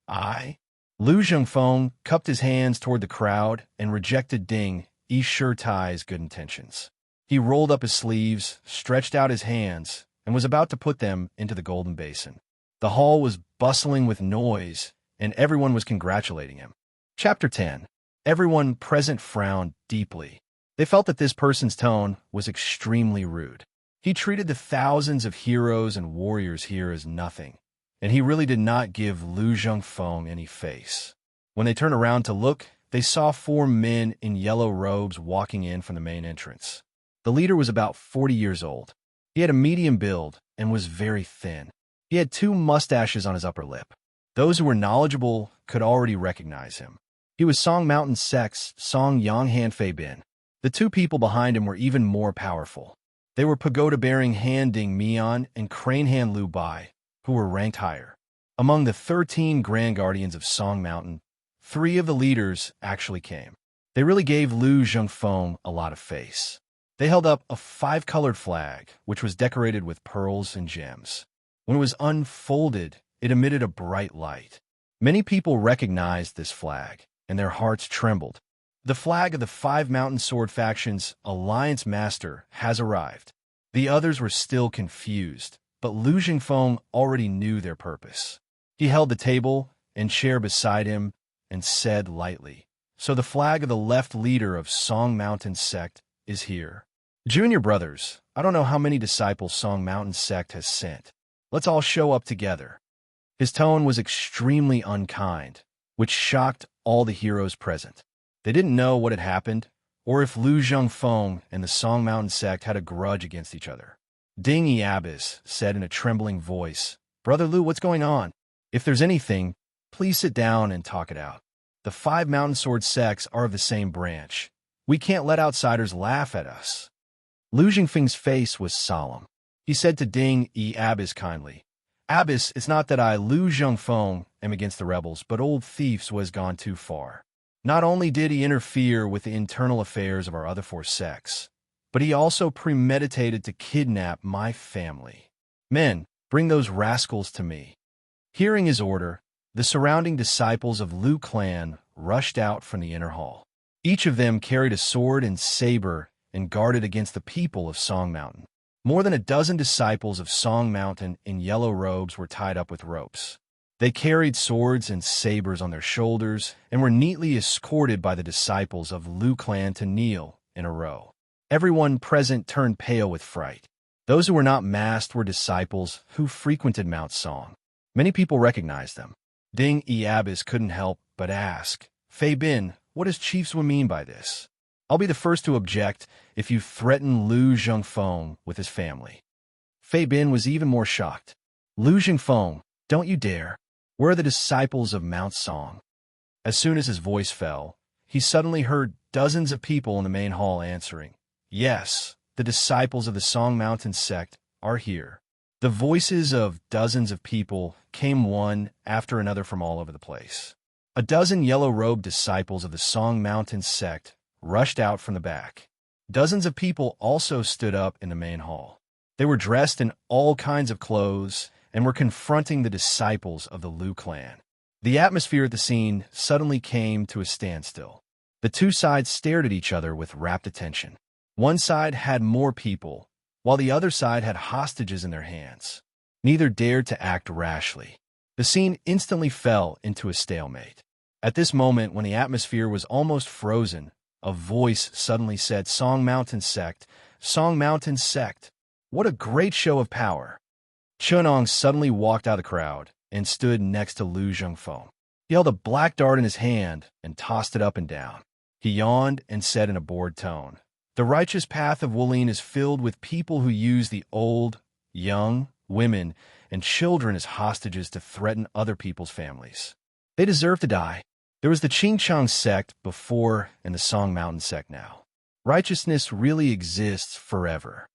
"I?" Lu Zhengfeng cupped his hands toward the crowd and rejected Ding Yishirtai's good intentions. He rolled up his sleeves, stretched out his hands, and was about to put them into the golden basin. The hall was bustling with noise, and everyone was congratulating him. Chapter 10. Everyone present frowned deeply. They felt that this person's tone was extremely rude. He treated the thousands of heroes and warriors here as nothing, and he really did not give Lu Zhengfeng any face. When they turned around to look, they saw 4 men in yellow robes walking in from the main entrance. The leader was about 40 years old. He had a medium build and was very thin. He had 2 mustaches on his upper lip. Those who were knowledgeable could already recognize him. He was Song Mountain Sect's Song Yonghan Fei Bin. The 2 people behind him were even more powerful. They were pagoda-bearing Han Ding Mian and Crane Han Lu Bai, who were ranked higher. Among the 13 Grand Guardians of Song Mountain, 3 of the leaders actually came. They really gave Lu Zhengfeng a lot of face. They held up a 5-colored flag, which was decorated with pearls and gems. When it was unfolded, it emitted a bright light. Many people recognized this flag, and their hearts trembled. The flag of the 5 Mountain Sword Faction's Alliance Master has arrived. The others were still confused, but Lu Zhengfeng already knew their purpose. He held the table and chair beside him and said lightly, "So the flag of the left leader of Song Mountain Sect is here. Junior brothers, I don't know how many disciples Song Mountain Sect has sent. Let's all show up together." His tone was extremely unkind, which shocked all the heroes present. They didn't know what had happened, or if Lu Zhengfeng and the Song Mountain Sect had a grudge against each other. Ding Yabis said in a trembling voice, "Brother Lu, what's going on? If there's anything, please sit down and talk it out. The 5 Mountain Sword sects are of the same branch. We can't let outsiders laugh at us." Lu Zhengfeng's face was solemn. He said to Ding Yabis kindly, "Abbas, it's not that I, Lu Zhengfeng, am against the rebels, but old Thieves was gone too far. Not only did he interfere with the internal affairs of our other 4 sects, but he also premeditated to kidnap my family. Men, bring those rascals to me." Hearing his order, the surrounding disciples of Lu clan rushed out from the inner hall. Each of them carried a sword and saber and guarded against the people of Song Mountain. More than a dozen disciples of Song Mountain in yellow robes were tied up with ropes. They carried swords and sabers on their shoulders and were neatly escorted by the disciples of Lu clan to kneel in a row. Everyone present turned pale with fright. Those who were not masked were disciples who frequented Mount Song. Many people recognized them. Ding Yabis couldn't help but ask, "Fei Bin, what does Chiefs mean by this? I'll be the first to object if you threaten Lu Zhengfeng with his family." Fei Bin was even more shocked. "Lu Zhengfeng, don't you dare. Where are the disciples of Mount Song?" As soon as his voice fell, he suddenly heard dozens of people in the main hall answering, "Yes, the disciples of the Song Mountain sect are here." The voices of dozens of people came one after another from all over the place. A dozen yellow-robed disciples of the Song Mountain sect rushed out from the back. Dozens of people also stood up in the main hall. They were dressed in all kinds of clothes and were confronting the disciples of the Liu clan. The atmosphere at the scene suddenly came to a standstill. The two sides stared at each other with rapt attention. One side had more people, while the other side had hostages in their hands. Neither dared to act rashly. The scene instantly fell into a stalemate. At this moment, when the atmosphere was almost frozen, a voice suddenly said, "Song Mountain Sect, Song Mountain Sect. What a great show of power." Chunong suddenly walked out of the crowd and stood next to Lu Zhengfeng. He held a black dart in his hand and tossed it up and down. He yawned and said in a bored tone, "The righteous path of Wulin is filled with people who use the old, young, women, and children as hostages to threaten other people's families. They deserve to die. There was the Qingchang sect before and the Song Mountain sect now. Righteousness really exists forever."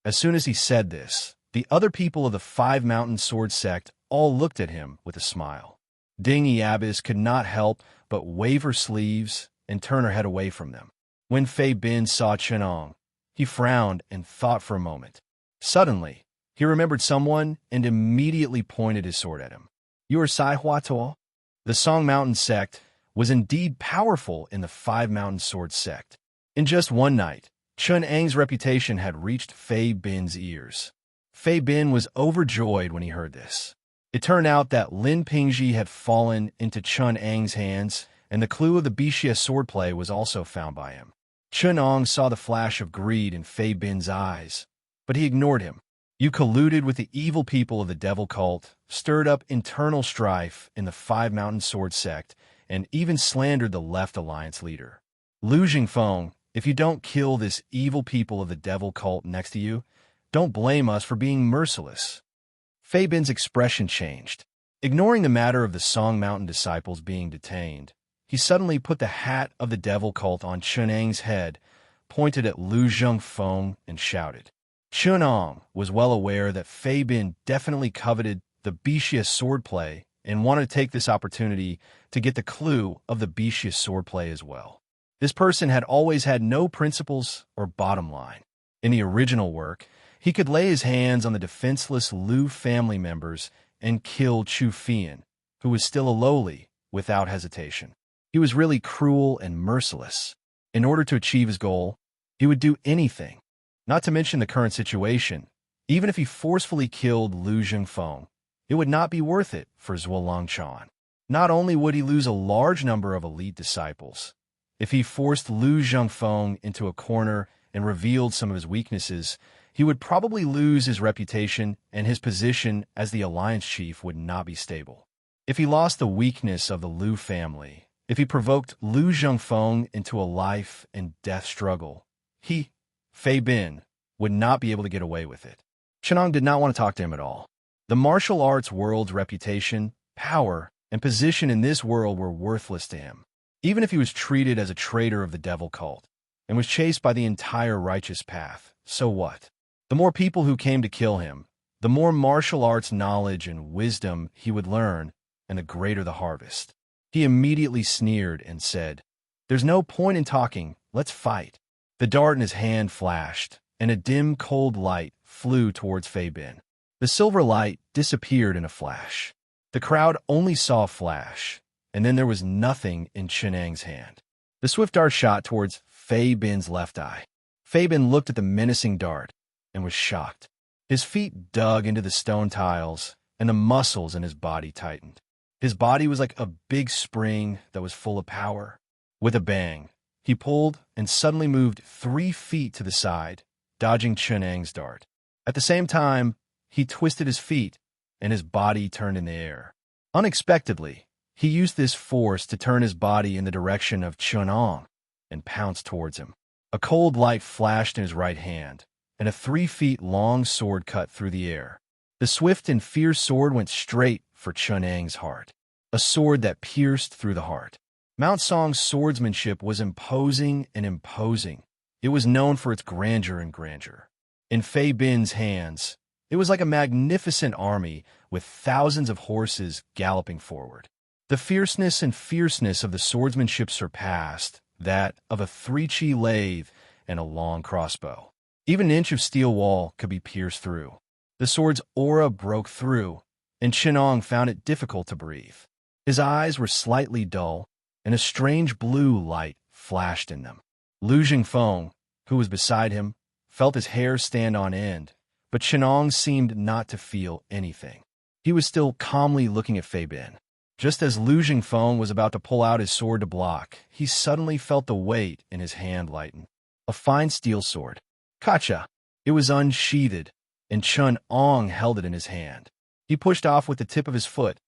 As soon as he said this, the other people of the Five Mountain Sword sect all looked at him with a smile. Ding Yabis could not help but wave her sleeves and turn her head away from them. When Fei Bin saw Chunong, he frowned and thought for a moment. Suddenly, he remembered someone and immediately pointed his sword at him. "You are Sai Hua Tuo?" The Song Mountain sect was indeed powerful in the Five Mountain Sword sect. In just one night, Chun Ang's reputation had reached Fei Bin's ears. Fei Bin was overjoyed when he heard this. It turned out that Lin Pingji had fallen into Chun Ang's hands, and the clue of the Bixia swordplay was also found by him. Chunong saw the flash of greed in Fei Bin's eyes, but he ignored him. "You colluded with the evil people of the devil cult, stirred up internal strife in the Five Mountain Sword sect, and even slandered the Left Alliance leader. Lu Jingfeng, if you don't kill this evil people of the devil cult next to you, don't blame us for being merciless." Fei Bin's expression changed. Ignoring the matter of the Song Mountain disciples being detained, he suddenly put the hat of the devil cult on Chunang's head, pointed at Lu Zhengfeng, and shouted. Chunong was well aware that Fei Bin definitely coveted the Bixia swordplay and wanted to take this opportunity to get the clue of the Bixia swordplay as well. This person had always had no principles or bottom line. In the original work, he could lay his hands on the defenseless Lu family members and kill Chu Fian, who was still a lowly, without hesitation. He was really cruel and merciless. In order to achieve his goal, he would do anything. Not to mention the current situation, even if he forcefully killed Lu Zhengfeng, it would not be worth it for Zhuo Longchan. Not only would he lose a large number of elite disciples, if he forced Lu Zhengfeng into a corner and revealed some of his weaknesses, he would probably lose his reputation and his position as the alliance chief would not be stable. If he lost the weakness of the Lu family, if he provoked Lu Zhengfeng into a life and death struggle, he, Fei Bin, would not be able to get away with it. Chunong did not want to talk to him at all. The martial arts world's reputation, power, and position in this world were worthless to him. Even if he was treated as a traitor of the devil cult and was chased by the entire righteous path, so what? The more people who came to kill him, the more martial arts knowledge and wisdom he would learn, and the greater the harvest. He immediately sneered and said, "There's no point in talking, let's fight." The dart in his hand flashed, and a dim, cold light flew towards Fei Bin. The silver light disappeared in a flash. The crowd only saw a flash, and then there was nothing in Chunang's hand. The swift dart shot towards Fei Bin's left eye. Fei Bin looked at the menacing dart and was shocked. His feet dug into the stone tiles, and the muscles in his body tightened. His body was like a big spring that was full of power. With a bang, he pulled and suddenly moved 3 feet to the side, dodging Chunang's dart. At the same time, he twisted his feet, and his body turned in the air. Unexpectedly, he used this force to turn his body in the direction of Chunong and pounced towards him. A cold light flashed in his right hand, and a 3 feet long sword cut through the air. The swift and fierce sword went straight for Chunang's heart, a sword that pierced through the heart. Mount Song's swordsmanship was imposing and imposing. It was known for its grandeur and grandeur. In Fei Bin's hands, it was like a magnificent army with thousands of horses galloping forward. The fierceness and fierceness of the swordsmanship surpassed, that of a 3-chi lathe and a long crossbow. Even an inch of steel wall could be pierced through. The sword's aura broke through, and Chenong found it difficult to breathe. His eyes were slightly dull, and a strange blue light flashed in them. Lu Jingfeng, who was beside him, felt his hair stand on end, but Chenong seemed not to feel anything. He was still calmly looking at Fei Bin. Just as Lu Jingfeng was about to pull out his sword to block, he suddenly felt the weight in his hand lighten. A fine steel sword. Kacha! It was unsheathed, and Chun Ong held it in his hand. He pushed off with the tip of his foot,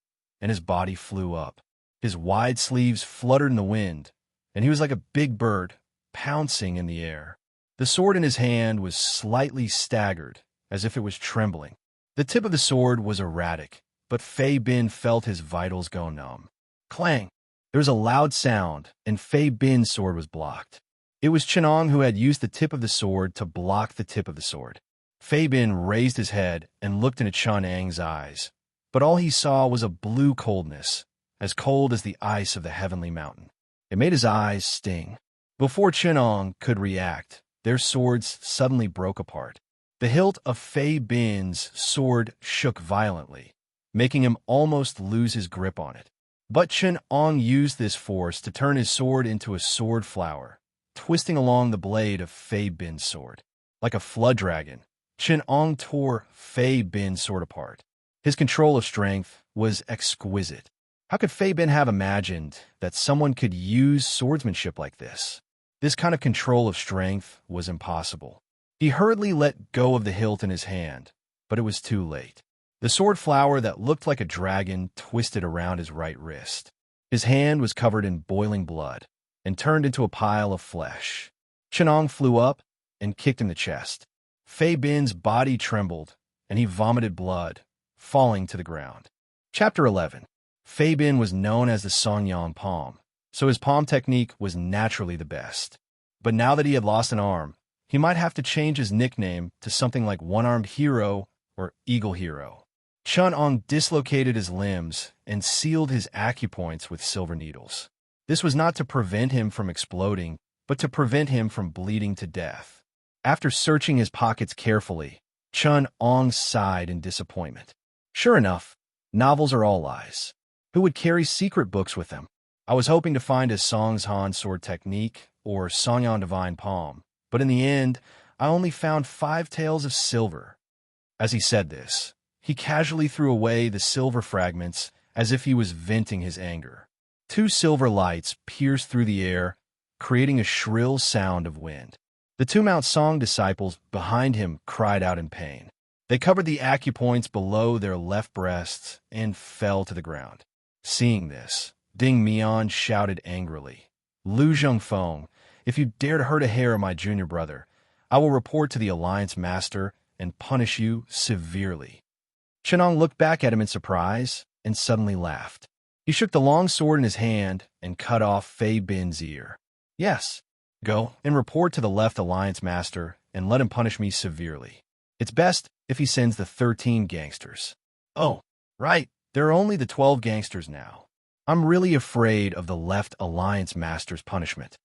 and his body flew up. His wide sleeves fluttered in the wind, and he was like a big bird, pouncing in the air. The sword in his hand was slightly staggered, as if it was trembling. The tip of the sword was erratic, but Fei Bin felt his vitals go numb. Clang! There was a loud sound, and Fei Bin's sword was blocked. It was Chenong who had used the tip of the sword to block the tip of the sword. Fei Bin raised his head and looked into Chun Ang's eyes, but all he saw was a blue coldness, as cold as the ice of the heavenly mountain. It made his eyes sting. Before Chenong could react, their swords suddenly broke apart. The hilt of Fei Bin's sword shook violently, making him almost lose his grip on it. But Chenong used this force to turn his sword into a sword flower, twisting along the blade of Fei Bin's sword. Like a flood dragon, Chenong tore Fei Bin's sword apart. His control of strength was exquisite. How could Fei Bin have imagined that someone could use swordsmanship like this? This kind of control of strength was impossible. He hurriedly let go of the hilt in his hand, but it was too late. The sword flower that looked like a dragon twisted around his right wrist. His hand was covered in boiling blood and turned into a pile of flesh. Chenong flew up and kicked in the chest. Fei Bin's body trembled, and he vomited blood, falling to the ground. Chapter 11. Fei Bin was known as the Songyang Palm, so his palm technique was naturally the best. But now that he had lost an arm, he might have to change his nickname to something like One-Armed Hero or Eagle Hero. Chun Ong dislocated his limbs and sealed his acupoints with silver needles. This was not to prevent him from exploding, but to prevent him from bleeding to death. After searching his pockets carefully, Chun Ong sighed in disappointment. Sure enough, novels are all lies. Who would carry secret books with them? I was hoping to find a Song's Han sword technique or Songyang divine palm, but in the end, I only found 5 taels of silver. As he said this, he casually threw away the silver fragments as if he was venting his anger. 2 silver lights pierced through the air, creating a shrill sound of wind. The 2 Mount Song disciples behind him cried out in pain. They covered the acupoints below their left breasts and fell to the ground. Seeing this, Ding Mian shouted angrily, Lu Zhongfeng, if you dare to hurt a hair of my junior brother, I will report to the Alliance Master and punish you severely. Chenong looked back at him in surprise and suddenly laughed. He shook the long sword in his hand and cut off Fei Bin's ear. Yes, go and report to the left Alliance Master and let him punish me severely. It's best if he sends the 13 gangsters. Oh, right, there are only the 12 gangsters now. I'm really afraid of the left Alliance Master's punishment.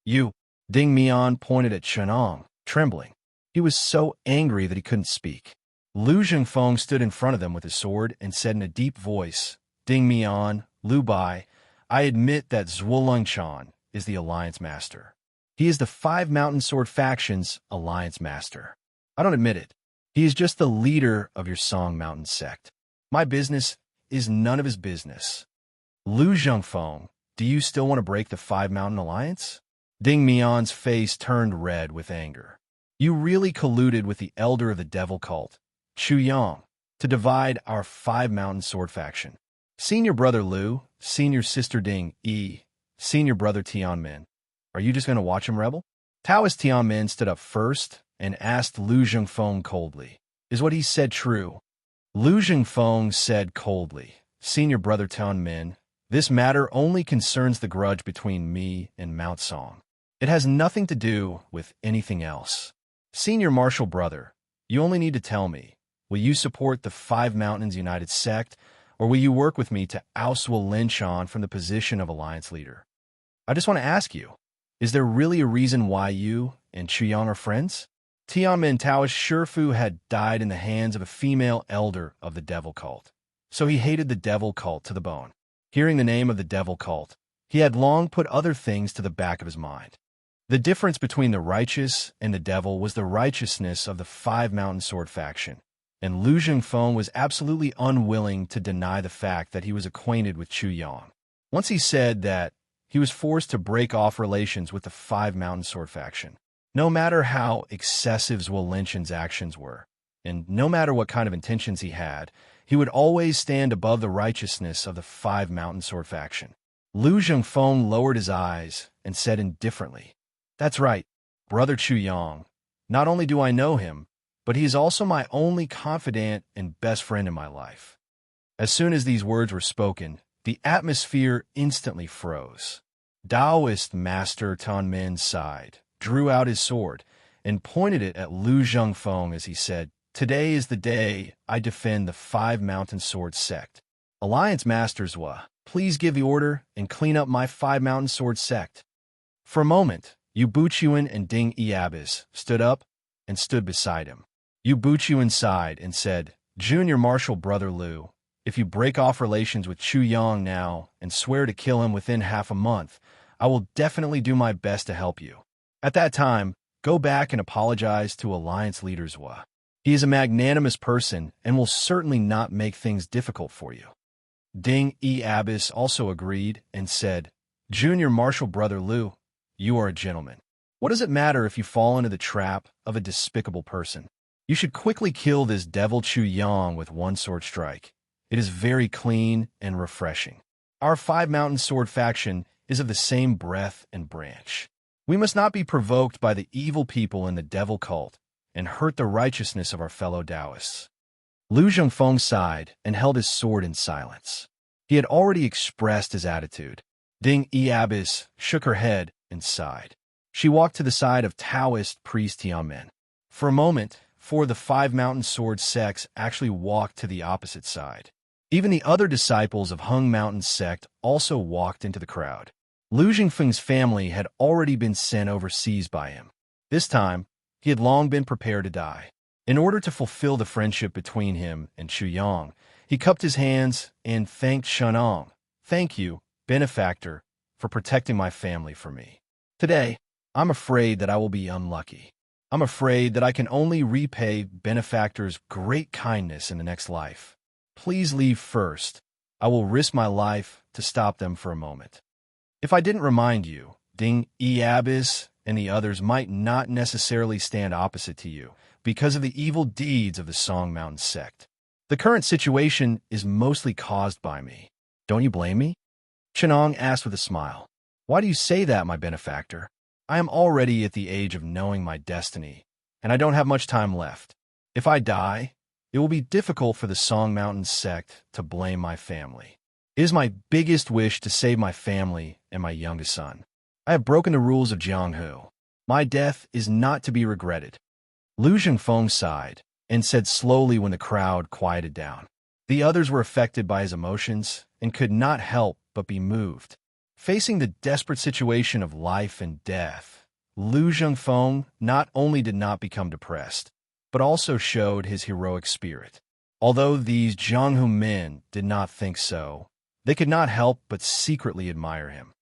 You, Ding Mian pointed at Chenong, trembling. He was so angry that he couldn't speak. Lu Zhengfeng stood in front of them with his sword and said in a deep voice, Ding Mian, Lu Bai, I admit that Zhuolong Chan is the Alliance Master. He is the 5 Mountain Sword faction's Alliance Master. I don't admit it. He is just the leader of your Song Mountain sect. My business is none of his business. Lu Zhengfeng, do you still want to break the 5 Mountain Alliance? Ding Mian's face turned red with anger. You really colluded with the elder of the devil cult, Chu Yang, to divide our 5 Mountain Sword faction. Senior brother Lu, senior sister Ding Yi, senior brother Tianmin. Are you just going to watch him rebel? Taoist Tianmin stood up first and asked Lu Zhengfeng coldly, is what he said true? Lu Zhengfeng said coldly, Senior brother Tianmin, this matter only concerns the grudge between me and Mount Song. It has nothing to do with anything else. Senior martial brother, you only need to tell me, will you support the 5 Mountains United Sect, or will you work with me to oust Wu Linshan from the position of Alliance Leader? I just want to ask you, Is there really a reason why you and Chuyang are friends? Tianmin Taoist Shifu had died in the hands of a female elder of the devil cult, so he hated the devil cult to the bone. Hearing the name of the devil cult, he had long put other things to the back of his mind. The difference between the righteous and the devil was the righteousness of the Five Mountain Sword faction, and Lu Zhengfeng was absolutely unwilling to deny the fact that he was acquainted with Chuyang. Once he said that he was forced to break off relations with the Five Mountain Sword faction, no matter how excessive Zhuo actions were, and no matter what kind of intentions he had, he would always stand above the righteousness of the Five Mountain Sword faction. Lu Zhengfeng lowered his eyes and said indifferently, "That's right, Brother Chuyang. Not only do I know him, but he is also my only confidant and best friend in my life." As soon as these words were spoken, the atmosphere instantly froze. Taoist Master Tanmin sighed, drew out his sword, and pointed it at Lu Zhengfeng as he said, "Today is the day I defend the Five Mountain Sword sect. Alliance Master Zhua, please give the order and clean up my Five Mountain Sword sect." For a moment, Yu Buchuan and Ding Yiabis stood up and stood beside him. Yu Buchuan sighed and said, "Junior Marshal Brother Lu, if you break off relations with Chuyang now and swear to kill him within half a month, I will definitely do my best to help you. At that time, go back and apologize to Alliance Leader Zhua. He is a magnanimous person and will certainly not make things difficult for you." Ding Yiabis also agreed and said, "Junior Marshal Brother Lu, you are a gentleman. What does it matter if you fall into the trap of a despicable person? You should quickly kill this devil Chuyang with one sword strike. It is very clean and refreshing. Our Five Mountain Sword faction is of the same breadth and branch. We must not be provoked by the evil people in the devil cult and hurt the righteousness of our fellow Taoists." Lu Zhengfeng sighed and held his sword in silence. He had already expressed his attitude. Ding Yiabis shook her head and sighed. She walked to the side of Taoist priest Tianmen. For a moment, four of the Five Mountain Sword sects actually walked to the opposite side. Even the other disciples of Hung Mountain sect also walked into the crowd. Lu Zhengfeng's family had already been sent overseas by him. This time, he had long been prepared to die. In order to fulfill the friendship between him and Chuyang, he cupped his hands and thanked Shenong. "Thank you, benefactor, for protecting my family for me. Today, I'm afraid that I will be unlucky. I'm afraid that I can only repay benefactor's great kindness in the next life. Please leave first. I will risk my life to stop them for a moment." If I didn't remind you, Ding Yiabis and the others might not necessarily stand opposite to you because of the evil deeds of the Song Mountain sect. The current situation is mostly caused by me. Don't you blame me? Chenong asked with a smile. "Why do you say that, my benefactor? I am already at the age of knowing my destiny, and I don't have much time left. If I die, it will be difficult for the Song Mountain sect to blame my family. It is my biggest wish to save my family and my youngest son. I have broken the rules of Jianghu. My death is not to be regretted." Lu Zhengfeng sighed and said slowly when the crowd quieted down. The others were affected by his emotions and could not help but be moved. Facing the desperate situation of life and death, Lu Zhengfeng not only did not become depressed, but also showed his heroic spirit. Although these Jianghu men did not think so, they could not help but secretly admire him.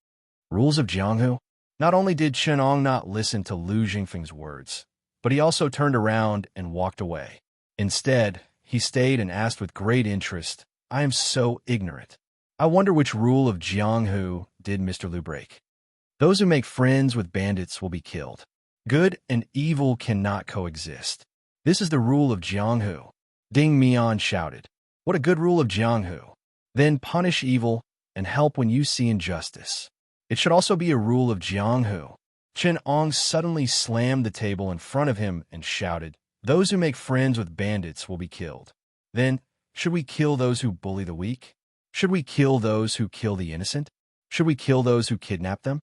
Rules of Jianghu? Not only did Chenong not listen to Lu Zhengfeng's words, but he also turned around and walked away. Instead, he stayed and asked with great interest, "I am so ignorant. I wonder which rule of Jianghu did Mr. Lu break?" "Those who make friends with bandits will be killed. Good and evil cannot coexist. This is the rule of Jianghu." Ding Mian shouted. "What a good rule of Jianghu. Then punish evil and help when you see injustice. It should also be a rule of Jianghu." Chen Ong suddenly slammed the table in front of him and shouted, "Those who make friends with bandits will be killed. Then, should we kill those who bully the weak? Should we kill those who kill the innocent? Should we kill those who kidnap them?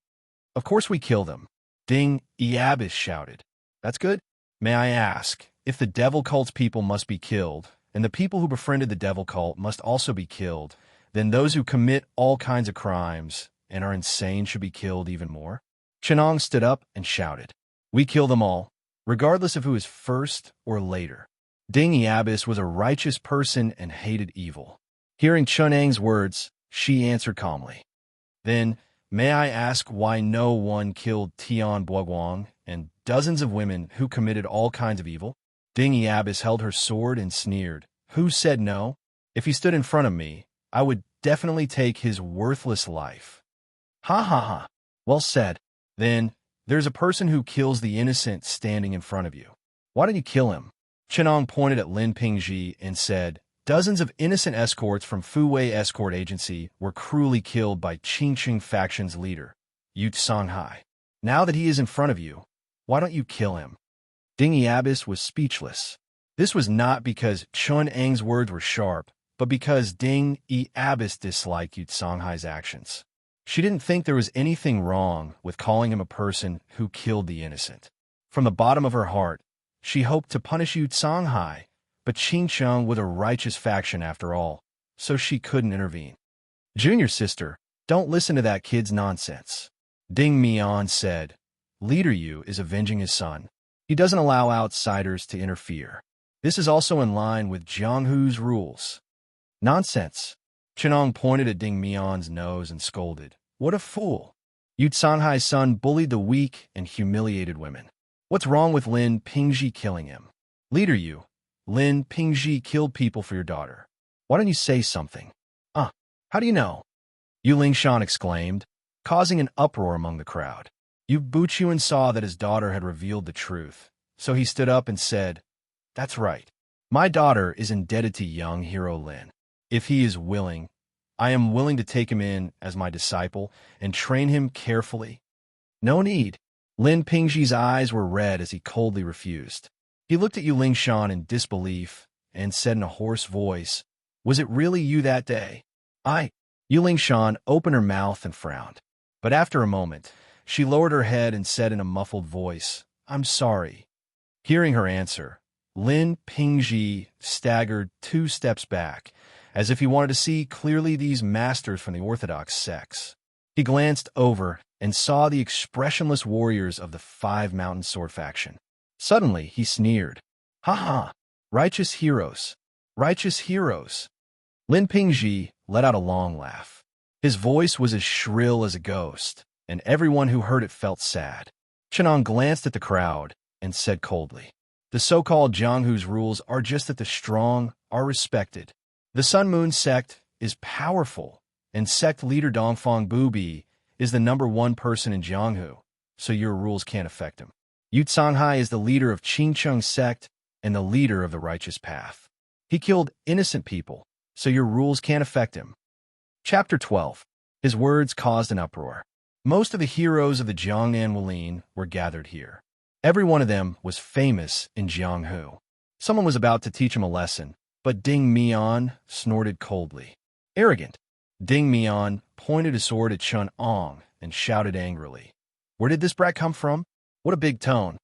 Of course we kill them." Ding Yiabis shouted. "That's good. May I ask, if the devil cult's people must be killed, and the people who befriended the devil cult must also be killed, then those who commit all kinds of crimes and are insane should be killed even more?" Chenong stood up and shouted, "We kill them all, regardless of who is first or later." Ding Abbess was a righteous person and hated evil. Hearing Chunang's words, she answered calmly, "Then, may I ask why no one killed Tian Boguang and dozens of women who committed all kinds of evil?" Ding Abbess held her sword and sneered, "Who said no? If he stood in front of me, I would definitely take his worthless life." "Ha ha ha. Well said. Then, there's a person who kills the innocent standing in front of you. Why don't you kill him?" Chenong pointed at Lin Pingji and said, "Dozens of innocent escorts from Fuwei Escort Agency were cruelly killed by Qingqing faction's leader, Yu Songhai. Now that he is in front of you, why don't you kill him?" Ding Abbess was speechless. This was not because Chun Ang's words were sharp, but because Ding Abbess disliked Yu Songhai's actions. She didn't think there was anything wrong with calling him a person who killed the innocent. From the bottom of her heart, she hoped to punish Yu Songhai, but Qingqing was a righteous faction after all, so she couldn't intervene. "Junior sister, don't listen to that kid's nonsense," Ding Mian said. "Leader Yu is avenging his son. He doesn't allow outsiders to interfere. This is also in line with Jianghu's rules." "Nonsense." Chenong pointed at Ding Mian's nose and scolded, "What a fool! Yu Songhai's son bullied the weak and humiliated women. What's wrong with Lin Pingji killing him? Leader Yu, Lin Pingji killed people for your daughter. Why don't you say something?" How do you know?" Yu Lingshan exclaimed, causing an uproar among the crowd. Yu Buchuan saw that his daughter had revealed the truth, so he stood up and said, "That's right. My daughter is indebted to young hero Lin. If he is willing, I am willing to take him in as my disciple and train him carefully." "No need." Lin Pingji's eyes were red as he coldly refused. He looked at Yu Lingshan in disbelief and said in a hoarse voice, "Was it really you that day?" Yu Lingshan opened her mouth and frowned. But after a moment, she lowered her head and said in a muffled voice, "I'm sorry." Hearing her answer, Lin Pingji staggered 2 steps back, as if he wanted to see clearly these masters from the orthodox sects. He glanced over and saw the expressionless warriors of the 5 Mountain Sword faction. Suddenly, he sneered, "Ha ha! Righteous heroes! Righteous heroes!" Lin Pingji let out a long laugh. His voice was as shrill as a ghost, and everyone who heard it felt sad. Chenong glanced at the crowd and said coldly, "The so-called Jianghu's rules are just that the strong are respected. The Sun Moon sect is powerful, and sect leader Dongfang Bubi is the #1 person in Jianghu, so your rules can't affect him. Yu Songhai is the leader of Qingqing sect and the leader of the righteous path. He killed innocent people, so your rules can't affect him." Chapter 12. His words caused an uproar. Most of the heroes of the Jiangnan Wulin were gathered here. Every one of them was famous in Jianghu. Someone was about to teach him a lesson, but Ding Mian snorted coldly. "Arrogant!" Ding Mian pointed his sword at Chun Ong and shouted angrily, "Where did this brat come from? What a big tone.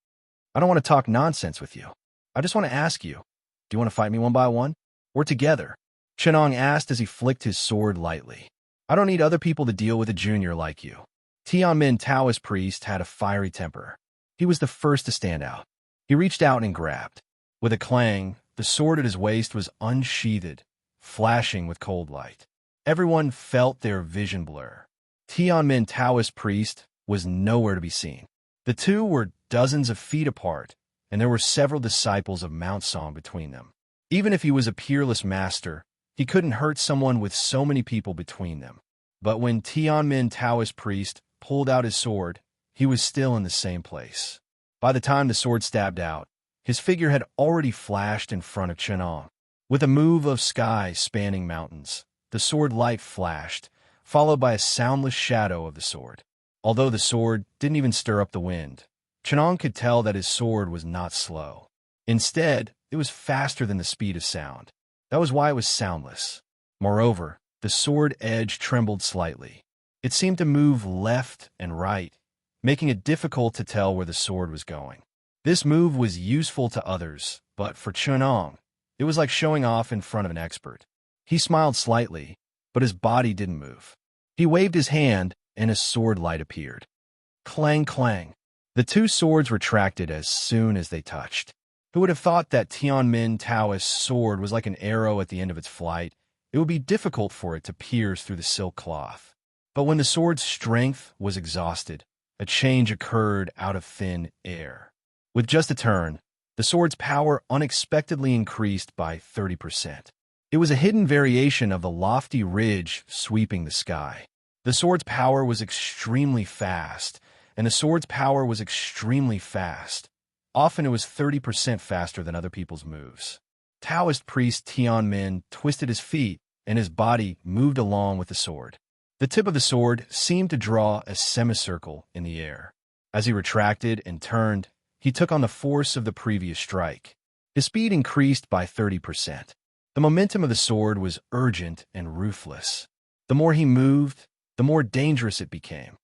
I don't want to talk nonsense with you. I just want to ask you, do you want to fight me one by one? Or together?" Chenong asked as he flicked his sword lightly. "I don't need other people to deal with a junior like you." Tianmin Taoist priest had a fiery temper. He was the first to stand out. He reached out and grabbed. With a clang, the sword at his waist was unsheathed, flashing with cold light. Everyone felt their vision blur. Tianmin Taoist priest was nowhere to be seen. The two were dozens of feet apart, and there were several disciples of Mount Song between them. Even if he was a peerless master, he couldn't hurt someone with so many people between them. But when Tianmin Taoist priest pulled out his sword, he was still in the same place. By the time the sword stabbed out, his figure had already flashed in front of Chenong. With a move of sky spanning mountains, the sword light flashed, followed by a soundless shadow of the sword. Although the sword didn't even stir up the wind, Chenong could tell that his sword was not slow. Instead, it was faster than the speed of sound. That was why it was soundless. Moreover, the sword edge trembled slightly. It seemed to move left and right, making it difficult to tell where the sword was going. This move was useful to others, but for Chenong, it was like showing off in front of an expert. He smiled slightly, but his body didn't move. He waved his hand, and a sword light appeared. Clang, clang. The two swords retracted as soon as they touched. Who would have thought that Tianmin Taoist's sword was like an arrow at the end of its flight? It would be difficult for it to pierce through the silk cloth. But when the sword's strength was exhausted, a change occurred out of thin air. With just a turn, the sword's power unexpectedly increased by 30%. It was a hidden variation of the lofty ridge sweeping the sky. The sword's power was extremely fast, and the sword's power was extremely fast. Often it was 30% faster than other people's moves. Taoist priest Tianmin twisted his feet, and his body moved along with the sword. The tip of the sword seemed to draw a semicircle in the air. As he retracted and turned, he took on the force of the previous strike. His speed increased by 30%. The momentum of the sword was urgent and ruthless. The more he moved, the more dangerous it became.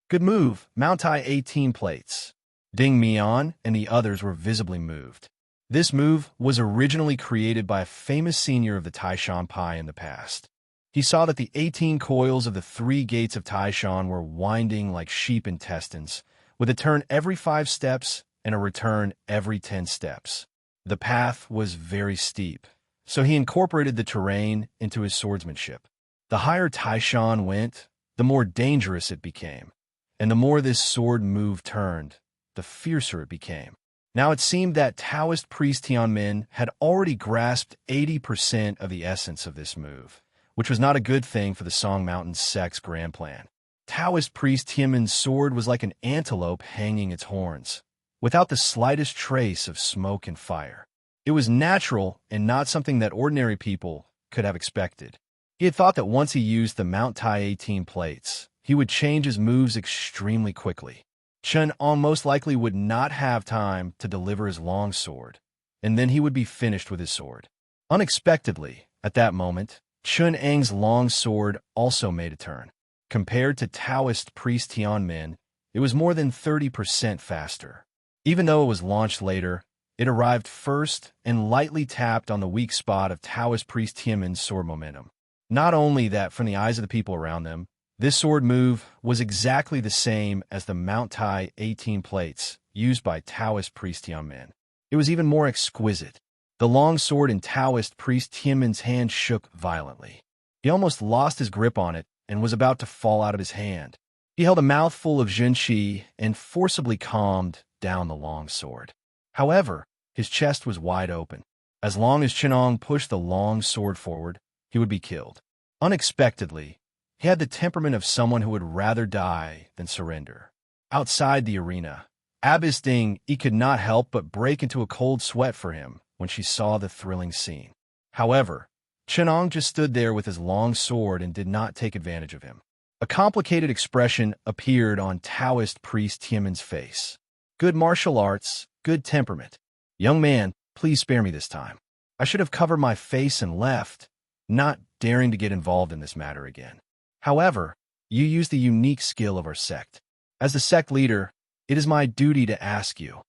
Good move, Mount Tai 18 plates. Ding Mian and the others were visibly moved. This move was originally created by a famous senior of the Taishan Pai in the past. He saw that the 18 coils of the 3 gates of Taishan were winding like sheep intestines, with a turn every 5 steps and a return every 10 steps. The path was very steep, so he incorporated the terrain into his swordsmanship. The higher Taishan went, the more dangerous it became, and the more this sword move turned, the fiercer it became. Now it seemed that Taoist priest Tianmin had already grasped 80% of the essence of this move, which was not a good thing for the Song Mountain sect's grand plan. Taoist priest Tianmin's sword was like an antelope hanging its horns, without the slightest trace of smoke and fire. It was natural and not something that ordinary people could have expected. He had thought that once he used the Mount Tai 18 plates, he would change his moves extremely quickly. Chen Ong most likely would not have time to deliver his long sword, and then he would be finished with his sword. Unexpectedly, at that moment, Chen Ang's long sword also made a turn. Compared to Taoist priest Tianmin, it was more than 30% faster. Even though it was launched later, it arrived first and lightly tapped on the weak spot of Taoist priest Tianmin's sword momentum. Not only that, from the eyes of the people around them, this sword move was exactly the same as the Mount Tai 18 plates used by Taoist priest Tianmin. It was even more exquisite. The long sword in Taoist priest Tianmin's hand shook violently. He almost lost his grip on it and was about to fall out of his hand. He held a mouthful of zhenqi and forcibly calmed down the long sword. However, his chest was wide open. As long as Chenong pushed the long sword forward, he would be killed. Unexpectedly, he had the temperament of someone who would rather die than surrender. Outside the arena, Abbess Ding could not help but break into a cold sweat for him when she saw the thrilling scene. However, Chenong just stood there with his long sword and did not take advantage of him. A complicated expression appeared on Taoist priest Tianmin's face. Good martial arts, good temperament. Young man, please spare me this time. I should have covered my face and left, not daring to get involved in this matter again. However, you use the unique skill of our sect. As the sect leader, it is my duty to ask you.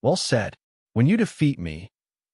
Well said. When you defeat me,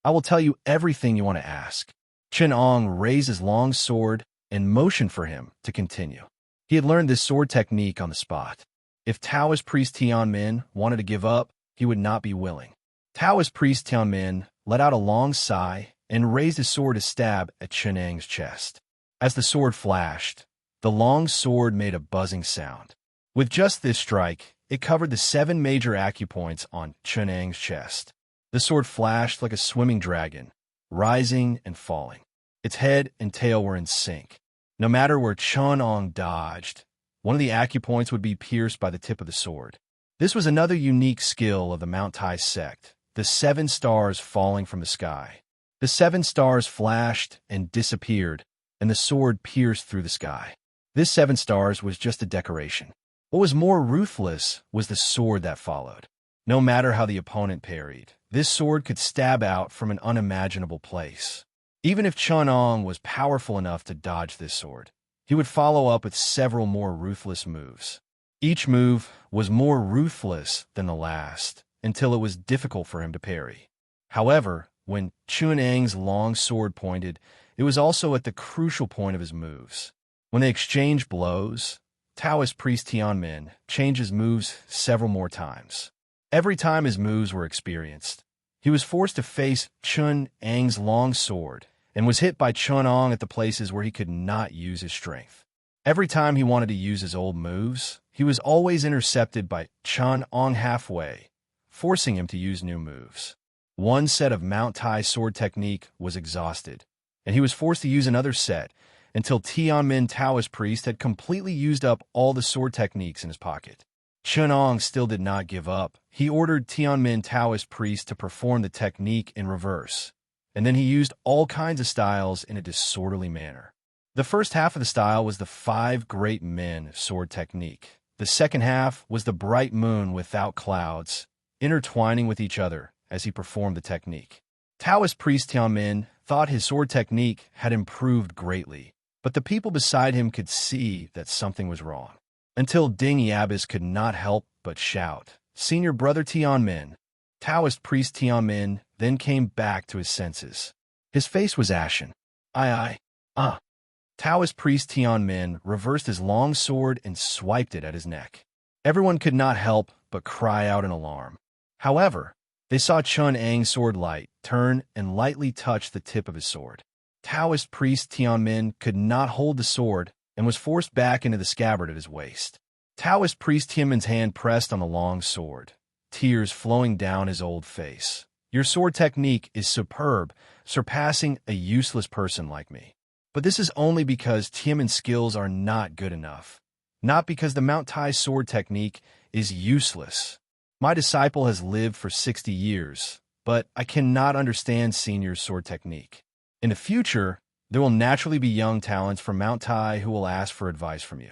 I will tell you everything you want to ask. Chen Ong raised his long sword and motioned for him to continue. He had learned this sword technique on the spot. If Taoist priest Tianmin wanted to give up, he would not be willing. Taoist priest Tianmin let out a long sigh and raised his sword to stab at Chen Ang's chest. As the sword flashed, the long sword made a buzzing sound. With just this strike, it covered the 7 major acupoints on Chen Ang's chest. The sword flashed like a swimming dragon, rising and falling. Its head and tail were in sync. No matter where Chen Ong dodged, one of the acupoints would be pierced by the tip of the sword. This was another unique skill of the Mount Tai sect, the 7 stars falling from the sky. The 7 stars flashed and disappeared, and the sword pierced through the sky. This 7 stars was just a decoration. What was more ruthless was the sword that followed. No matter how the opponent parried, this sword could stab out from an unimaginable place. Even if Chen Ong was powerful enough to dodge this sword, he would follow up with several more ruthless moves. Each move was more ruthless than the last, until it was difficult for him to parry. However, when Chen Ang's long sword pointed, it was also at the crucial point of his moves. When they exchanged blows, Taoist priest Tianmin changed his moves several more times. Every time his moves were experienced, he was forced to face Chun Ang's long sword and was hit by Chun Ang at the places where he could not use his strength. Every time he wanted to use his old moves, he was always intercepted by Chun Ang halfway, forcing him to use new moves. One set of Mount Tai sword technique was exhausted, and he was forced to use another set until Tianmin Taoist priest had completely used up all the sword techniques in his pocket. Chun Ang still did not give up. He ordered Tianmin Taoist priest to perform the technique in reverse, and then he used all kinds of styles in a disorderly manner. The first half of the style was the Five Great Men sword technique. The second half was the bright moon without clouds, intertwining with each other as he performed the technique. Taoist priest Tianmin thought his sword technique had improved greatly, but the people beside him could see that something was wrong. Until Ding Abbas could not help but shout, "Senior brother Tianmin!" Taoist priest Tianmin then came back to his senses. His face was ashen. Taoist priest Tianmin reversed his long sword and swiped it at his neck. Everyone could not help but cry out in alarm. However, they saw Chun Ang's sword light turn and lightly touch the tip of his sword. Taoist priest Tianmin could not hold the sword and was forced back into the scabbard at his waist. Taoist priest Tianmin's hand pressed on the long sword, tears flowing down his old face. "Your sword technique is superb, surpassing a useless person like me. But this is only because Tianmin's skills are not good enough, not because the Mount Tai sword technique is useless. My disciple has lived for 60 years, but I cannot understand Senior's sword technique. In the future, there will naturally be young talents from Mount Tai who will ask for advice from you.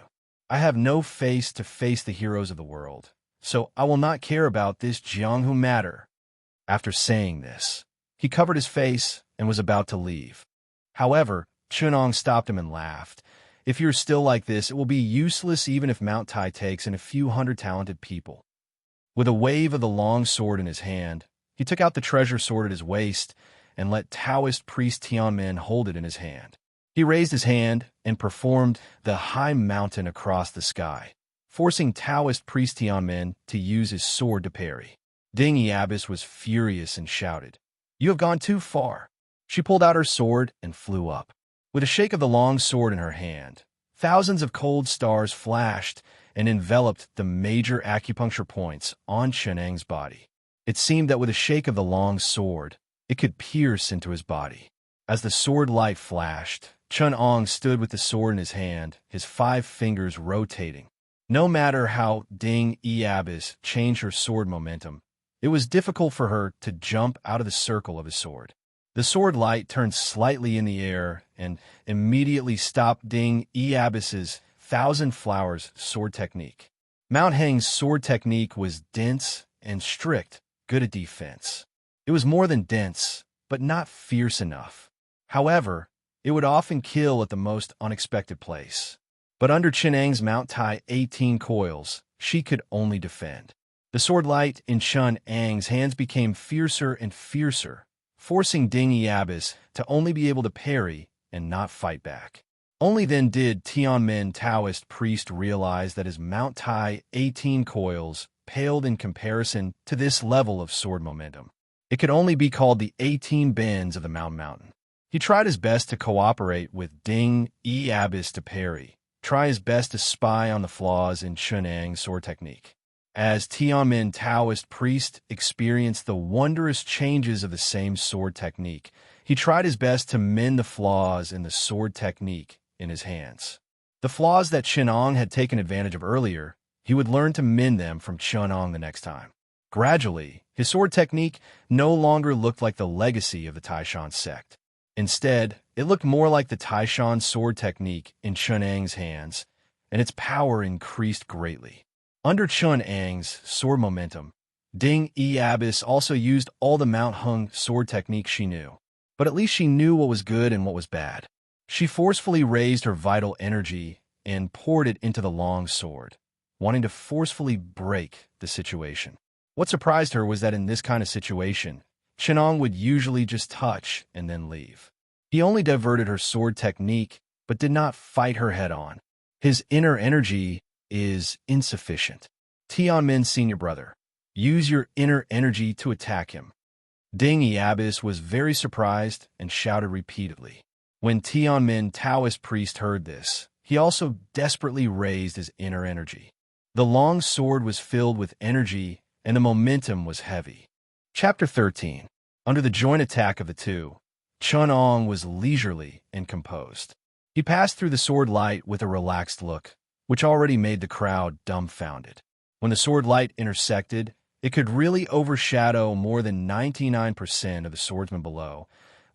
I have no face to face the heroes of the world, so I will not care about this Jiang who matter." After saying this, he covered his face and was about to leave. However, Chun Ang stopped him and laughed. "If you're still like this, it will be useless even if Mount Tai takes in a few hundred talented people." With a wave of the long sword in his hand, he took out the treasure sword at his waist and let Taoist priest Tianmin hold it in his hand. He raised his hand and performed the high mountain across the sky, forcing Taoist priest Tianmin to use his sword to parry. Ding Abbas was furious and shouted, "You have gone too far." She pulled out her sword and flew up. With a shake of the long sword in her hand, thousands of cold stars flashed and enveloped the major acupuncture points on Chun Ang's body. It seemed that with a shake of the long sword, it could pierce into his body. As the sword light flashed, Chun Ang stood with the sword in his hand, his 5 fingers rotating. No matter how Ding Abbas changed her sword momentum, it was difficult for her to jump out of the circle of his sword. The sword light turned slightly in the air and immediately stopped Ding Abbas's Thousand Flowers sword technique. Mount Heng's sword technique was dense and strict, good at defense. It was more than dense, but not fierce enough. However, it would often kill at the most unexpected place. But under Chun Ang's Mount Tai 18 coils, she could only defend. The sword light in Chun Ang's hands became fiercer and fiercer, forcing Ding Abbas to only be able to parry and not fight back. Only then did Tianmin Taoist priest realize that his Mount Tai 18 coils paled in comparison to this level of sword momentum. It could only be called the 18 bends of the mountain. He tried his best to cooperate with Ding Abbas to parry, try his best to spy on the flaws in Chun Ang's sword technique. As Tianmin Taoist priest experienced the wondrous changes of the same sword technique, he tried his best to mend the flaws in the sword technique in his hands. The flaws that Chun Ang had taken advantage of earlier, he would learn to mend them from Chun Ang the next time. Gradually, his sword technique no longer looked like the legacy of the Taishan sect. Instead, it looked more like the Taishan sword technique in Chun Ang's hands, and its power increased greatly. Under Chun Ang's sword momentum, Ding Abbas also used all the Mount Hung sword technique she knew. But at least she knew what was good and what was bad. She forcefully raised her vital energy and poured it into the long sword, wanting to forcefully break the situation. What surprised her was that in this kind of situation, Chun Ang would usually just touch and then leave. He only diverted her sword technique, but did not fight her head-on. His inner energy is insufficient. Tianmin's senior brother. Use your inner energy to attack him. Ding Yiabis was very surprised and shouted repeatedly. When Tianmin Taoist priest heard this, he also desperately raised his inner energy. The long sword was filled with energy, and the momentum was heavy. Chapter 13. Under the joint attack of the two, Chunong was leisurely and composed. He passed through the sword light with a relaxed look, which already made the crowd dumbfounded. When the sword light intersected, it could really overshadow more than 99% of the swordsmen below,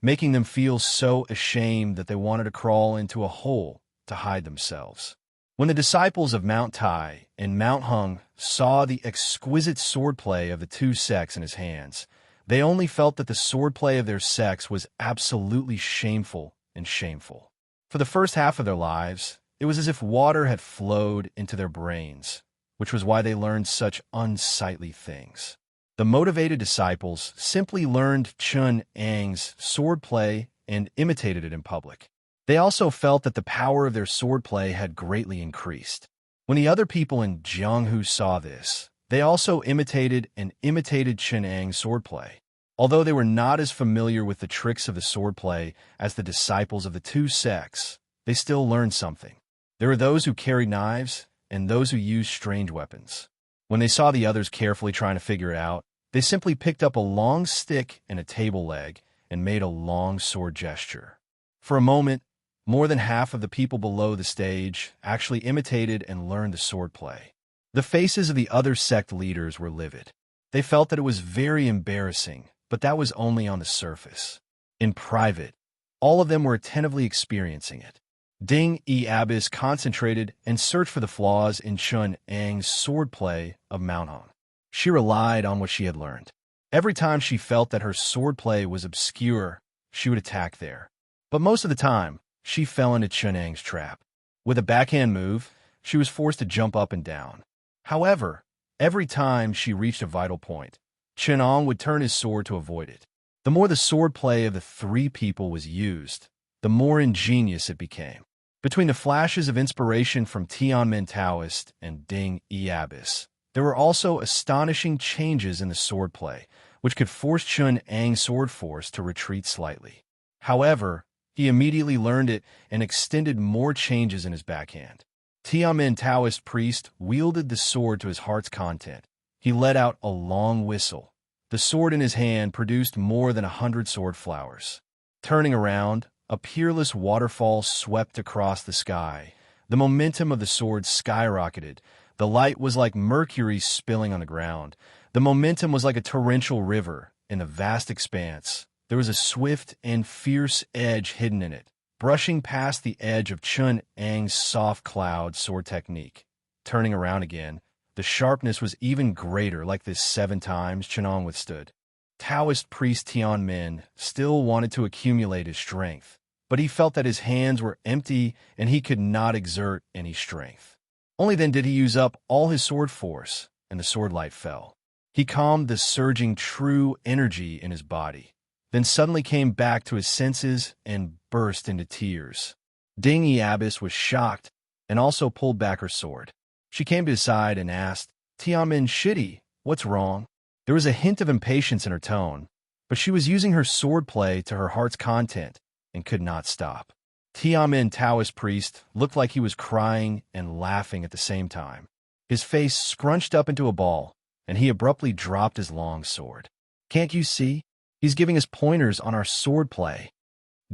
making them feel so ashamed that they wanted to crawl into a hole to hide themselves. When the disciples of Mount Tai and Mount Hung saw the exquisite swordplay of the two sects in his hands, they only felt that the swordplay of their sects was absolutely shameful and shameful. For the first half of their lives, it was as if water had flowed into their brains, which was why they learned such unsightly things. The motivated disciples simply learned Chun Ang's swordplay and imitated it in public. They also felt that the power of their swordplay had greatly increased. When the other people in Jianghu saw this, they also imitated Chun Ang's swordplay. Although they were not as familiar with the tricks of the swordplay as the disciples of the two sects, they still learned something. There were those who carried knives and those who used strange weapons. When they saw the others carefully trying to figure it out, they simply picked up a long stick and a table leg and made a long sword gesture. For a moment, more than half of the people below the stage actually imitated and learned the swordplay. The faces of the other sect leaders were livid. They felt that it was very embarrassing, but that was only on the surface. In private, all of them were attentively experiencing it. Ding Yiabis concentrated and searched for the flaws in Chun Ang's swordplay of Mount Hung. She relied on what she had learned. Every time she felt that her swordplay was obscure, she would attack there. But most of the time, she fell into Chun Ang's trap. With a backhand move, she was forced to jump up and down. However, every time she reached a vital point, Chun Ang would turn his sword to avoid it. The more the swordplay of the three people was used, the more ingenious it became. Between the flashes of inspiration from Tianmin Taoist and Ding Yiabis, there were also astonishing changes in the swordplay, which could force Chun Ang's sword force to retreat slightly. However, he immediately learned it and extended more changes in his backhand. Tianmin Taoist priest wielded the sword to his heart's content. He let out a long whistle. The sword in his hand produced more than 100 sword flowers. Turning around, a peerless waterfall swept across the sky. The momentum of the sword skyrocketed. The light was like mercury spilling on the ground. The momentum was like a torrential river in the vast expanse. There was a swift and fierce edge hidden in it, brushing past the edge of Chun Ang's soft cloud sword technique. Turning around again, the sharpness was even greater, like this 7 times Chun Ang withstood. Taoist priest Tianmin still wanted to accumulate his strength, but he felt that his hands were empty and he could not exert any strength. Only then did he use up all his sword force, and the sword light fell. He calmed the surging true energy in his body, then suddenly came back to his senses and burst into tears. Ding Yiabis was shocked and also pulled back her sword. She came to his side and asked, "Tianmin Shitty, what's wrong?" There was a hint of impatience in her tone, but she was using her swordplay to her heart's content and could not stop. Tianmin Taoist priest looked like he was crying and laughing at the same time. His face scrunched up into a ball, and he abruptly dropped his long sword. "Can't you see? He's giving us pointers on our swordplay."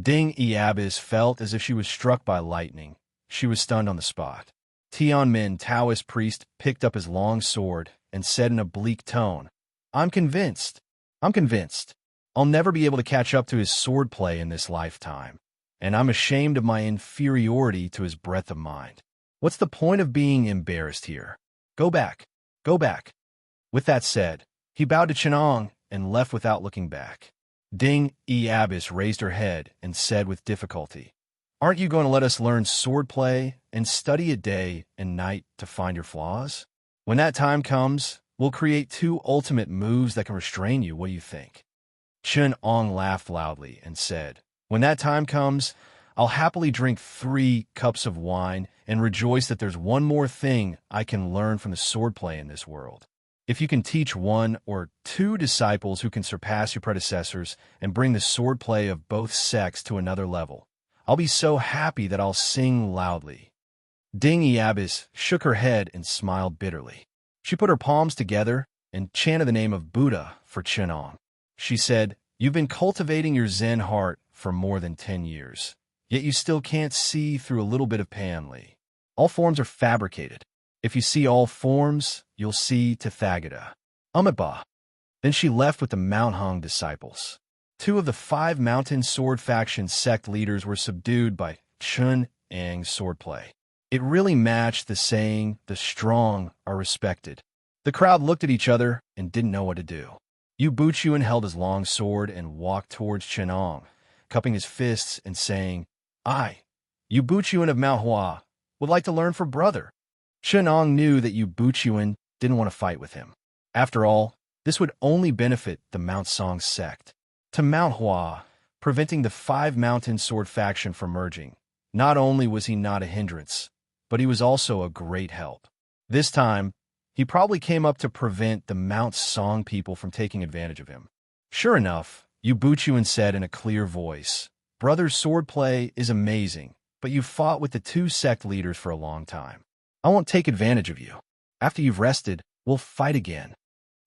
Ding Yiabis felt as if she was struck by lightning. She was stunned on the spot. Tianmin Taoist priest picked up his long sword and said in a bleak tone, I'm convinced. I'll never be able to catch up to his swordplay in this lifetime, and I'm ashamed of my inferiority to his breadth of mind. What's the point of being embarrassed here? Go back. With that said, he bowed to Chun Ang and left without looking back. Ding Yiabis raised her head and said with difficulty, Aren't you going to let us learn swordplay and study it day and night to find your flaws? When that time comes, we'll create 2 ultimate moves that can restrain you. What do you think? Chun Ang laughed loudly and said, When that time comes, I'll happily drink 3 cups of wine and rejoice that there's one more thing I can learn from the swordplay in this world. If you can teach one or two disciples who can surpass your predecessors and bring the swordplay of both sects to another level, I'll be so happy that I'll sing loudly." Ding Yabis shook her head and smiled bitterly. She put her palms together and chanted the name of Buddha for Chenong. She said, "You've been cultivating your Zen heart for more than 10 years, yet you still can't see through a little bit of Panli. All forms are fabricated. If you see all forms, you'll see Tathagata. Umitba." Then she left with the Mount Hung disciples. 2 of the 5 mountain sword faction sect leaders were subdued by Chun Ang's swordplay. It really matched the saying, "The strong are respected." The crowd looked at each other and didn't know what to do. Yu Buchuan held his long sword and walked towards Chenong, cupping his fists and saying, "I, Yu Buchuan of Mount Hua, would like to learn from brother." Chenong knew that Yu Buchuan didn't want to fight with him. After all, this would only benefit the Mount Song sect. To Mount Hua, preventing the 5 mountain sword faction from merging, not only was he not a hindrance, but he was also a great help. This time, he probably came up to prevent the Mount Song people from taking advantage of him. Sure enough, Yu Buchuan said in a clear voice, "Brother's swordplay is amazing, but you've fought with the 2 sect leaders for a long time. I won't take advantage of you. After you've rested, we'll fight again."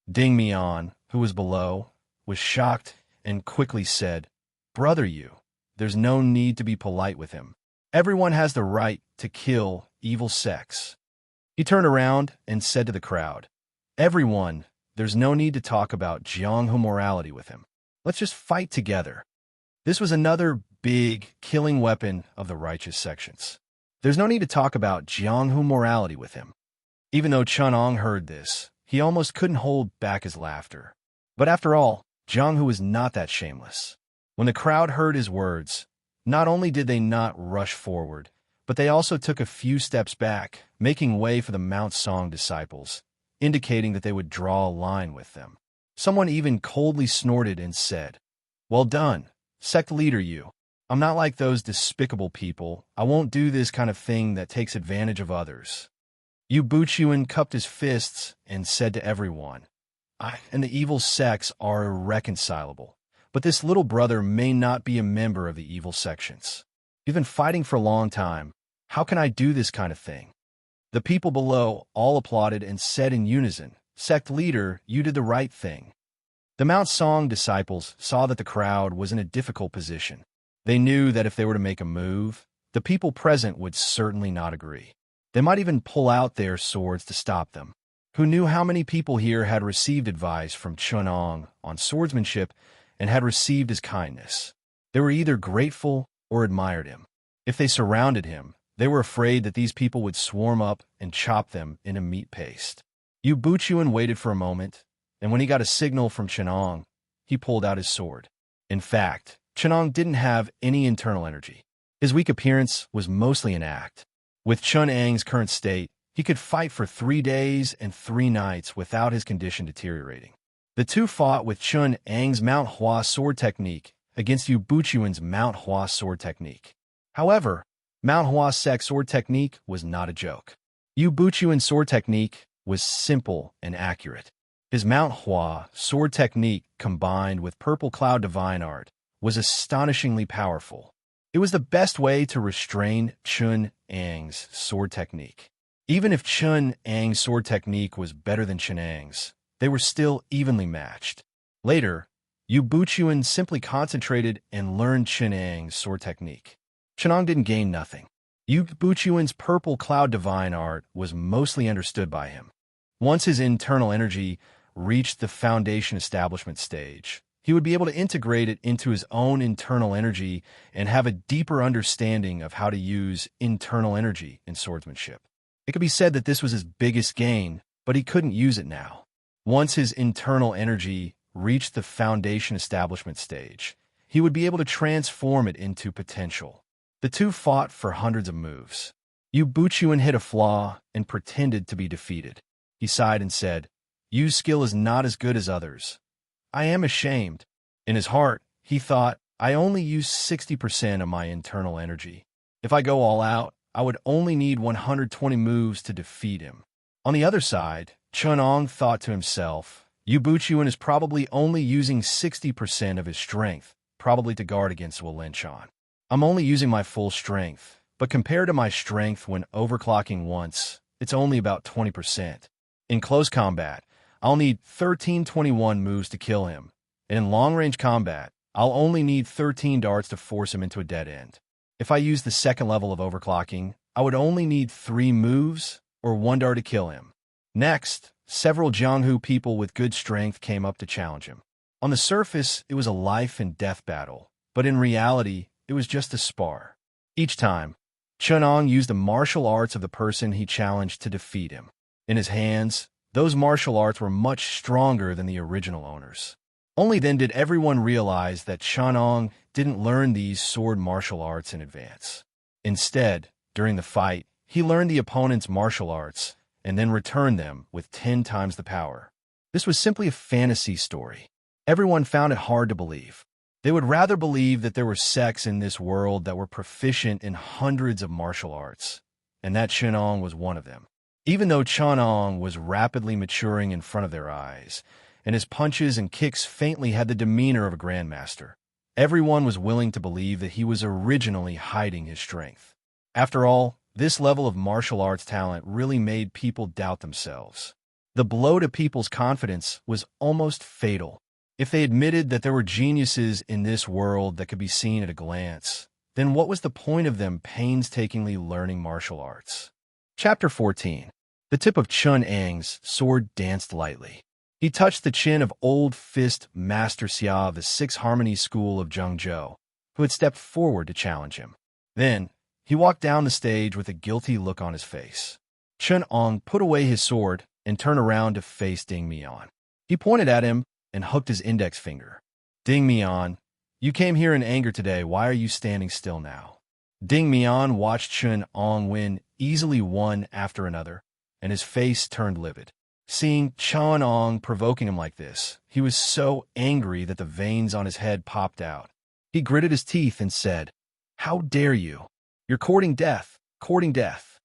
Ding Mian, who was below, was shocked and quickly said, "Brother Yu, there's no need to be polite with him. Everyone has the right to kill evil sects." He turned around and said to the crowd, "Everyone, there's no need to talk about Jianghu morality with him. Let's just fight together." This was another big killing weapon of the righteous sections. There's no need to talk about Jianghu morality with him. Even though Chenong heard this, he almost couldn't hold back his laughter. But after all, Jianghu was not that shameless. When the crowd heard his words, not only did they not rush forward, but they also took a few steps back, making way for the Mount Song disciples, indicating that they would draw a line with them. Someone even coldly snorted and said, "Well done, sect leader Yu. I'm not like those despicable people. I won't do this kind of thing that takes advantage of others." Yu Buchuan cupped his fists and said to everyone, "I and the evil sects are irreconcilable, but this little brother may not be a member of the evil sections. You've been fighting for a long time. How can I do this kind of thing?" The people below all applauded and said in unison, "Sect leader, you did the right thing." The Mount Song disciples saw that the crowd was in a difficult position. They knew that if they were to make a move, the people present would certainly not agree. They might even pull out their swords to stop them. Who knew how many people here had received advice from Chenong on swordsmanship and had received his kindness? They were either grateful or admired him. If they surrounded him, they were afraid that these people would swarm up and chop them into meat paste. Yu Buchuan waited for a moment, and when he got a signal from Chenong, he pulled out his sword. In fact, Chenong didn't have any internal energy. His weak appearance was mostly an act. With Chun Ang's current state, he could fight for 3 days and 3 nights without his condition deteriorating. The 2 fought with Chun Ang's Mount Hua sword technique against Yu Buchuan's Mount Hua sword technique. However, Mount Hua sect sword technique was not a joke. Yu Buchuan's sword technique was simple and accurate. His Mount Hua sword technique combined with Purple Cloud Divine Art was astonishingly powerful. It was the best way to restrain Chun Ang's sword technique. Even if Chun Ang's sword technique was better than Chun Ang's, they were still evenly matched. Later, Yu Buchuan simply concentrated and learned Chun Ang's sword technique. Chenong didn't gain nothing. Yu Buchuan's Purple Cloud Divine Art was mostly understood by him. Once his internal energy reached the foundation establishment stage, he would be able to integrate it into his own internal energy and have a deeper understanding of how to use internal energy in swordsmanship. It could be said that this was his biggest gain, but he couldn't use it now. Once his internal energy reached the foundation establishment stage, he would be able to transform it into potential. The 2 fought for hundreds of moves. Yu Buchuan hit a flaw and pretended to be defeated. He sighed and said, "Yu's skill is not as good as others. I am ashamed." In his heart, he thought, "I only use 60% of my internal energy. If I go all out, I would only need 120 moves to defeat him. On the other side, Chunong thought to himself, Yu Buchuan is probably only using 60% of his strength, probably to guard against Wu Linshan. I'm only using my full strength, but compared to my strength when overclocking once, it's only about 20%. In close combat, I'll need 1321 moves to kill him, and in long-range combat, I'll only need 13 darts to force him into a dead end. If I use the second level of overclocking, I would only need 3 moves or 1 dart to kill him. Next, several Jianghu people with good strength came up to challenge him. On the surface, it was a life-and-death battle, but in reality, it was just a spar. Each time, Chunong used the martial arts of the person he challenged to defeat him. In his hands, those martial arts were much stronger than the original owners. Only then did everyone realize that Chunong didn't learn these sword martial arts in advance. Instead, during the fight, he learned the opponent's martial arts and then returned them with 10 times the power. This was simply a fantasy story. Everyone found it hard to believe. They would rather believe that there were sects in this world that were proficient in hundreds of martial arts, and that Chunong was one of them. Even though Chunong was rapidly maturing in front of their eyes, and his punches and kicks faintly had the demeanor of a grandmaster, everyone was willing to believe that he was originally hiding his strength. After all, this level of martial arts talent really made people doubt themselves. The blow to people's confidence was almost fatal. If they admitted that there were geniuses in this world that could be seen at a glance, then what was the point of them painstakingly learning martial arts? Chapter 14. The tip of Chun Ang's sword danced lightly. He touched the chin of Old Fist Master Xia of the Six Harmony School of Zhengzhou, who had stepped forward to challenge him. Then, he walked down the stage with a guilty look on his face. Chun Ang put away his sword and turned around to face Ding Mian. He pointed at him and hooked his index finger. Ding Mian, you came here in anger today. Why are you standing still now? Ding Mian watched Chun Ang win easily one after another, and his face turned livid. Seeing Chun Ang provoking him like this, he was so angry that the veins on his head popped out. He gritted his teeth and said, "How dare you? You're courting death, courting death."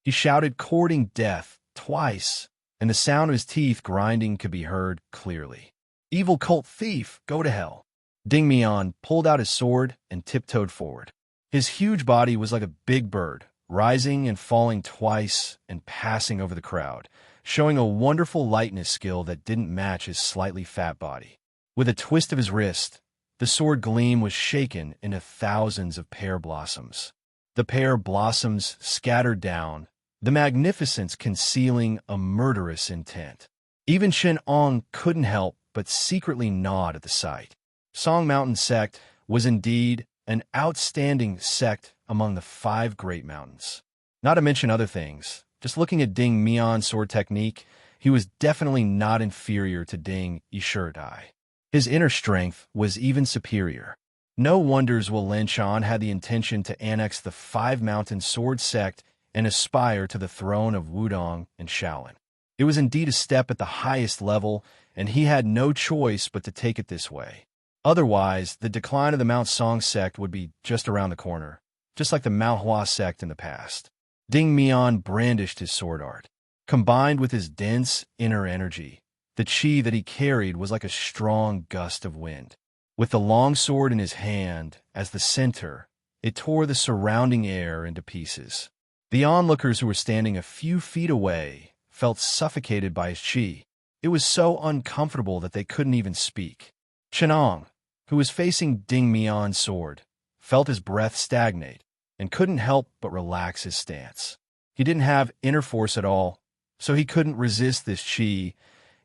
He shouted "courting death" twice, and the sound of his teeth grinding could be heard clearly. "Evil cult thief, go to hell." Ding Mian pulled out his sword and tiptoed forward. His huge body was like a big bird, rising and falling twice and passing over the crowd, showing a wonderful lightness skill that didn't match his slightly fat body. With a twist of his wrist, the sword gleam was shaken into thousands of pear blossoms. The pear blossoms scattered down, the magnificence concealing a murderous intent. Even Chun Ang couldn't help but secretly nod at the sight. Song Mountain Sect was indeed an outstanding sect among the 5 great mountains. Not to mention other things, just looking at Ding Mian's sword technique, he was definitely not inferior to Ding Yishirdai. His inner strength was even superior. No wonders Wu Linshan had the intention to annex the 5 mountain sword sect and aspire to the throne of Wudong and Shaolin. It was indeed a step at the highest level, and he had no choice but to take it this way. Otherwise, the decline of the Mount Song sect would be just around the corner, just like the Mount Hua sect in the past. Ding Mian brandished his sword art. Combined with his dense inner energy, the qi that he carried was like a strong gust of wind. With the long sword in his hand as the center, it tore the surrounding air into pieces. The onlookers who were standing a few feet away felt suffocated by his qi. It was so uncomfortable that they couldn't even speak. Chunong, who was facing Ding Mian's sword, felt his breath stagnate and couldn't help but relax his stance. He didn't have inner force at all, so he couldn't resist this qi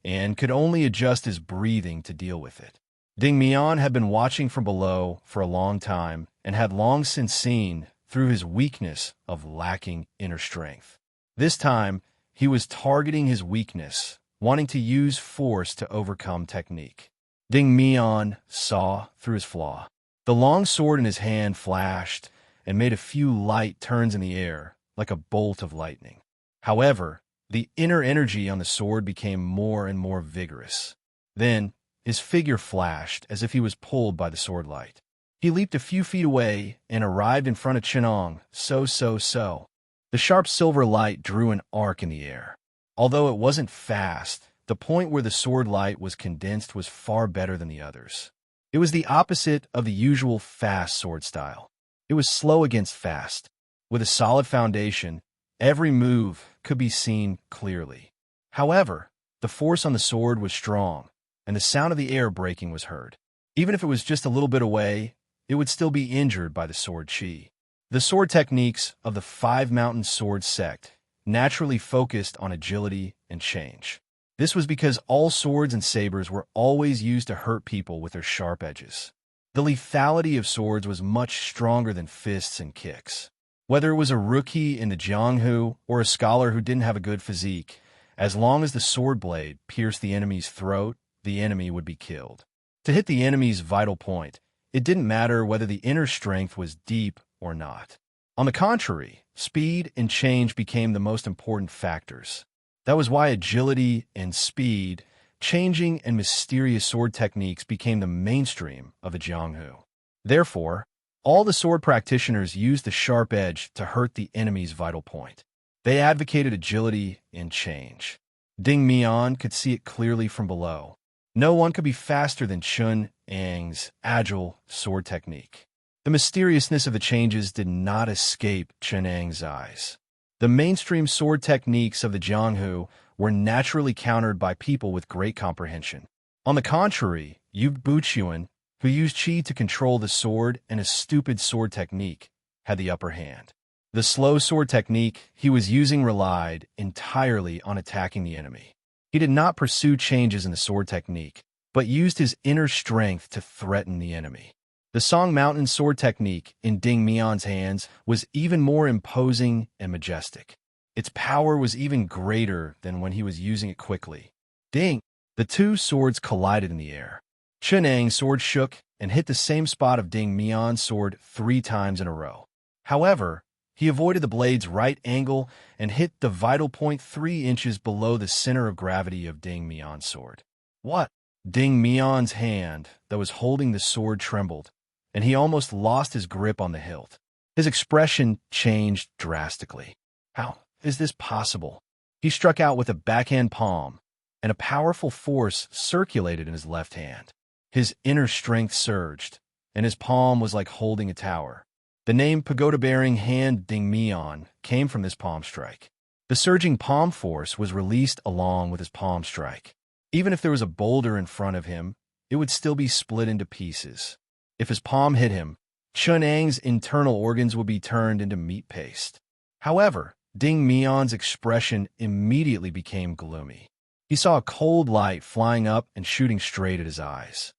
and could only adjust his breathing to deal with it. Ding Mian had been watching from below for a long time and had long since seen through his weakness of lacking inner strength. This time, he was targeting his weakness, wanting to use force to overcome technique. Ding Mian saw through his flaw. The long sword in his hand flashed and made a few light turns in the air, like a bolt of lightning. However, the inner energy on the sword became more and more vigorous. Then, his figure flashed as if he was pulled by the sword light. He leaped a few feet away and arrived in front of Chunong. So. The sharp silver light drew an arc in the air. Although it wasn't fast, the point where the sword light was condensed was far better than the others. It was the opposite of the usual fast sword style. It was slow against fast. With a solid foundation, every move could be seen clearly. However, the force on the sword was strong, and the sound of the air breaking was heard. Even if it was just a little bit away, it would still be injured by the sword chi. The sword techniques of the Five Mountain Sword sect naturally focused on agility and change. This was because all swords and sabers were always used to hurt people with their sharp edges. The lethality of swords was much stronger than fists and kicks. Whether it was a rookie in the Jianghu or a scholar who didn't have a good physique, as long as the sword blade pierced the enemy's throat, the enemy would be killed. To hit the enemy's vital point, it didn't matter whether the inner strength was deep or not. On the contrary, speed and change became the most important factors. That was why agility and speed, changing and mysterious sword techniques became the mainstream of the Jianghu. Therefore, all the sword practitioners used the sharp edge to hurt the enemy's vital point. They advocated agility and change. Ding Mian could see it clearly from below. No one could be faster than Chun Ang's agile sword technique. The mysteriousness of the changes did not escape Chun Ang's eyes. The mainstream sword techniques of the Jianghu were naturally countered by people with great comprehension. On the contrary, Yu Buchuan, who used qi to control the sword and a stupid sword technique, had the upper hand. The slow sword technique he was using relied entirely on attacking the enemy. He did not pursue changes in the sword technique, but used his inner strength to threaten the enemy. The Song Mountain sword technique in Ding Mian's hands was even more imposing and majestic. Its power was even greater than when he was using it quickly. Ding! The two swords collided in the air. Chun Ang's sword shook and hit the same spot of Ding Mian's sword 3 times in a row. However, he avoided the blade's right angle and hit the vital point 3 inches below the center of gravity of Ding Mian's sword. What? Ding Mian's hand that was holding the sword trembled, and he almost lost his grip on the hilt. His expression changed drastically. How is this possible? He struck out with a backhand palm, and a powerful force circulated in his left hand. His inner strength surged, and his palm was like holding a tower. The name pagoda-bearing hand Ding Mian came from this palm strike. The surging palm force was released along with his palm strike. Even if there was a boulder in front of him, it would still be split into pieces. If his palm hit him, Chun Ang's internal organs would be turned into meat paste. However, Ding Mian's expression immediately became gloomy. He saw a cold light flying up and shooting straight at his eyes.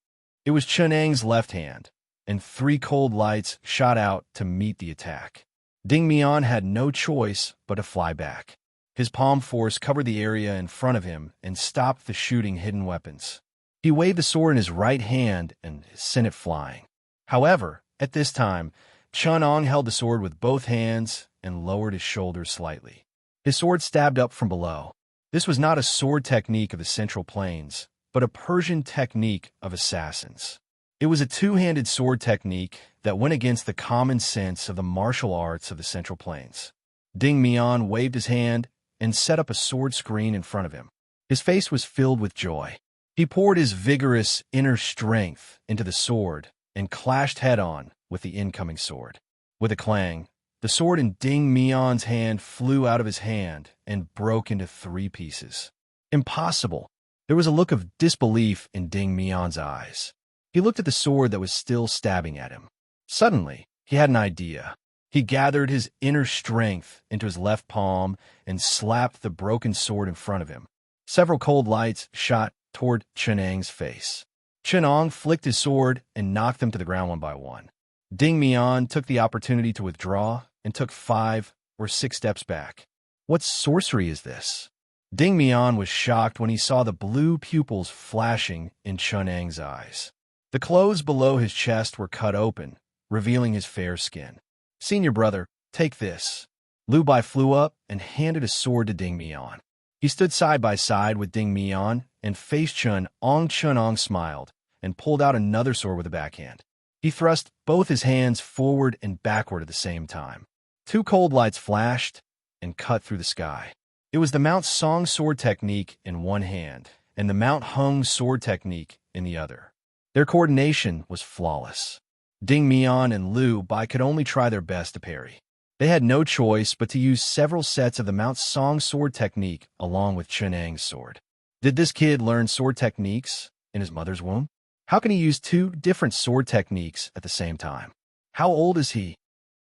It was Chun Ang's left hand, and 3 cold lights shot out to meet the attack. Ding Mian had no choice but to fly back. His palm force covered the area in front of him and stopped the shooting hidden weapons. He waved the sword in his right hand and sent it flying. However, at this time, Chun Ang held the sword with both hands and lowered his shoulders slightly. His sword stabbed up from below. This was not a sword technique of the Central Plains, but a Persian technique of assassins. It was a two-handed sword technique that went against the common sense of the martial arts of the Central Plains. Ding Mian waved his hand and set up a sword screen in front of him. His face was filled with joy. He poured his vigorous inner strength into the sword and clashed head-on with the incoming sword. With a clang, the sword in Ding Mian's hand flew out of his hand and broke into 3 pieces. Impossible! There was a look of disbelief in Ding Mian's eyes. He looked at the sword that was still stabbing at him. Suddenly, he had an idea. He gathered his inner strength into his left palm and slapped the broken sword in front of him. Several cold lights shot toward Chun Ang's face. Chun Ang flicked his sword and knocked them to the ground one by one. Ding Mian took the opportunity to withdraw and took 5 or 6 steps back. What sorcery is this? Ding Mian was shocked when he saw the blue pupils flashing in Chun Ang's eyes. The clothes below his chest were cut open, revealing his fair skin. "Senior brother, take this." Lu Bai flew up and handed a sword to Ding Mian. He stood side by side with Ding Mian and faced Chun Ang. Chun Ang smiled and pulled out another sword with a backhand. He thrust both his hands forward and backward at the same time. Two cold lights flashed and cut through the sky. It was the Mount Song sword technique in one hand and the Mount Hung sword technique in the other. Their coordination was flawless. Ding Mian and Liu Bai could only try their best to parry. They had no choice but to use several sets of the Mount Song sword technique along with Chen Ang's sword. Did this kid learn sword techniques in his mother's womb? How can he use two different sword techniques at the same time? How old is he?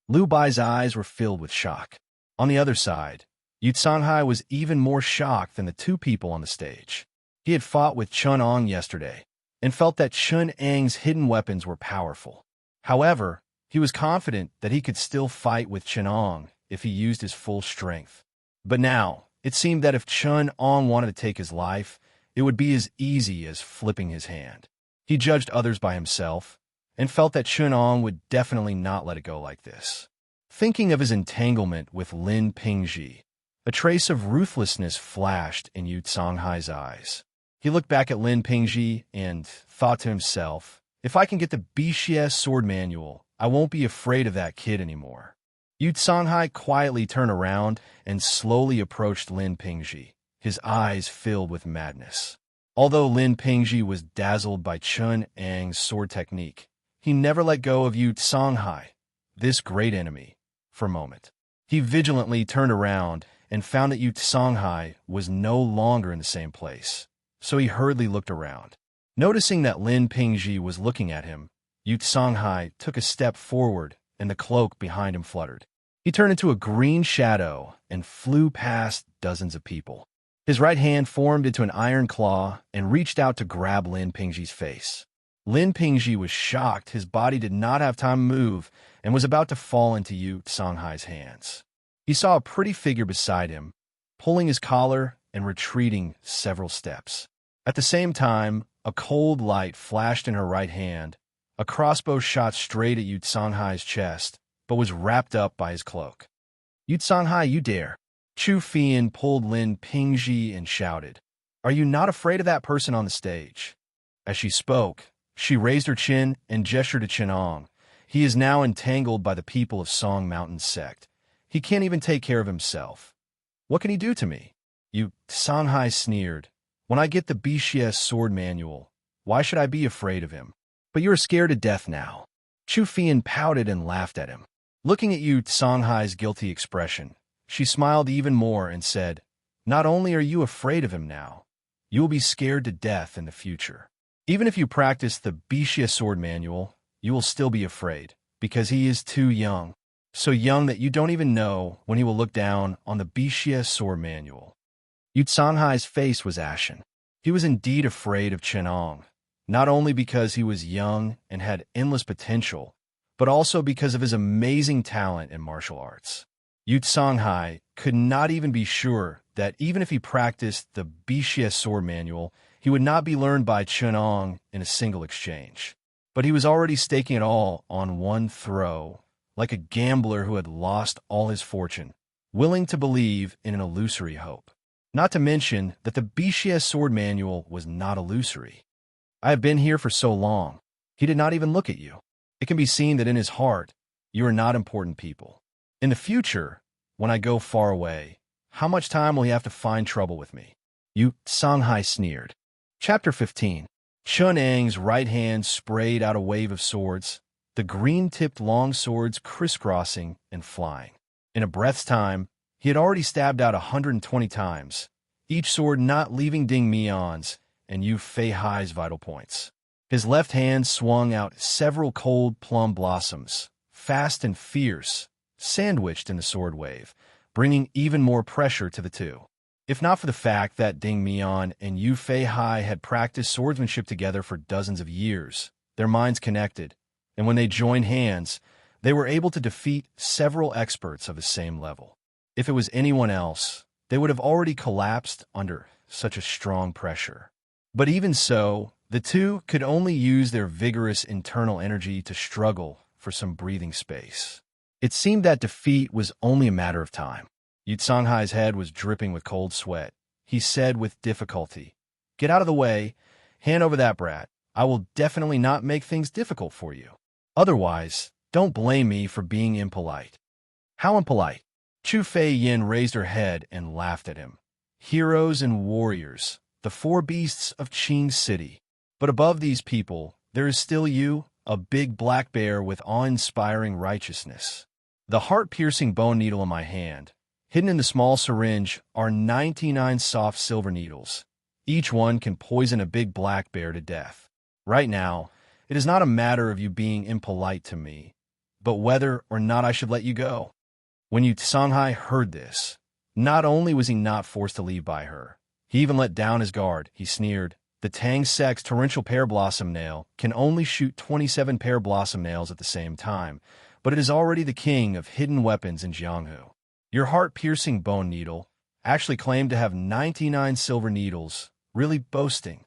Liu Bai's eyes were filled with shock. On the other side, Yu Songhai was even more shocked than the two people on the stage. He had fought with Chen Ong yesterday and felt that Chen Ang's hidden weapons were powerful. However, he was confident that he could still fight with Chen Ong if he used his full strength. But now, it seemed that if Chen Ong wanted to take his life, it would be as easy as flipping his hand. He judged others by himself and felt that Chen Ong would definitely not let it go like this. Thinking of his entanglement with Lin Pingji, a trace of ruthlessness flashed in Yu Songhai's eyes. He looked back at Lin Pingji and thought to himself, if I can get the BCS sword manual, I won't be afraid of that kid anymore. Yu Songhai quietly turned around and slowly approached Lin Pingji, his eyes filled with madness. Although Lin Pingji was dazzled by Chen Ang's sword technique, he never let go of Yu Songhai, this great enemy, for a moment. He vigilantly turned around and found that Yu Songhai was no longer in the same place, so he hurriedly looked around. Noticing that Lin Pingji was looking at him, Yu Songhai took a step forward and the cloak behind him fluttered. He turned into a green shadow and flew past dozens of people. His right hand formed into an iron claw and reached out to grab Lin Pingji's face. Lin Pingji was shocked his body did not have time to move and was about to fall into Yu Songhai's hands. He saw a pretty figure beside him, pulling his collar and retreating several steps. At the same time, a cold light flashed in her right hand. A crossbow shot straight at Yu Songhai's chest, but was wrapped up by his cloak. Yu Songhai, you dare! Chu Fian pulled Lin Pingji and shouted, "Are you not afraid of that person on the stage?" As she spoke, she raised her chin and gestured to Chen Ong. He is now entangled by the people of Song Mountain sect. He can't even take care of himself. What can he do to me? Yu Songhai sneered. When I get the BCS sword manual, why should I be afraid of him? But you're scared to death now. Chu Fian pouted and laughed at him. Looking at Yu Songhai's guilty expression, she smiled even more and said, not only are you afraid of him now, you will be scared to death in the future. Even if you practice the BCS sword manual, you will still be afraid, because he is too young. So young that you don't even know when he will look down on the BCS sword manual. Yu Songhai's face was ashen. He was indeed afraid of Chen Ong, not only because he was young and had endless potential, but also because of his amazing talent in martial arts. Yu Songhai could not even be sure that even if he practiced the BCS sword manual, he would not be learned by Chen Ong in a single exchange. But he was already staking it all on one throw, like a gambler who had lost all his fortune, willing to believe in an illusory hope. Not to mention that the BCS sword manual was not illusory. I have been here for so long. He did not even look at you. It can be seen that in his heart, you are not important people. In the future, when I go far away, how much time will he have to find trouble with me? Yu Songhai sneered. Chapter 15. Chen Ang's right hand sprayed out a wave of swords, the green-tipped long swords crisscrossing and flying. In a breath's time, he had already stabbed out 120 times, each sword not leaving Ding Mian's and Yu Fei Hai's vital points. His left hand swung out several cold plum blossoms, fast and fierce, sandwiched in the sword wave, bringing even more pressure to the two. If not for the fact that Ding Mian and Yu Fei Hai had practiced swordsmanship together for dozens of years, their minds connected, and when they joined hands, they were able to defeat several experts of the same level. If it was anyone else, they would have already collapsed under such a strong pressure. But even so, the two could only use their vigorous internal energy to struggle for some breathing space. It seemed that defeat was only a matter of time. Yu Songhai's head was dripping with cold sweat. He said with difficulty, "Get out of the way. Hand over that brat. I will definitely not make things difficult for you." Otherwise, don't blame me for being impolite." "How impolite?" Chu Fei Yin raised her head and laughed at him. "Heroes and warriors, the four beasts of Qing City. But above these people, there is still you, a big black bear with awe-inspiring righteousness." The heart-piercing bone needle in my hand, hidden in the small syringe, are 99 soft silver needles. Each one can poison a big black bear to death. Right now, it is not a matter of you being impolite to me, but whether or not I should let you go. When Yu Songhai heard this, not only was he not forced to leave by her, he even let down his guard. He sneered, "The Tang sect's torrential pear blossom nail can only shoot 27 pear blossom nails at the same time, but it is already the king of hidden weapons in Jianghu. Your heart-piercing bone needle actually claimed to have 99 silver needles, really boasting."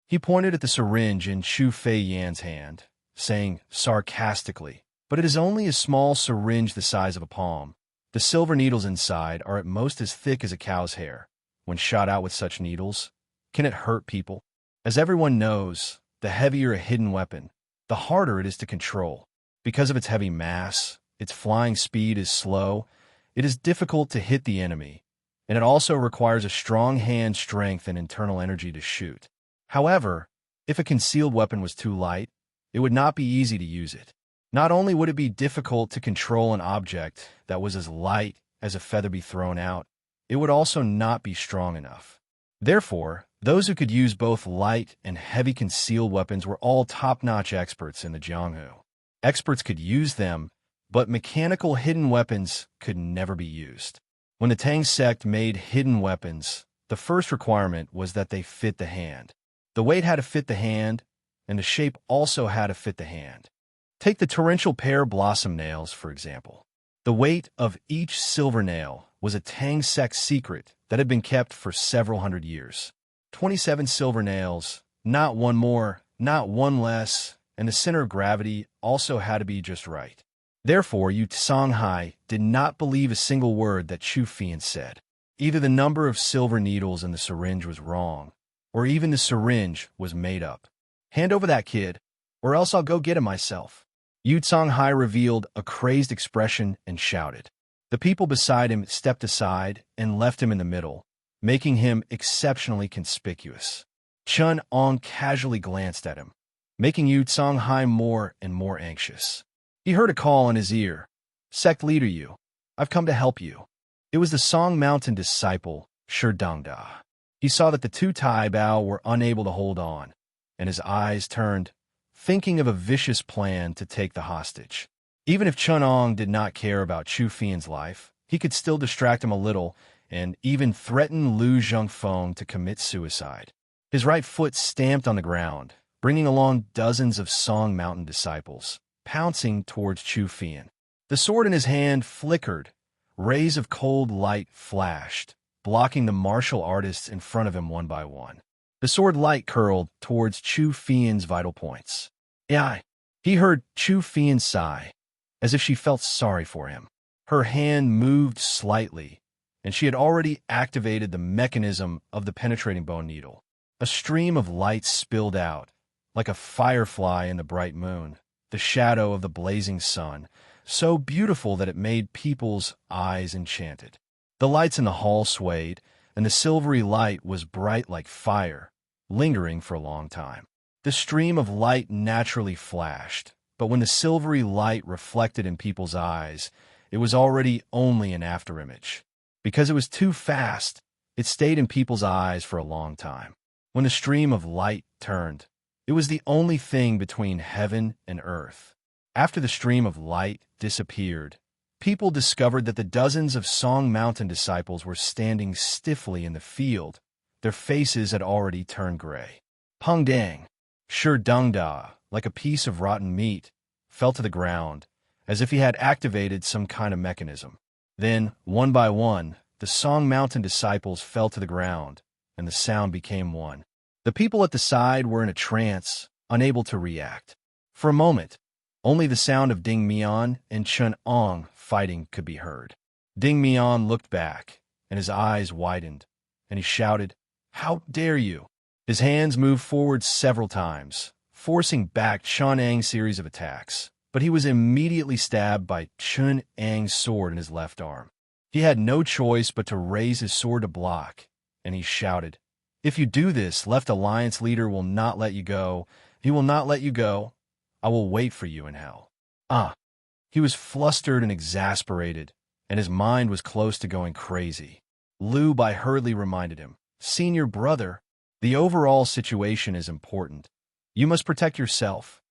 He pointed at the syringe in Chu Fei Yan's hand, saying sarcastically, "But it is only a small syringe the size of a palm. The silver needles inside are at most as thick as a cow's hair. When shot out with such needles, can it hurt people? As everyone knows, the heavier a hidden weapon, the harder it is to control. Because of its heavy mass, its flying speed is slow, it is difficult to hit the enemy, and it also requires a strong hand strength and internal energy to shoot. However, if a concealed weapon was too light, it would not be easy to use it. Not only would it be difficult to control an object that was as light as a feather be thrown out, it would also not be strong enough. Therefore, those who could use both light and heavy concealed weapons were all top-notch experts in the Jianghu. Experts could use them, but mechanical hidden weapons could never be used. When the Tang sect made hidden weapons, the first requirement was that they fit the hand. The weight had to fit the hand, and the shape also had to fit the hand. Take the torrential pear blossom nails, for example. The weight of each silver nail was a Tang sect secret that had been kept for several hundred years. 27 silver nails, not one more, not one less, and the center of gravity also had to be just right. Therefore, Yu Songhai did not believe a single word that Chu Fian said. Either the number of silver needles in the syringe was wrong, or even the syringe was made up. "Hand over that kid, or else I'll go get him myself." Yu Songhai revealed a crazed expression and shouted. The people beside him stepped aside and left him in the middle, making him exceptionally conspicuous. Chun Ong casually glanced at him, making Yu Songhai more and more anxious. He heard a call in his ear. "Sect leader Yu, I've come to help you." It was the Song Mountain disciple, Shi Dongda. He saw that the two Tai Bao were unable to hold on, and his eyes turned, thinking of a vicious plan to take the hostage. Even if Chun Ong did not care about Chu Fian's life, he could still distract him a little and even threaten Lu Zhengfeng to commit suicide. His right foot stamped on the ground, bringing along dozens of Song Mountain disciples, pouncing towards Chu Fian. The sword in his hand flickered. Rays of cold light flashed, blocking the martial artists in front of him one by one. The sword light curled towards Chu Fian's vital points. "Yeah." He heard Chu Fian sigh, as if she felt sorry for him. Her hand moved slightly, and she had already activated the mechanism of the penetrating bone needle. A stream of light spilled out, like a firefly in the bright moon, the shadow of the blazing sun, so beautiful that it made people's eyes enchanted. The lights in the hall swayed, and the silvery light was bright like fire, lingering for a long time. The stream of light naturally flashed, but when the silvery light reflected in people's eyes, it was already only an afterimage. Because it was too fast, it stayed in people's eyes for a long time. When the stream of light turned, it was the only thing between heaven and earth. After the stream of light disappeared, people discovered that the dozens of Song Mountain disciples were standing stiffly in the field. Their faces had already turned gray. Peng Dang, Shi Dongda, like a piece of rotten meat, fell to the ground, as if he had activated some kind of mechanism. Then, one by one, the Song Mountain disciples fell to the ground, and the sound became one. The people at the side were in a trance, unable to react. For a moment, only the sound of Ding Mian and Chun Ong fighting could be heard. Ding Mian looked back, and his eyes widened, and he shouted, "How dare you!" His hands moved forward several times, forcing back Chun Ang's series of attacks, but he was immediately stabbed by Chun Ang's sword in his left arm. He had no choice but to raise his sword to block, and he shouted, "If you do this, Left Alliance leader will not let you go. He will not let you go. I will wait for you in hell." He was flustered and exasperated, and his mind was close to going crazy. Liu Bai hurriedly reminded him, "Senior brother, the overall situation is important. You must protect yourself."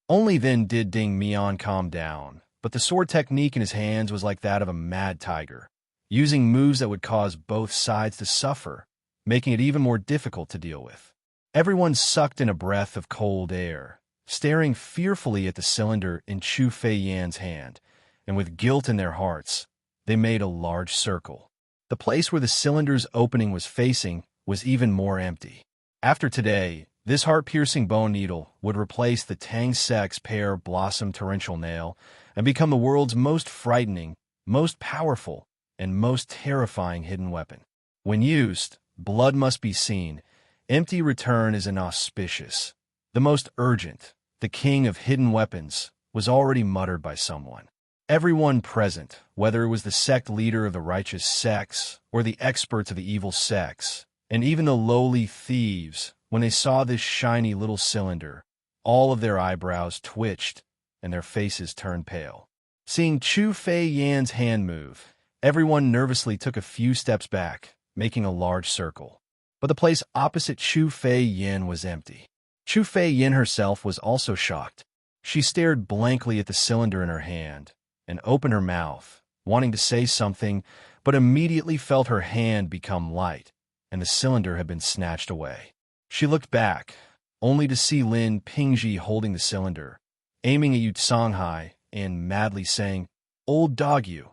Only then did Ding Mian calm down, but the sword technique in his hands was like that of a mad tiger, using moves that would cause both sides to suffer, making it even more difficult to deal with. Everyone sucked in a breath of cold air, staring fearfully at the cylinder in Chu Fei Yan's hand, and with guilt in their hearts, they made a large circle. The place where the cylinder's opening was facing was even more empty. After today, this heart-piercing bone needle would replace the Tang Sex Pear Blossom Torrential Nail and become the world's most frightening, most powerful, and most terrifying hidden weapon. When used, blood must be seen. Empty return is inauspicious. The most urgent, the king of hidden weapons, was already muttered by someone. Everyone present, whether it was the sect leader of the righteous sects or the experts of the evil sects, and even the lowly thieves, when they saw this shiny little cylinder, all of their eyebrows twitched and their faces turned pale. Seeing Chu Fei Yan's hand move, everyone nervously took a few steps back, making a large circle. But the place opposite Chu Fei Yan was empty. Chu Fei Yan herself was also shocked. She stared blankly at the cylinder in her hand and opened her mouth, wanting to say something, but immediately felt her hand become light, and the cylinder had been snatched away. She looked back, only to see Lin Pingji holding the cylinder, aiming at Yu Songhai and madly saying, "Old dog you,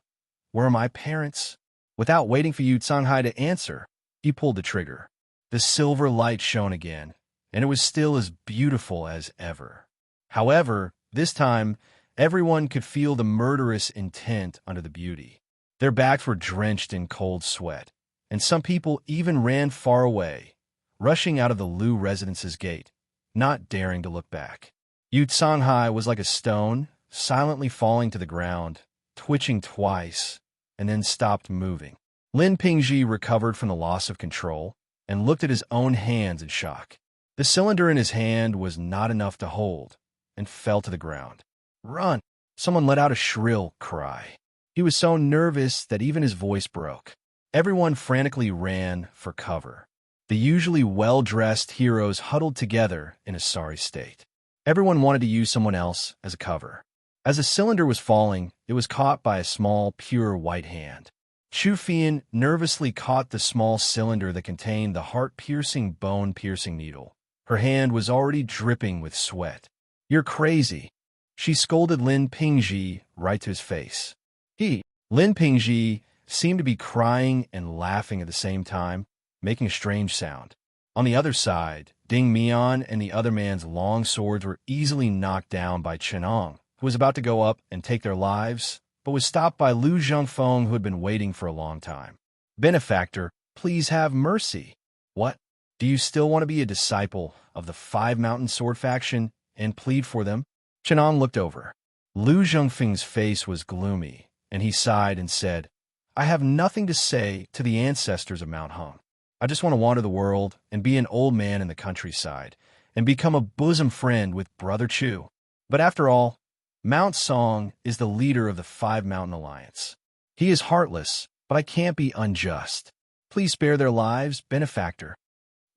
where are my parents?" Without waiting for Yu Songhai to answer, he pulled the trigger. The silver light shone again, and it was still as beautiful as ever. However, this time, everyone could feel the murderous intent under the beauty. Their backs were drenched in cold sweat, and some people even ran far away, rushing out of the Liu residence's gate, not daring to look back. Yu Songhai was like a stone, silently falling to the ground, twitching twice, and then stopped moving. Lin Pingji recovered from the loss of control and looked at his own hands in shock. The cylinder in his hand was not enough to hold, and fell to the ground. "Run!" Someone let out a shrill cry. He was so nervous that even his voice broke. Everyone frantically ran for cover. The usually well-dressed heroes huddled together in a sorry state. Everyone wanted to use someone else as a cover. As the cylinder was falling, it was caught by a small, pure white hand. Chu Fian nervously caught the small cylinder that contained the heart-piercing, bone-piercing needle. Her hand was already dripping with sweat. "You're crazy," she scolded Lin Pingji right to his face. Lin Pingji, seemed to be crying and laughing at the same time, making a strange sound. On the other side, Ding Mian and the other man's long swords were easily knocked down by Chenong, who was about to go up and take their lives, but was stopped by Liu Zhongfeng, who had been waiting for a long time. "Benefactor, please have mercy." "What? Do you still want to be a disciple of the Five Mountain Sword faction and plead for them?" Chenong looked over. Liu Zhongfeng's face was gloomy, and he sighed and said, "I have nothing to say to the ancestors of Mount Hung. I just want to wander the world and be an old man in the countryside and become a bosom friend with Brother Chu. But after all, Mount Song is the leader of the Five Mountain Alliance. He is heartless, but I can't be unjust. Please spare their lives, benefactor."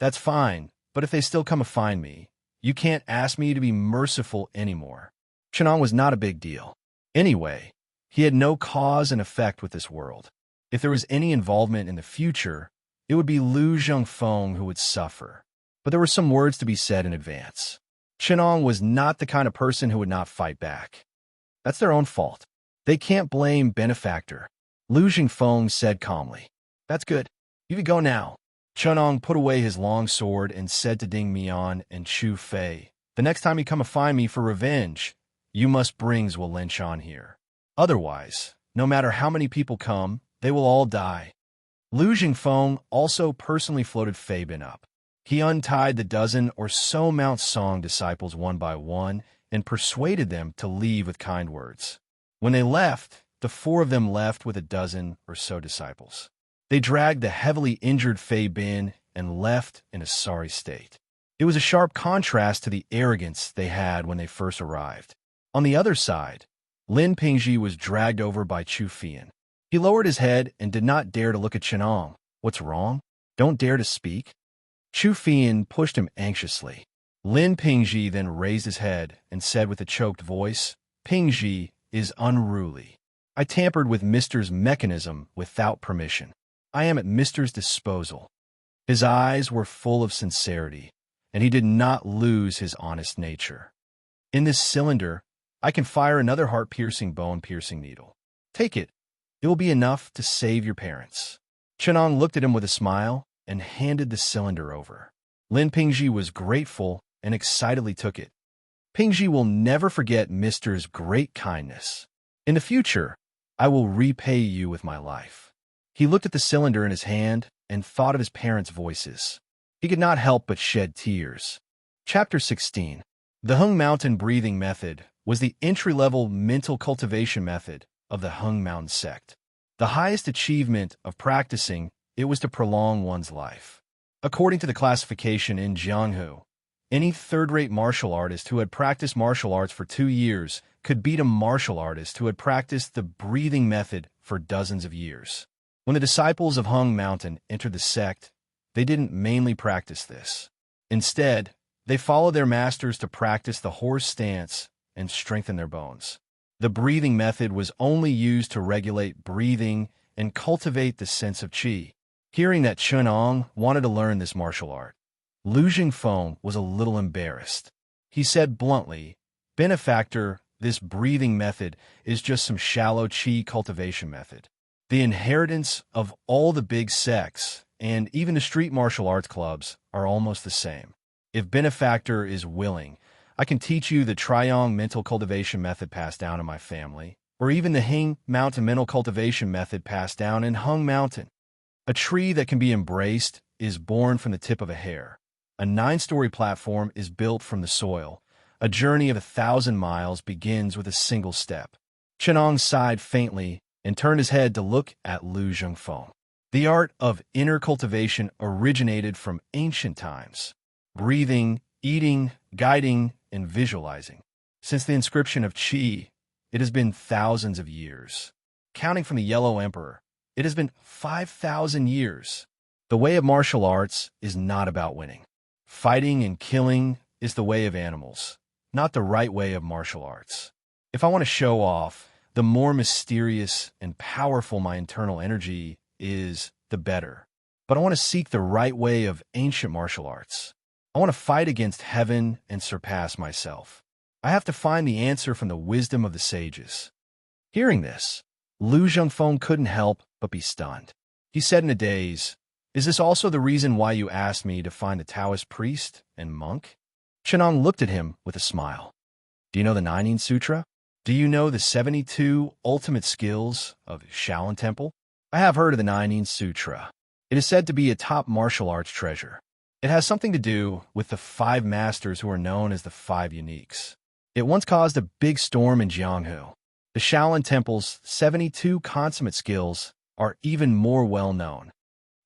"That's fine, but if they still come to find me, you can't ask me to be merciful anymore." Chenong was not a big deal. Anyway, he had no cause and effect with this world. If there was any involvement in the future, it would be Liu Zhongfeng who would suffer. But there were some words to be said in advance. Chenong was not the kind of person who would not fight back. That's their own fault. They can't blame benefactor. Liu Zhongfeng said calmly. "That's good. You can go now." Chenong put away his long sword and said to Ding Mian and Chu Fei, "The next time you come to find me for revenge, you must bring Zhuo Linshan here. Otherwise, no matter how many people come, they will all die." Liu Zhongfeng also personally floated Fei Bin up. He untied the dozen or so Mount Song disciples one by one and persuaded them to leave with kind words. When they left, the four of them left with a dozen or so disciples. They dragged the heavily injured Fei Bin and left in a sorry state. It was a sharp contrast to the arrogance they had when they first arrived. On the other side, Lin Pingji was dragged over by Chu Fian. He lowered his head and did not dare to look at Chenong. "What's wrong? Don't dare to speak?" Chu Fian pushed him anxiously. Lin Pingji then raised his head and said with a choked voice, "Pingji is unruly. I tampered with Mister's mechanism without permission. I am at Mister's disposal." His eyes were full of sincerity, and he did not lose his honest nature. "In this cylinder, I can fire another heart-piercing, bone-piercing needle. Take it. It will be enough to save your parents." Chenong looked at him with a smile and handed the cylinder over. Lin Pingji was grateful and excitedly took it. "Pingji will never forget Mister's great kindness. In the future, I will repay you with my life." He looked at the cylinder in his hand and thought of his parents' voices. He could not help but shed tears. Chapter 16. The Hung Mountain Breathing Method was the entry-level mental cultivation method of the Hung Mountain sect. The highest achievement of practicing it was to prolong one's life. According to the classification in Jianghu, any third-rate martial artist who had practiced martial arts for 2 years could beat a martial artist who had practiced the breathing method for dozens of years. When the disciples of Hung Mountain entered the sect, they didn't mainly practice this. Instead, they followed their masters to practice the horse stance and strengthen their bones. The breathing method was only used to regulate breathing and cultivate the sense of qi. Hearing that Chenong wanted to learn this martial art, Lu Jingfeng was a little embarrassed. He said bluntly, "Benefactor, this breathing method is just some shallow qi cultivation method. The inheritance of all the big sects and even the street martial arts clubs are almost the same. If Benefactor is willing, I can teach you the Triong mental cultivation method passed down in my family, or even the Hing Mountain mental cultivation method passed down in Hung Mountain. A tree that can be embraced is born from the tip of a hair. A 9-story platform is built from the soil. A journey of 1,000 miles begins with a single step." Chenong sighed faintly and turned his head to look at Lu Jingfeng. The art of inner cultivation originated from ancient times. Breathing, eating, guiding, and visualizing. Since the inscription of qi, it has been thousands of years. Counting from the Yellow Emperor, it has been 5,000 years. The way of martial arts is not about winning. Fighting and killing is the way of animals, not the right way of martial arts. If I want to show off, the more mysterious and powerful my internal energy is, the better. But I want to seek the right way of ancient martial arts. I want to fight against heaven and surpass myself. I have to find the answer from the wisdom of the sages." Hearing this, Lu Jingfeng couldn't help but be stunned. He said in a daze, "Is this also the reason why you asked me to find the Taoist priest and monk?" Chenong looked at him with a smile. "Do you know the Nining Sutra? Do you know the 72 ultimate skills of Shaolin Temple?" "I have heard of the Nining Sutra. It is said to be a top martial arts treasure. It has something to do with the 5 masters who are known as the 5 Uniques. It once caused a big storm in Jianghu. The Shaolin Temple's 72 consummate skills are even more well-known."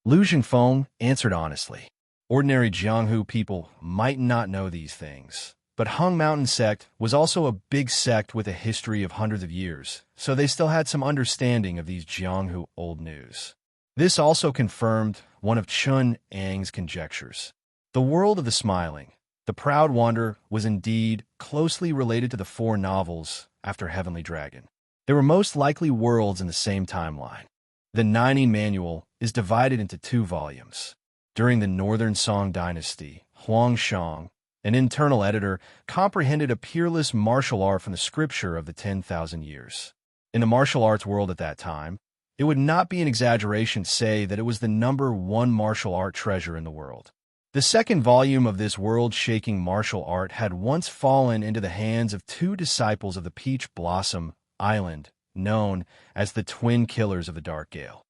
Lu Jingfeng answered honestly. Ordinary Jianghu people might not know these things, but Hung Mountain sect was also a big sect with a history of hundreds of years, so they still had some understanding of these Jianghu old news. This also confirmed one of Chun Ang's conjectures. The world of the smiling, the proud wanderer, was indeed closely related to the 4 novels after Heavenly Dragon. They were most likely worlds in the same timeline. The Nining Manual is divided into 2 volumes. During the Northern Song Dynasty, Huang Shang, an internal editor, comprehended a peerless martial art from the scripture of the 10,000 years. In the martial arts world at that time, it would not be an exaggeration to say that it was the #1 martial art treasure in the world. The second volume of this world-shaking martial art had once fallen into the hands of 2 disciples of the Peach Blossom Island, known as the Twin Killers of the Dark Gale.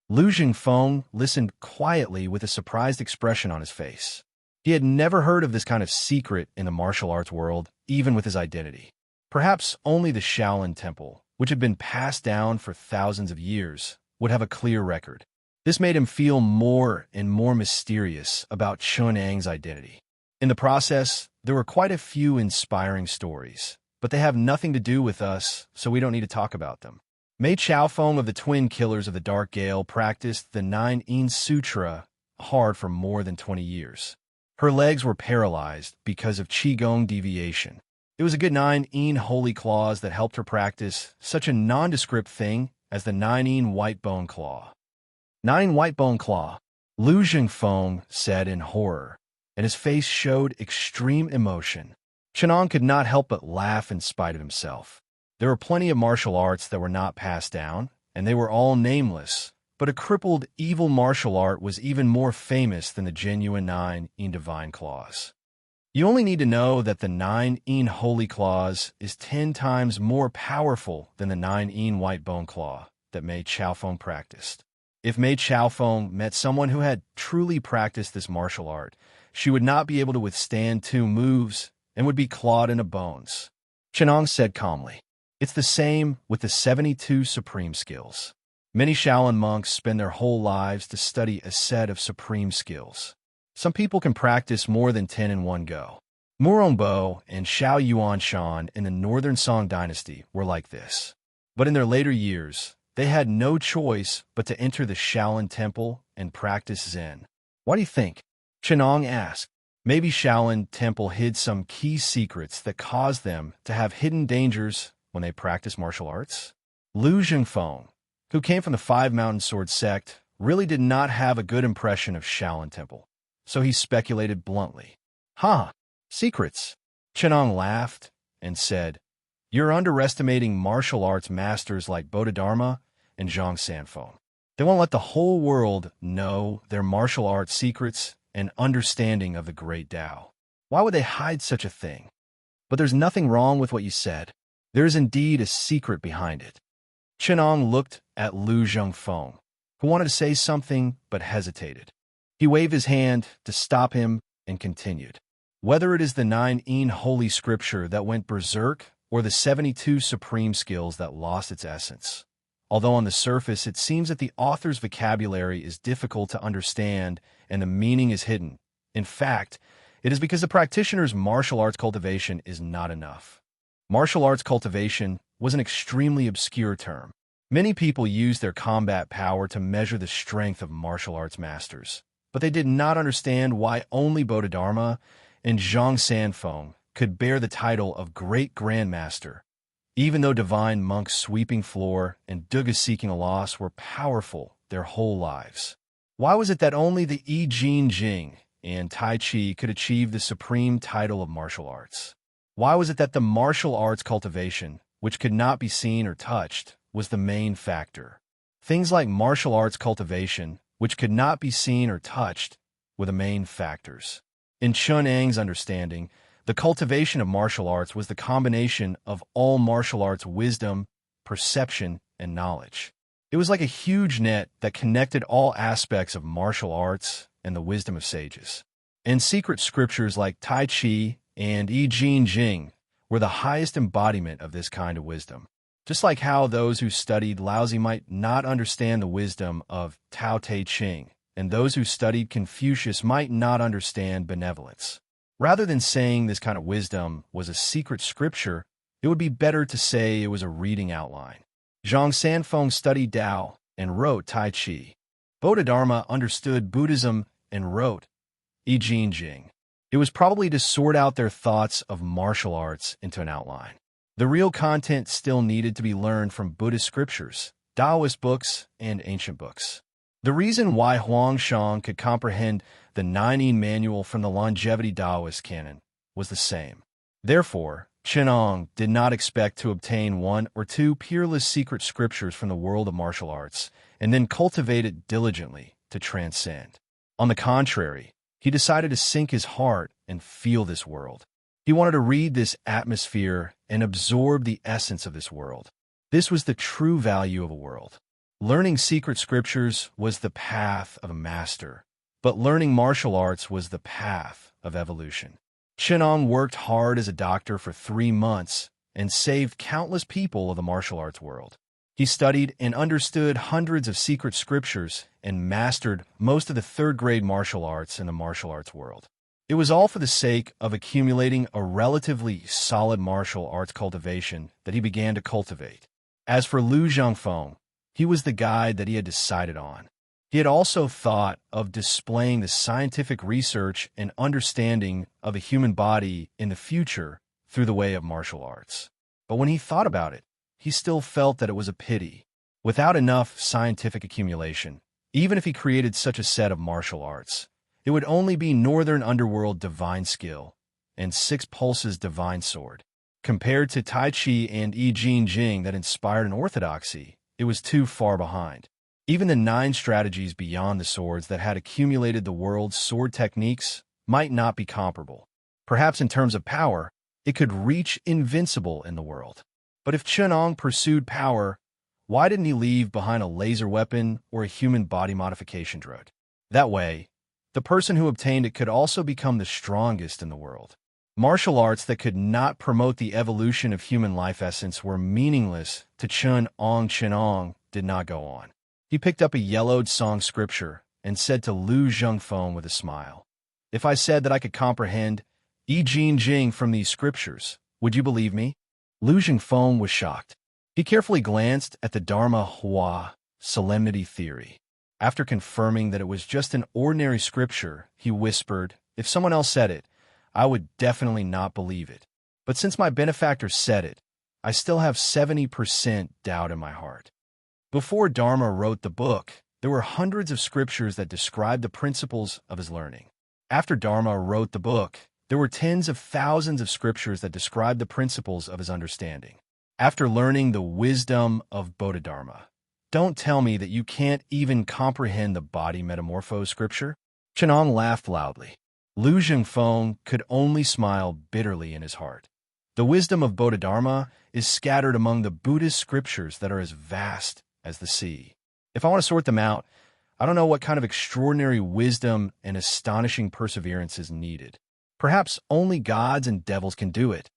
Lu Jingfeng listened quietly with a surprised expression on his face. He had never heard of this kind of secret in the martial arts world, even with his identity. Perhaps only the Shaolin Temple, which had been passed down for thousands of years, would have a clear record. This made him feel more and more mysterious about Chunang's identity. In the process, there were quite a few inspiring stories, but they have nothing to do with us, so we don't need to talk about them. Mei Chaofeng of the Twin Killers of the Dark Gale practiced the Nine Yin Sutra hard for more than 20 years. Her legs were paralyzed because of Qigong deviation. It was a good 9 Yin Holy Claws that helped her practice such a nondescript thing as the 9 Yin White Bone Claw. 9 White Bone Claw, Lu Jingfeng said in horror, and his face showed extreme emotion. Chenong could not help but laugh in spite of himself. There were plenty of martial arts that were not passed down, and they were all nameless, but a crippled evil martial art was even more famous than the genuine 9 Yin Divine Claws. You only need to know that the 9 Yin Holy Claws is 10 times more powerful than the 9 Yin White Bone Claw that Mei Chaofeng practiced. If Mei Chaofeng met someone who had truly practiced this martial art, she would not be able to withstand 2 moves and would be clawed into bones. Chenong said calmly, "It's the same with the 72 supreme skills. Many Shaolin monks spend their whole lives to study a set of supreme skills. Some people can practice more than 10 in one go. Murongbo and Xiao Yuanshan in the Northern Song dynasty were like this. But in their later years, they had no choice but to enter the Shaolin Temple and practice Zen." "Why do you think?" Chenong asked. Maybe Shaolin Temple hid some key secrets that caused them to have hidden dangers when they practiced martial arts. Lu Jingfeng, who came from the Five Mountain Sword sect, really did not have a good impression of Shaolin Temple, so he speculated bluntly. Secrets." Chenong laughed and said, "You're underestimating martial arts masters like Bodhidharma and Zhang Sanfeng. They won't let the whole world know their martial arts secrets and understanding of the great Tao. Why would they hide such a thing? But there's nothing wrong with what you said. There is indeed a secret behind it." Chenong looked at Lu Zhengfeng, who wanted to say something but hesitated. He waved his hand to stop him and continued. "Whether it is the 9 Yin Holy Scripture that went berserk or the 72 supreme skills that lost its essence. Although on the surface it seems that the author's vocabulary is difficult to understand and the meaning is hidden, in fact, it is because the practitioner's martial arts cultivation is not enough. Martial arts cultivation was an extremely obscure term. Many people use their combat power to measure the strength of martial arts masters, but they did not understand why only Bodhidharma and Zhang Sanfeng could bear the title of Great Grandmaster, even though divine monks sweeping floor and dugas seeking a loss were powerful their whole lives. Why was it that only the I Jin Jing and Tai Chi could achieve the supreme title of martial arts? Why was it that the martial arts cultivation, which could not be seen or touched, was the main factor? Things like martial arts cultivation, which could not be seen or touched, were the main factors. In Chunang's understanding, the cultivation of martial arts was the combination of all martial arts wisdom, perception, and knowledge. It was like a huge net that connected all aspects of martial arts and the wisdom of sages. And secret scriptures like Tai Chi and I Jin Jing were the highest embodiment of this kind of wisdom. Just like how those who studied Laozi might not understand the wisdom of Tao Te Ching, and those who studied Confucius might not understand benevolence. Rather than saying this kind of wisdom was a secret scripture, it would be better to say it was a reading outline. Zhang Sanfeng studied Tao and wrote Tai Chi. Bodhidharma understood Buddhism and wrote I Jin Jing. It was probably to sort out their thoughts of martial arts into an outline. The real content still needed to be learned from Buddhist scriptures, Taoist books, and ancient books. The reason why Huangshan could comprehend the 9 Yin manual from the longevity Taoist canon was the same. Therefore, Chenong did not expect to obtain 1 or 2 peerless secret scriptures from the world of martial arts and then cultivate it diligently to transcend. On the contrary, he decided to sink his heart and feel this world. He wanted to read this atmosphere and absorb the essence of this world. This was the true value of a world. Learning secret scriptures was the path of a master, but learning martial arts was the path of evolution. Chenong worked hard as a doctor for 3 months and saved countless people of the martial arts world. He studied and understood hundreds of secret scriptures and mastered most of the third-grade martial arts in the martial arts world. It was all for the sake of accumulating a relatively solid martial arts cultivation that he began to cultivate. As for Lu Zhengfeng, he was the guide that he had decided on. He had also thought of displaying the scientific research and understanding of a human body in the future through the way of martial arts. But when he thought about it, he still felt that it was a pity. Without enough scientific accumulation, even if he created such a set of martial arts, it would only be Northern Underworld divine skill and Six Pulses divine sword. Compared to Tai Chi and I Ching Jing that inspired an orthodoxy, it was too far behind. Even the 9 strategies beyond the swords that had accumulated the world's sword techniques might not be comparable. Perhaps in terms of power, it could reach invincible in the world. But if Chenong pursued power, why didn't he leave behind a laser weapon or a human body modification drug? That way, the person who obtained it could also become the strongest in the world. Martial arts that could not promote the evolution of human life essence were meaningless to Chenong. Chenong did not go on. He picked up a yellowed song scripture and said to Lu Zhengfeng with a smile, "If I said that I could comprehend I Ching Jing from these scriptures, would you believe me?" Lu Zhengfeng was shocked. He carefully glanced at the Dharma Hua solemnity theory. After confirming that it was just an ordinary scripture, he whispered, "If someone else said it, I would definitely not believe it. But since my benefactor said it, I still have 70% doubt in my heart." Before Dharma wrote the book, there were hundreds of scriptures that described the principles of his learning. After Dharma wrote the book, there were tens of thousands of scriptures that described the principles of his understanding. After learning the wisdom of Bodhidharma, don't tell me that you can't even comprehend the body metamorphose scripture? Chenong laughed loudly. Lu Zhengfeng could only smile bitterly in his heart. The wisdom of Bodhidharma is scattered among the Buddhist scriptures that are as vast as the sea. If I want to sort them out, I don't know what kind of extraordinary wisdom and astonishing perseverance is needed. Perhaps only gods and devils can do it.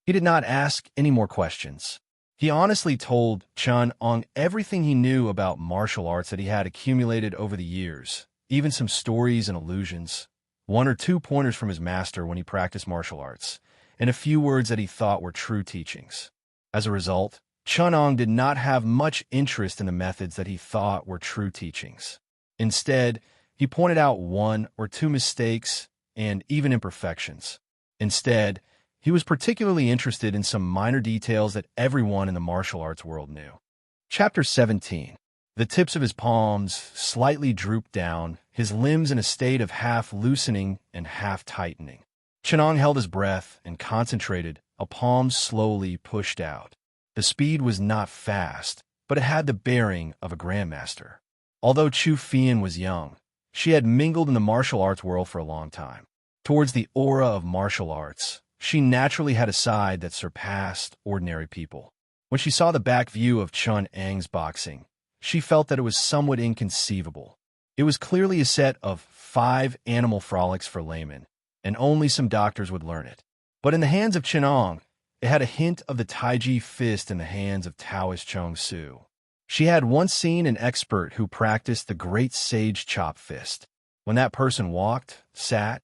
He did not ask any more questions. He honestly told Chenong everything he knew about martial arts that he had accumulated over the years, even some stories and allusions, 1 or 2 pointers from his master when he practiced martial arts, and a few words that he thought were true teachings. As a result, Chenong did not have much interest in the methods that he thought were true teachings. Instead, he pointed out 1 or 2 mistakes and even imperfections. Instead, he was particularly interested in some minor details that everyone in the martial arts world knew. Chapter 17. The tips of his palms slightly drooped down, his limbs in a state of half loosening and half tightening. Chenong held his breath and concentrated, a palm slowly pushed out. The speed was not fast, but it had the bearing of a grandmaster. Although Chu Fian was young, she had mingled in the martial arts world for a long time. Towards the aura of martial arts, she naturally had a side that surpassed ordinary people. When she saw the back view of Chenong's boxing, she felt that it was somewhat inconceivable. It was clearly a set of 5 animal frolics for laymen, and only some doctors would learn it. But in the hands of Chenong, it had a hint of the Taiji fist in the hands of Taoist Chong Su. She had once seen an expert who practiced the great sage chop fist. When that person walked, sat,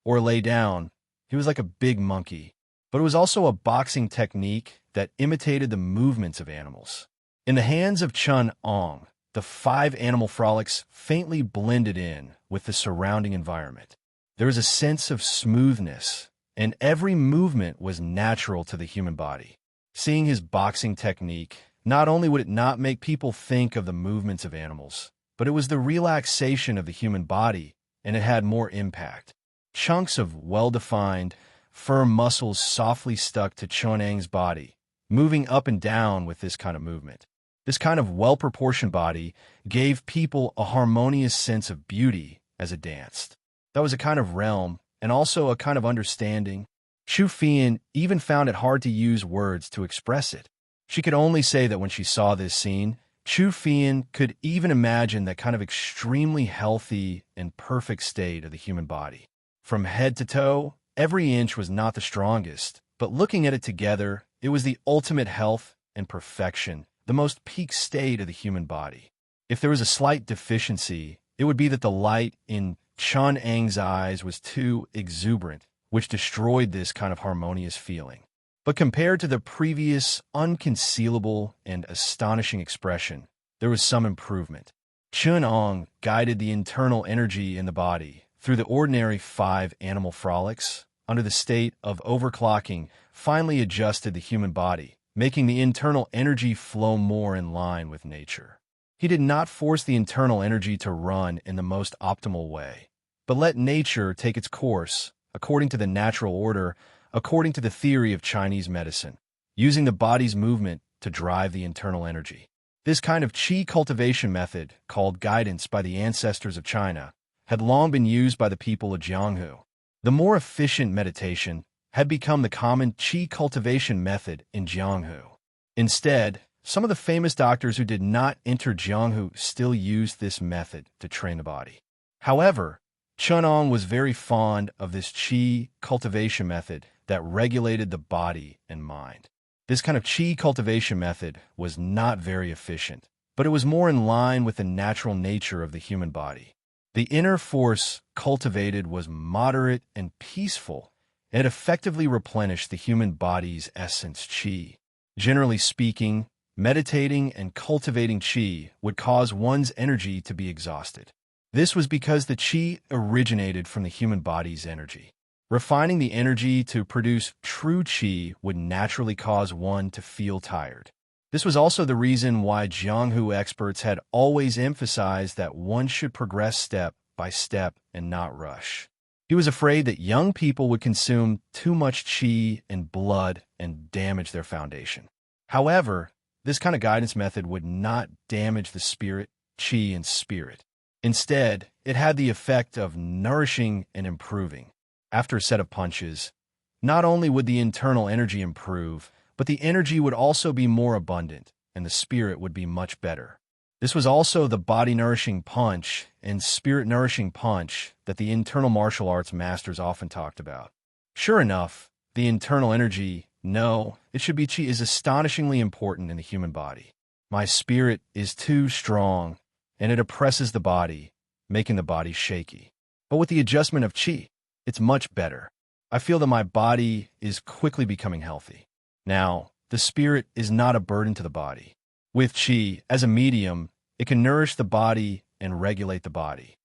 or lay down, he was like a big monkey. But it was also a boxing technique that imitated the movements of animals. In the hands of Chenong, the 5 animal frolics faintly blended in with the surrounding environment. There was a sense of smoothness, and every movement was natural to the human body. Seeing his boxing technique, not only would it not make people think of the movements of animals, but it was the relaxation of the human body, and it had more impact. Chunks of well-defined, firm muscles softly stuck to Chenong's body, moving up and down with this kind of movement. This kind of well-proportioned body gave people a harmonious sense of beauty as it danced. That was a kind of realm, and also a kind of understanding. Chu Fian even found it hard to use words to express it. She could only say that when she saw this scene, Chu Fian could even imagine that kind of extremely healthy and perfect state of the human body. From head to toe, Every inch was not the strongest, but looking at it together, it was the ultimate health and perfection, the most peak state of the human body. If there was a slight deficiency, it would be that the light in Chun Ang's eyes was too exuberant, which destroyed this kind of harmonious feeling. But compared to the previous unconcealable and astonishing expression, there was some improvement. Chun Ang guided the internal energy in the body through the ordinary 5 animal frolics, under the state of overclocking, finally adjusted the human body, making the internal energy flow more in line with nature. He did not force the internal energy to run in the most optimal way, but let nature take its course, according to the natural order, according to the theory of Chinese medicine, using the body's movement to drive the internal energy. This kind of qi cultivation method, called guidance by the ancestors of China, had long been used by the people of Jianghu. The more efficient meditation had become the common qi cultivation method in Jianghu. Instead, some of the famous doctors who did not enter Jianghu still used this method to train the body. However, Chun Ang was very fond of this qi cultivation method that regulated the body and mind. This kind of qi cultivation method was not very efficient, but it was more in line with the natural nature of the human body. The inner force cultivated was moderate and peaceful, and it effectively replenished the human body's essence qi. Generally speaking, meditating and cultivating qi would cause one's energy to be exhausted. This was because the qi originated from the human body's energy. Refining the energy to produce true qi would naturally cause one to feel tired. This was also the reason why Jianghu experts had always emphasized that one should progress step by step and not rush. He was afraid that young people would consume too much qi and blood and damage their foundation. However, this kind of guidance method would not damage the spirit, qi, and spirit. Instead, it had the effect of nourishing and improving. After a set of punches, not only would the internal energy improve, but the energy would also be more abundant, and the spirit would be much better. This was also the body-nourishing punch and spirit-nourishing punch that the internal martial arts masters often talked about. Sure enough, the internal energy, no, it should be qi, is astonishingly important in the human body. My spirit is too strong, and it oppresses the body, making the body shaky. But with the adjustment of qi, it's much better. I feel that my body is quickly becoming healthy. Now, the spirit is not a burden to the body. With qi, as a medium, it can nourish the body and regulate the body.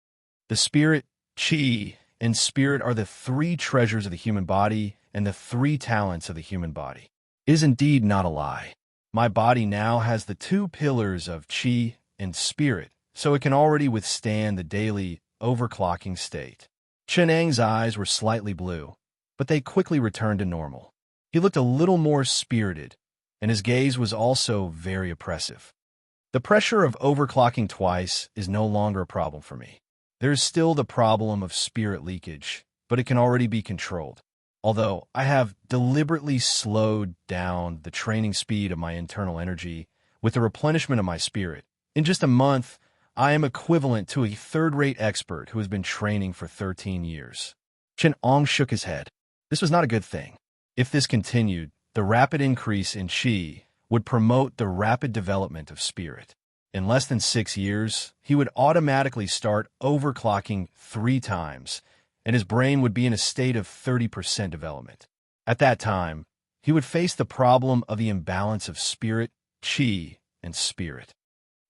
The spirit, qi, and spirit are the 3 treasures of the human body and the 3 talents of the human body. It is indeed not a lie. My body now has the 2 pillars of qi and spirit, so it can already withstand the daily overclocking state. Chun Ang's eyes were slightly blue, but they quickly returned to normal. He looked a little more spirited, and his gaze was also very oppressive. The pressure of overclocking twice is no longer a problem for me. There is still the problem of spirit leakage, but it can already be controlled. Although I have deliberately slowed down the training speed of my internal energy with the replenishment of my spirit, in just a month, I am equivalent to a third-rate expert who has been training for 13 years. Chun Ang shook his head. This was not a good thing. If this continued, the rapid increase in qi would promote the rapid development of spirit. In less than 6 years, he would automatically start overclocking 3 times, and his brain would be in a state of 30% development. At that time, he would face the problem of the imbalance of spirit, qi, and spirit.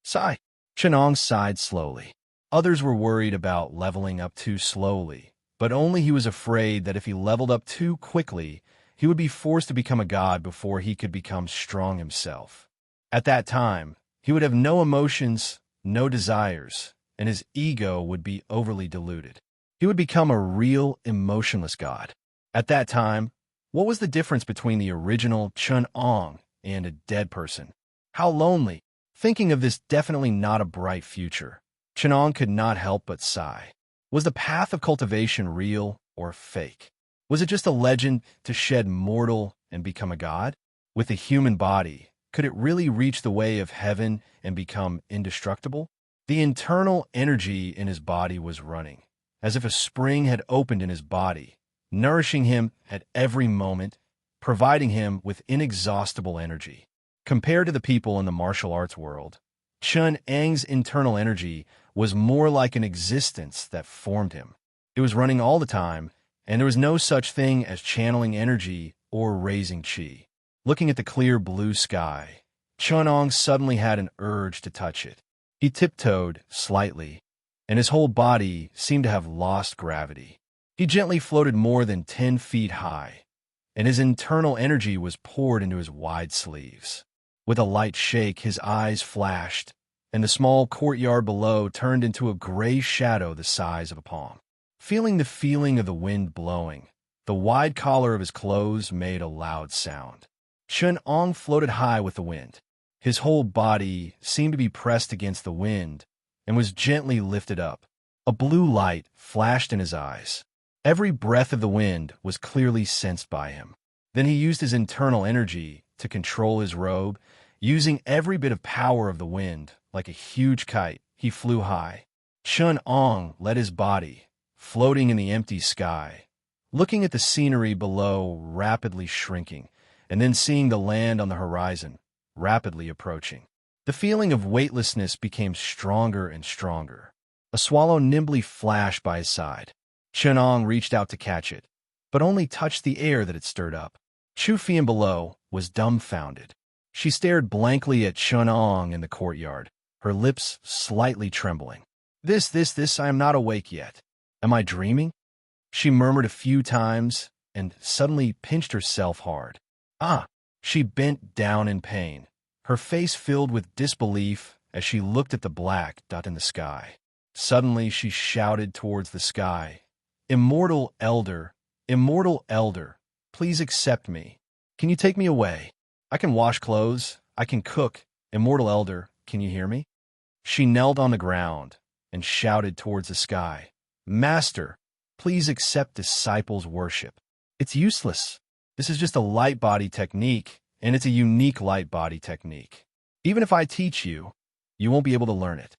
Sigh. Chun Ang sighed slowly. Others were worried about leveling up too slowly, but only he was afraid that if he leveled up too quickly, he would be forced to become a god before he could become strong himself. At that time, he would have no emotions, no desires, and his ego would be overly diluted. He would become a real, emotionless god. At that time, what was the difference between the original Chun Ang and a dead person? How lonely. Thinking of this definitely not a bright future, Chun Ang could not help but sigh. Was the path of cultivation real or fake? Was it just a legend to shed mortal and become a god? With a human body, could it really reach the way of heaven and become indestructible? The internal energy in his body was running, as if a spring had opened in his body, nourishing him at every moment, providing him with inexhaustible energy. Compared to the people in the martial arts world, Chun Ang's internal energy was more like an existence that formed him. It was running all the time, and there was no such thing as channeling energy or raising qi. Looking at the clear blue sky, Chun Ang suddenly had an urge to touch it. He tiptoed slightly, and his whole body seemed to have lost gravity. He gently floated more than 10 feet high, and his internal energy was poured into his wide sleeves. With a light shake, his eyes flashed, and the small courtyard below turned into a gray shadow the size of a palm. Feeling the feeling of the wind blowing, the wide collar of his clothes made a loud sound. Chun Ang floated high with the wind. His whole body seemed to be pressed against the wind and was gently lifted up. A blue light flashed in his eyes. Every breath of the wind was clearly sensed by him. Then he used his internal energy to control his robe. Using every bit of power of the wind, like a huge kite, he flew high. Chun Ang let his body, floating in the empty sky, looking at the scenery below rapidly shrinking, and then seeing the land on the horizon rapidly approaching. The feeling of weightlessness became stronger and stronger. A swallow nimbly flashed by his side. Chun Ang reached out to catch it, but only touched the air that it stirred up. Chu Fian below was dumbfounded. She stared blankly at Chun Ang in the courtyard, her lips slightly trembling. This, I am not awake yet. Am I dreaming? She murmured a few times and suddenly pinched herself hard. Ah! She bent down in pain, her face filled with disbelief as she looked at the black dot in the sky. Suddenly she shouted towards the sky, Immortal Elder, please accept me. Can you take me away? I can wash clothes, I can cook. Immortal Elder, can you hear me? She knelt on the ground and shouted towards the sky, Master, please accept disciples' worship. It's useless. This is just a light body technique, and it's a unique light body technique. Even if I teach you, you won't be able to learn it.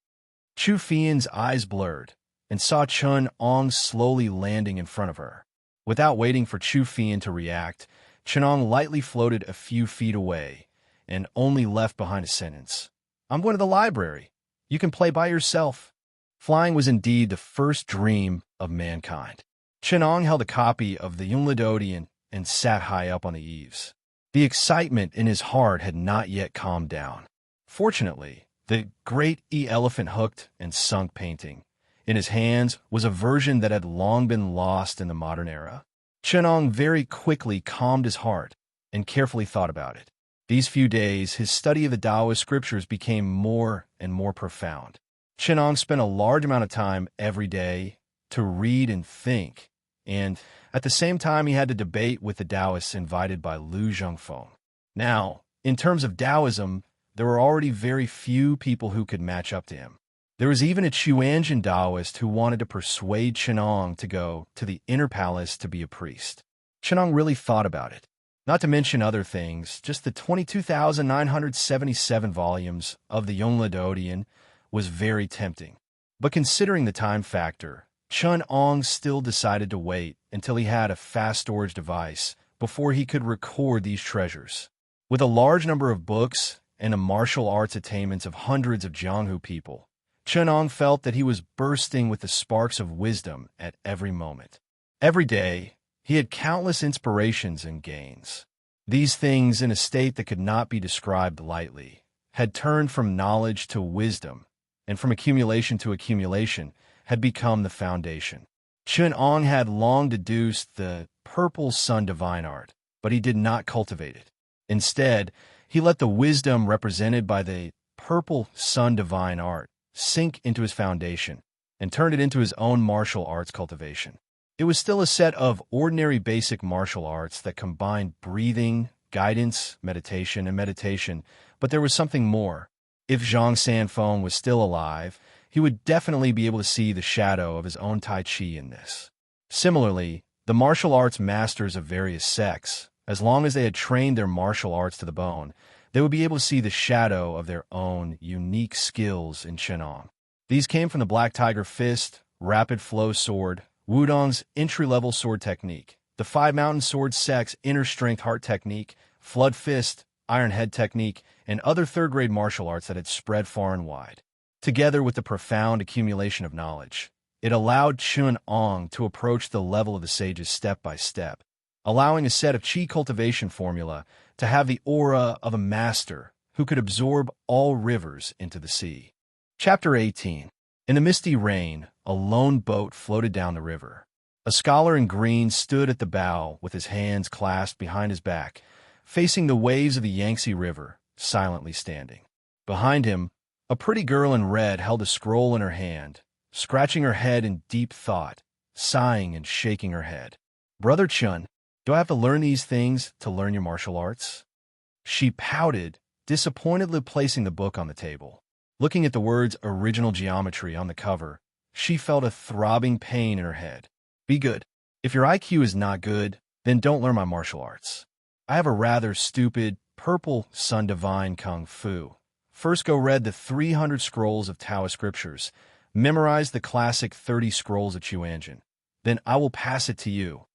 Chu Fian's eyes blurred and saw Chun Ang slowly landing in front of her. Without waiting for Chu Fian to react, Chun Ang lightly floated a few feet away and only left behind a sentence. I'm going to the library. You can play by yourself. Flying was indeed the first dream of mankind. Chun Ang held a copy of the Unravel and sat high up on the eaves. The excitement in his heart had not yet calmed down. Fortunately, the great elephant hooked and sunk painting in his hands was a version that had long been lost in the modern era. Chun Ang very quickly calmed his heart and carefully thought about it. These few days, his study of the Taoist scriptures became more and more profound. Chun Ang spent a large amount of time every day to read and think, and at the same time he had to debate with the Taoists invited by Lu Zhengfeng. Now, in terms of Taoism, there were already very few people who could match up to him. There was even a Chuanjian Taoist who wanted to persuade Chun Ang to go to the inner palace to be a priest. Chun Ang really thought about it. Not to mention other things, just the 22,977 volumes of the Unravel was very tempting. But considering the time factor, Chun Ang still decided to wait until he had a fast storage device before he could record these treasures. With a large number of books and the martial arts attainments of hundreds of Jianghu people, Chun Ang felt that he was bursting with the sparks of wisdom at every moment. Every day, he had countless inspirations and gains. These things, in a state that could not be described lightly, had turned from knowledge to wisdom, and from accumulation to accumulation, had become the foundation. Chun Ang had long deduced the purple sun divine art, but he did not cultivate it. Instead, he let the wisdom represented by the purple sun divine art sink into his foundation and turned it into his own martial arts cultivation. It was still a set of ordinary basic martial arts that combined breathing, guidance, meditation, but there was something more. If Zhang Sanfeng was still alive, he would definitely be able to see the shadow of his own Tai Chi in this. Similarly, the martial arts masters of various sects, as long as they had trained their martial arts to the bone, they would be able to see the shadow of their own unique skills in Chun Ang. These came from the Black Tiger Fist, Rapid Flow Sword, Wudong's entry-level sword technique, The 5 mountain sword sex, inner strength heart technique, flood fist, iron head technique, and other third-grade martial arts that had spread far and wide. Together with the profound accumulation of knowledge, it allowed Chun-Ong to approach the level of the sages step by step, allowing a set of chi cultivation formula to have the aura of a master who could absorb all rivers into the sea. Chapter 18. In the misty rain, a lone boat floated down the river. A scholar in green stood at the bow with his hands clasped behind his back, facing the waves of the Yangtze River, silently standing. Behind him, a pretty girl in red held a scroll in her hand, scratching her head in deep thought, sighing and shaking her head. "Brother Chun, do I have to learn these things to learn your martial arts?" She pouted, disappointedly placing the book on the table. Looking at the words original geometry on the cover, she felt a throbbing pain in her head. "Be good. If your IQ is not good, then don't learn my martial arts. I have a rather stupid, purple sun divine kung fu. First go read the 300 scrolls of Taoist scriptures, memorize the classic 30 scrolls of Chuanjin. Then I will pass it to you."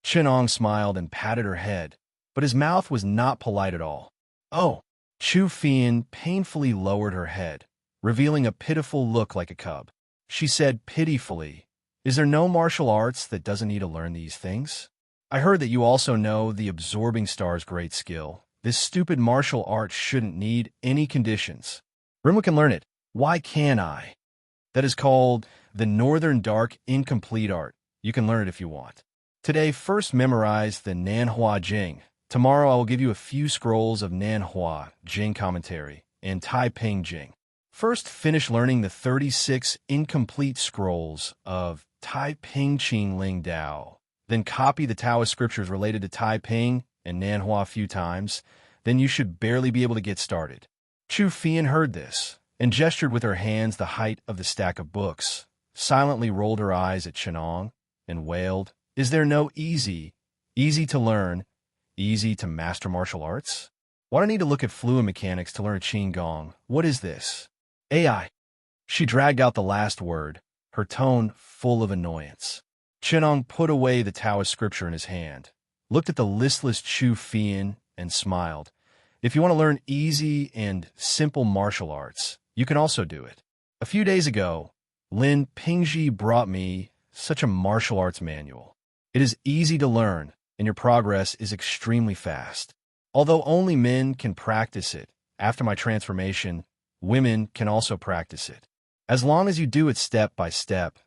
Chun-Ong smiled and patted her head, but his mouth was not polite at all. "Oh." Chu Fian painfully lowered her head, revealing a pitiful look like a cub. She said pitifully, "Is there no martial arts that doesn't need to learn these things? I heard that you also know the absorbing star's great skill. This stupid martial art shouldn't need any conditions. Rimwa can learn it. Why can't I? That is called the Northern Dark Incomplete Art. You can learn it if you want. Today, first memorize the Nanhua Jing. Tomorrow I will give you a few scrolls of Nanhua Jing commentary and Taiping Jing. First, finish learning the 36 incomplete scrolls of Taiping Qing Ling Dao. Then copy the Taoist scriptures related to Taiping and Nanhua a few times. Then you should barely be able to get started." Chu Fian heard this and gestured with her hands the height of the stack of books, silently rolled her eyes at Chun-Ong, and wailed, "Is there no easy to learn, easy to master martial arts? Why do I need to look at fluid mechanics to learn Qin Gong? What is this? AI." She dragged out the last word, her tone full of annoyance. Chun-Ong put away the Taoist scripture in his hand, looked at the listless Chu Fian, and smiled. "If you want to learn easy and simple martial arts, you can also do it. A few days ago, Lin Pingji brought me such a martial arts manual. It is easy to learn, and your progress is extremely fast. Although only men can practice it, after my transformation, women can also practice it. As long as you do it step by step,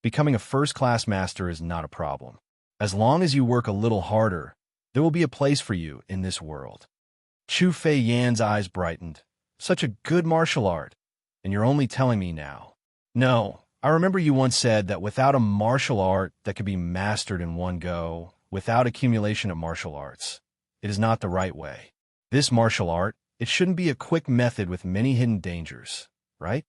becoming a first-class master is not a problem. As long as you work a little harder, there will be a place for you in this world." Chu Fei Yan's eyes brightened. "Such a good martial art, and you're only telling me now." "No, I remember you once said that without a martial art that could be mastered in one go, without accumulation of martial arts, it is not the right way. This martial art, it shouldn't be a quick method with many hidden dangers, right?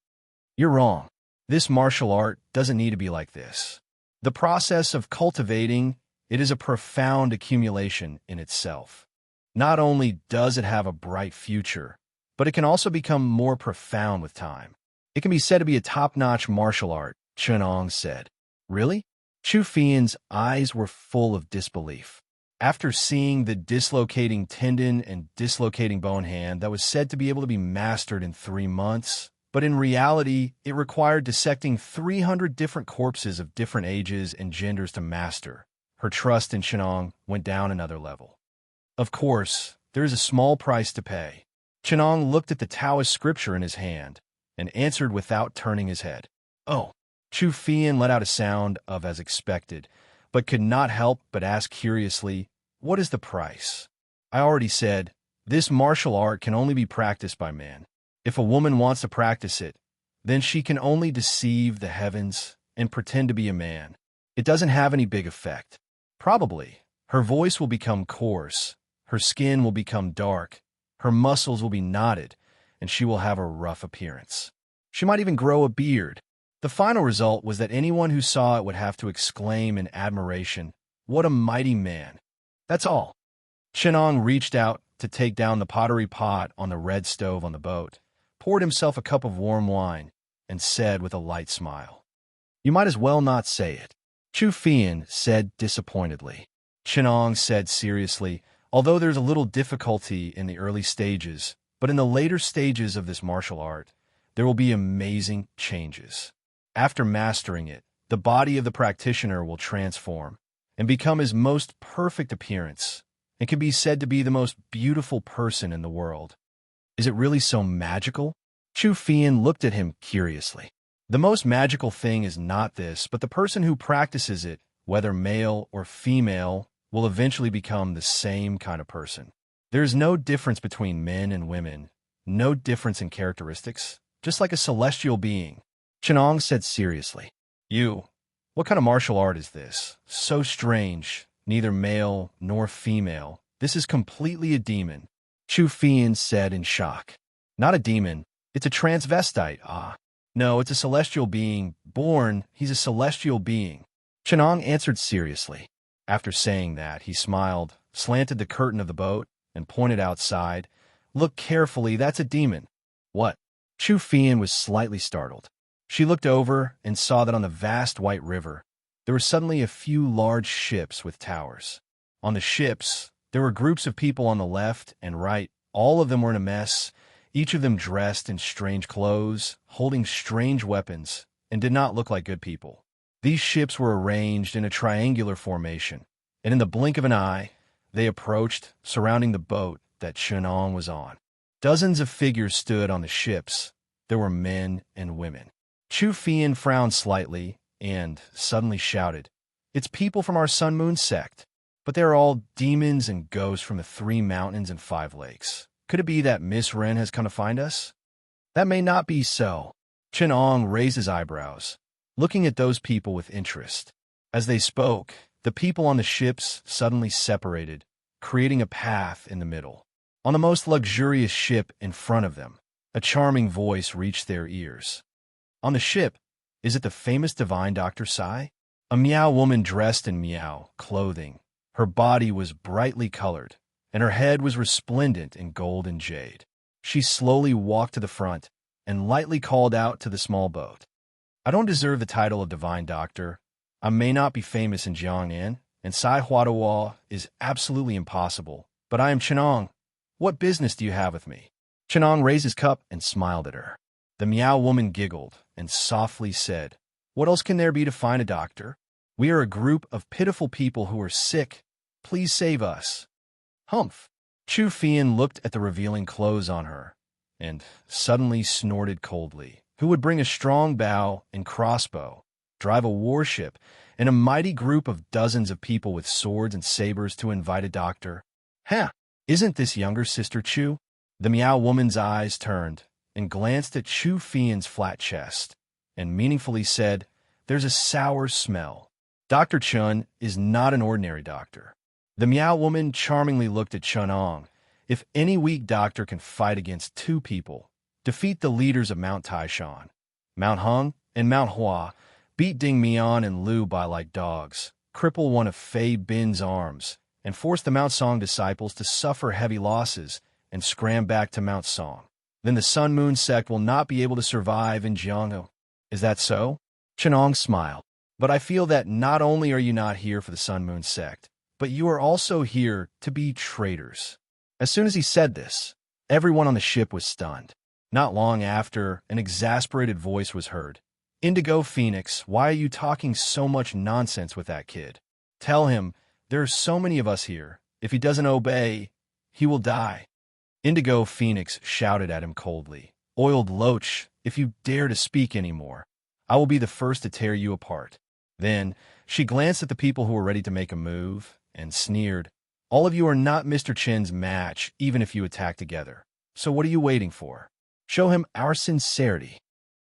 You're wrong. This martial art doesn't need to be like this. The process of cultivating, it is a profound accumulation in itself. Not only does it have a bright future, but it can also become more profound with time. It can be said to be a top-notch martial art," Chun-Ong said. "Really?" Chu Fian's eyes were full of disbelief. After seeing the dislocating tendon and dislocating bone hand that was said to be able to be mastered in 3 months, but in reality, it required dissecting 300 different corpses of different ages and genders to master, her trust in Chun-Ong went down another level. "Of course, there is a small price to pay." Chun-Ong looked at the Taoist scripture in his hand and answered without turning his head. "Oh." Chu Fian let out a sound of as expected, but could not help but ask curiously, "What is the price?" "I already said, this martial art can only be practiced by men. If a woman wants to practice it, then she can only deceive the heavens and pretend to be a man. It doesn't have any big effect. Probably, her voice will become coarse, her skin will become dark, her muscles will be knotted, and she will have a rough appearance. She might even grow a beard. The final result was that anyone who saw it would have to exclaim in admiration, 'What a mighty man!' That's all." Chun-Ong reached out to take down the pottery pot on the red stove on the boat, poured himself a cup of warm wine, and said with a light smile, "You might as well not say it." Chu Fian said disappointedly. Chenong said seriously, although there's a little difficulty in the early stages, but in the later stages of this martial art, there will be amazing changes. After mastering it, the body of the practitioner will transform and become his most perfect appearance and can be said to be the most beautiful person in the world. Is it really so magical? Chu Fian looked at him curiously. The most magical thing is not this, but the person who practices it, whether male or female, will eventually become the same kind of person. There is no difference between men and women, no difference in characteristics, just like a celestial being. Chenong said seriously. What kind of martial art is this? So strange, neither male nor female. This is completely a demon. Chu Fian said in shock. Not a demon, it's a transvestite, No, it's a celestial being. He's a celestial being. Chenong answered seriously. After saying that, he smiled, slanted the curtain of the boat, and pointed outside. Look carefully, that's a demon. What? Chu Fian was slightly startled. She looked over and saw that on the vast white river, there were suddenly a few large ships with towers. On the ships, there were groups of people on the left and right. All of them were in a mess, each of them dressed in strange clothes, holding strange weapons, and did not look like good people. These ships were arranged in a triangular formation, and in the blink of an eye, they approached, surrounding the boat that Chenong was on. Dozens of figures stood on the ships. There were men and women. Chu Fian frowned slightly and suddenly shouted, "It's people from our Sun Moon sect, but they are all demons and ghosts from the 3 mountains and 5 lakes. Could it be that Miss Ren has come to find us?" "That may not be so." Chenong raised his eyebrows, looking at those people with interest. As they spoke, the people on the ships suddenly separated, creating a path in the middle. On the most luxurious ship in front of them, a charming voice reached their ears. On the ship, is it the famous divine Dr. Sai? A Miao woman dressed in Miao clothing. Her body was brightly colored, and her head was resplendent in gold and jade. She slowly walked to the front and lightly called out to the small boat. "I don't deserve the title of divine doctor. I may not be famous in Jiangnan, and Sai Huadawa is absolutely impossible, but I am Chenong. What business do you have with me?" Chenong raised his cup and smiled at her. The Miao woman giggled and softly said, "What else can there be to find a doctor? We are a group of pitiful people who are sick. Please save us." Humph. Chu Fian looked at the revealing clothes on her and suddenly snorted coldly. Who would bring a strong bow and crossbow, drive a warship, and a mighty group of dozens of people with swords and sabers to invite a doctor? Isn't this younger sister Chu? The Miao woman's eyes turned and glanced at Chu Fian's flat chest and meaningfully said, "There's a sour smell. Dr. Chun is not an ordinary doctor." The Miao woman charmingly looked at Chenong. If any weak doctor can fight against 2 people, defeat the leaders of Mount Taishan, Mount Hung, and Mount Hua, beat Ding Mian and Lu Bai like dogs, cripple one of Fei Bin's arms, and force the Mount Song disciples to suffer heavy losses and scram back to Mount Song, then the Sun Moon sect will not be able to survive in Jianghu. Is that so? Chenong smiled. But I feel that not only are you not here for the Sun Moon sect, but you are also here to be traitors. As soon as he said this, everyone on the ship was stunned. Not long after, an exasperated voice was heard. "Indigo Phoenix, why are you talking so much nonsense with that kid? Tell him, there are so many of us here. If he doesn't obey, he will die." Indigo Phoenix shouted at him coldly. "Oiled Loach, if you dare to speak anymore, I will be the first to tear you apart." Then she glanced at the people who were ready to make a move and sneered. "All of you are not Mr. Chen's match, even if you attack together. So what are you waiting for? Show him our sincerity."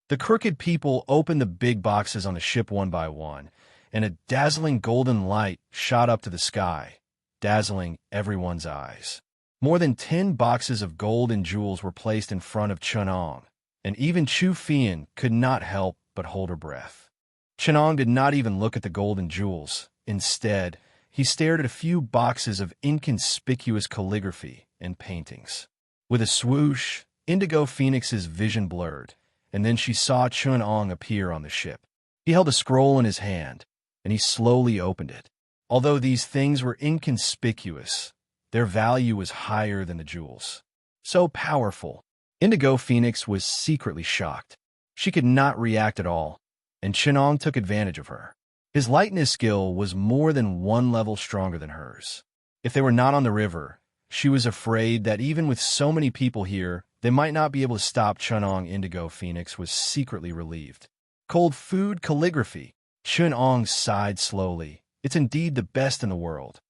The crooked people opened the big boxes on the ship one by one, and a dazzling golden light shot up to the sky, dazzling everyone's eyes. More than 10 boxes of gold and jewels were placed in front of Chenong, and even Chu Fian could not help but hold her breath. Chenong did not even look at the gold and jewels. Instead, he stared at a few boxes of inconspicuous calligraphy and paintings. With a swoosh, Indigo Phoenix's vision blurred, and then she saw Chenong appear on the ship. He held a scroll in his hand. and he slowly opened it. Although these things were inconspicuous, their value was higher than the jewels. So powerful. Indigo Phoenix was secretly shocked. She could not react at all, and Chenong took advantage of her. His lightness skill was more than one level stronger than hers. If they were not on the river, she was afraid that even with so many people here, they might not be able to stop Chenong. Indigo Phoenix was secretly relieved. Cold food calligraphy. Chenong sighed slowly. It's indeed the best in the world.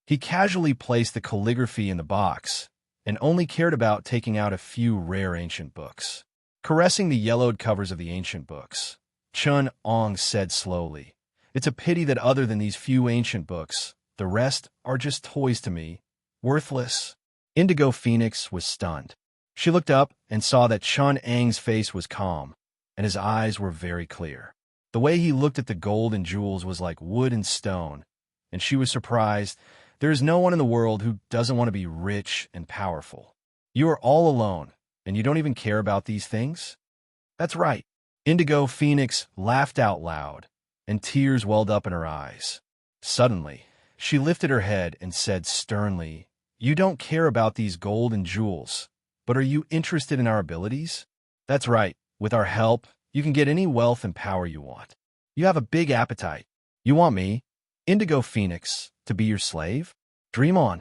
He casually placed the calligraphy in the box and only cared about taking out a few rare ancient books. Caressing the yellowed covers of the ancient books, Chenong said slowly, "It's a pity that other than these few ancient books, the rest are just toys to me, worthless." Indigo Phoenix was stunned. She looked up and saw that Chenong's face was calm, and his eyes were very clear. The way he looked at the gold and jewels was like wood and stone, and she was surprised. There is no one in the world who doesn't want to be rich and powerful. You are all alone, and you don't even care about these things? That's right. Indigo Phoenix laughed out loud, and tears welled up in her eyes. Suddenly, she lifted her head and said sternly, "You don't care about these gold and jewels, but are you interested in our abilities? That's right. With our help, you can get any wealth and power you want. You have a big appetite. You want me, Indigo Phoenix, to be your slave? Dream on."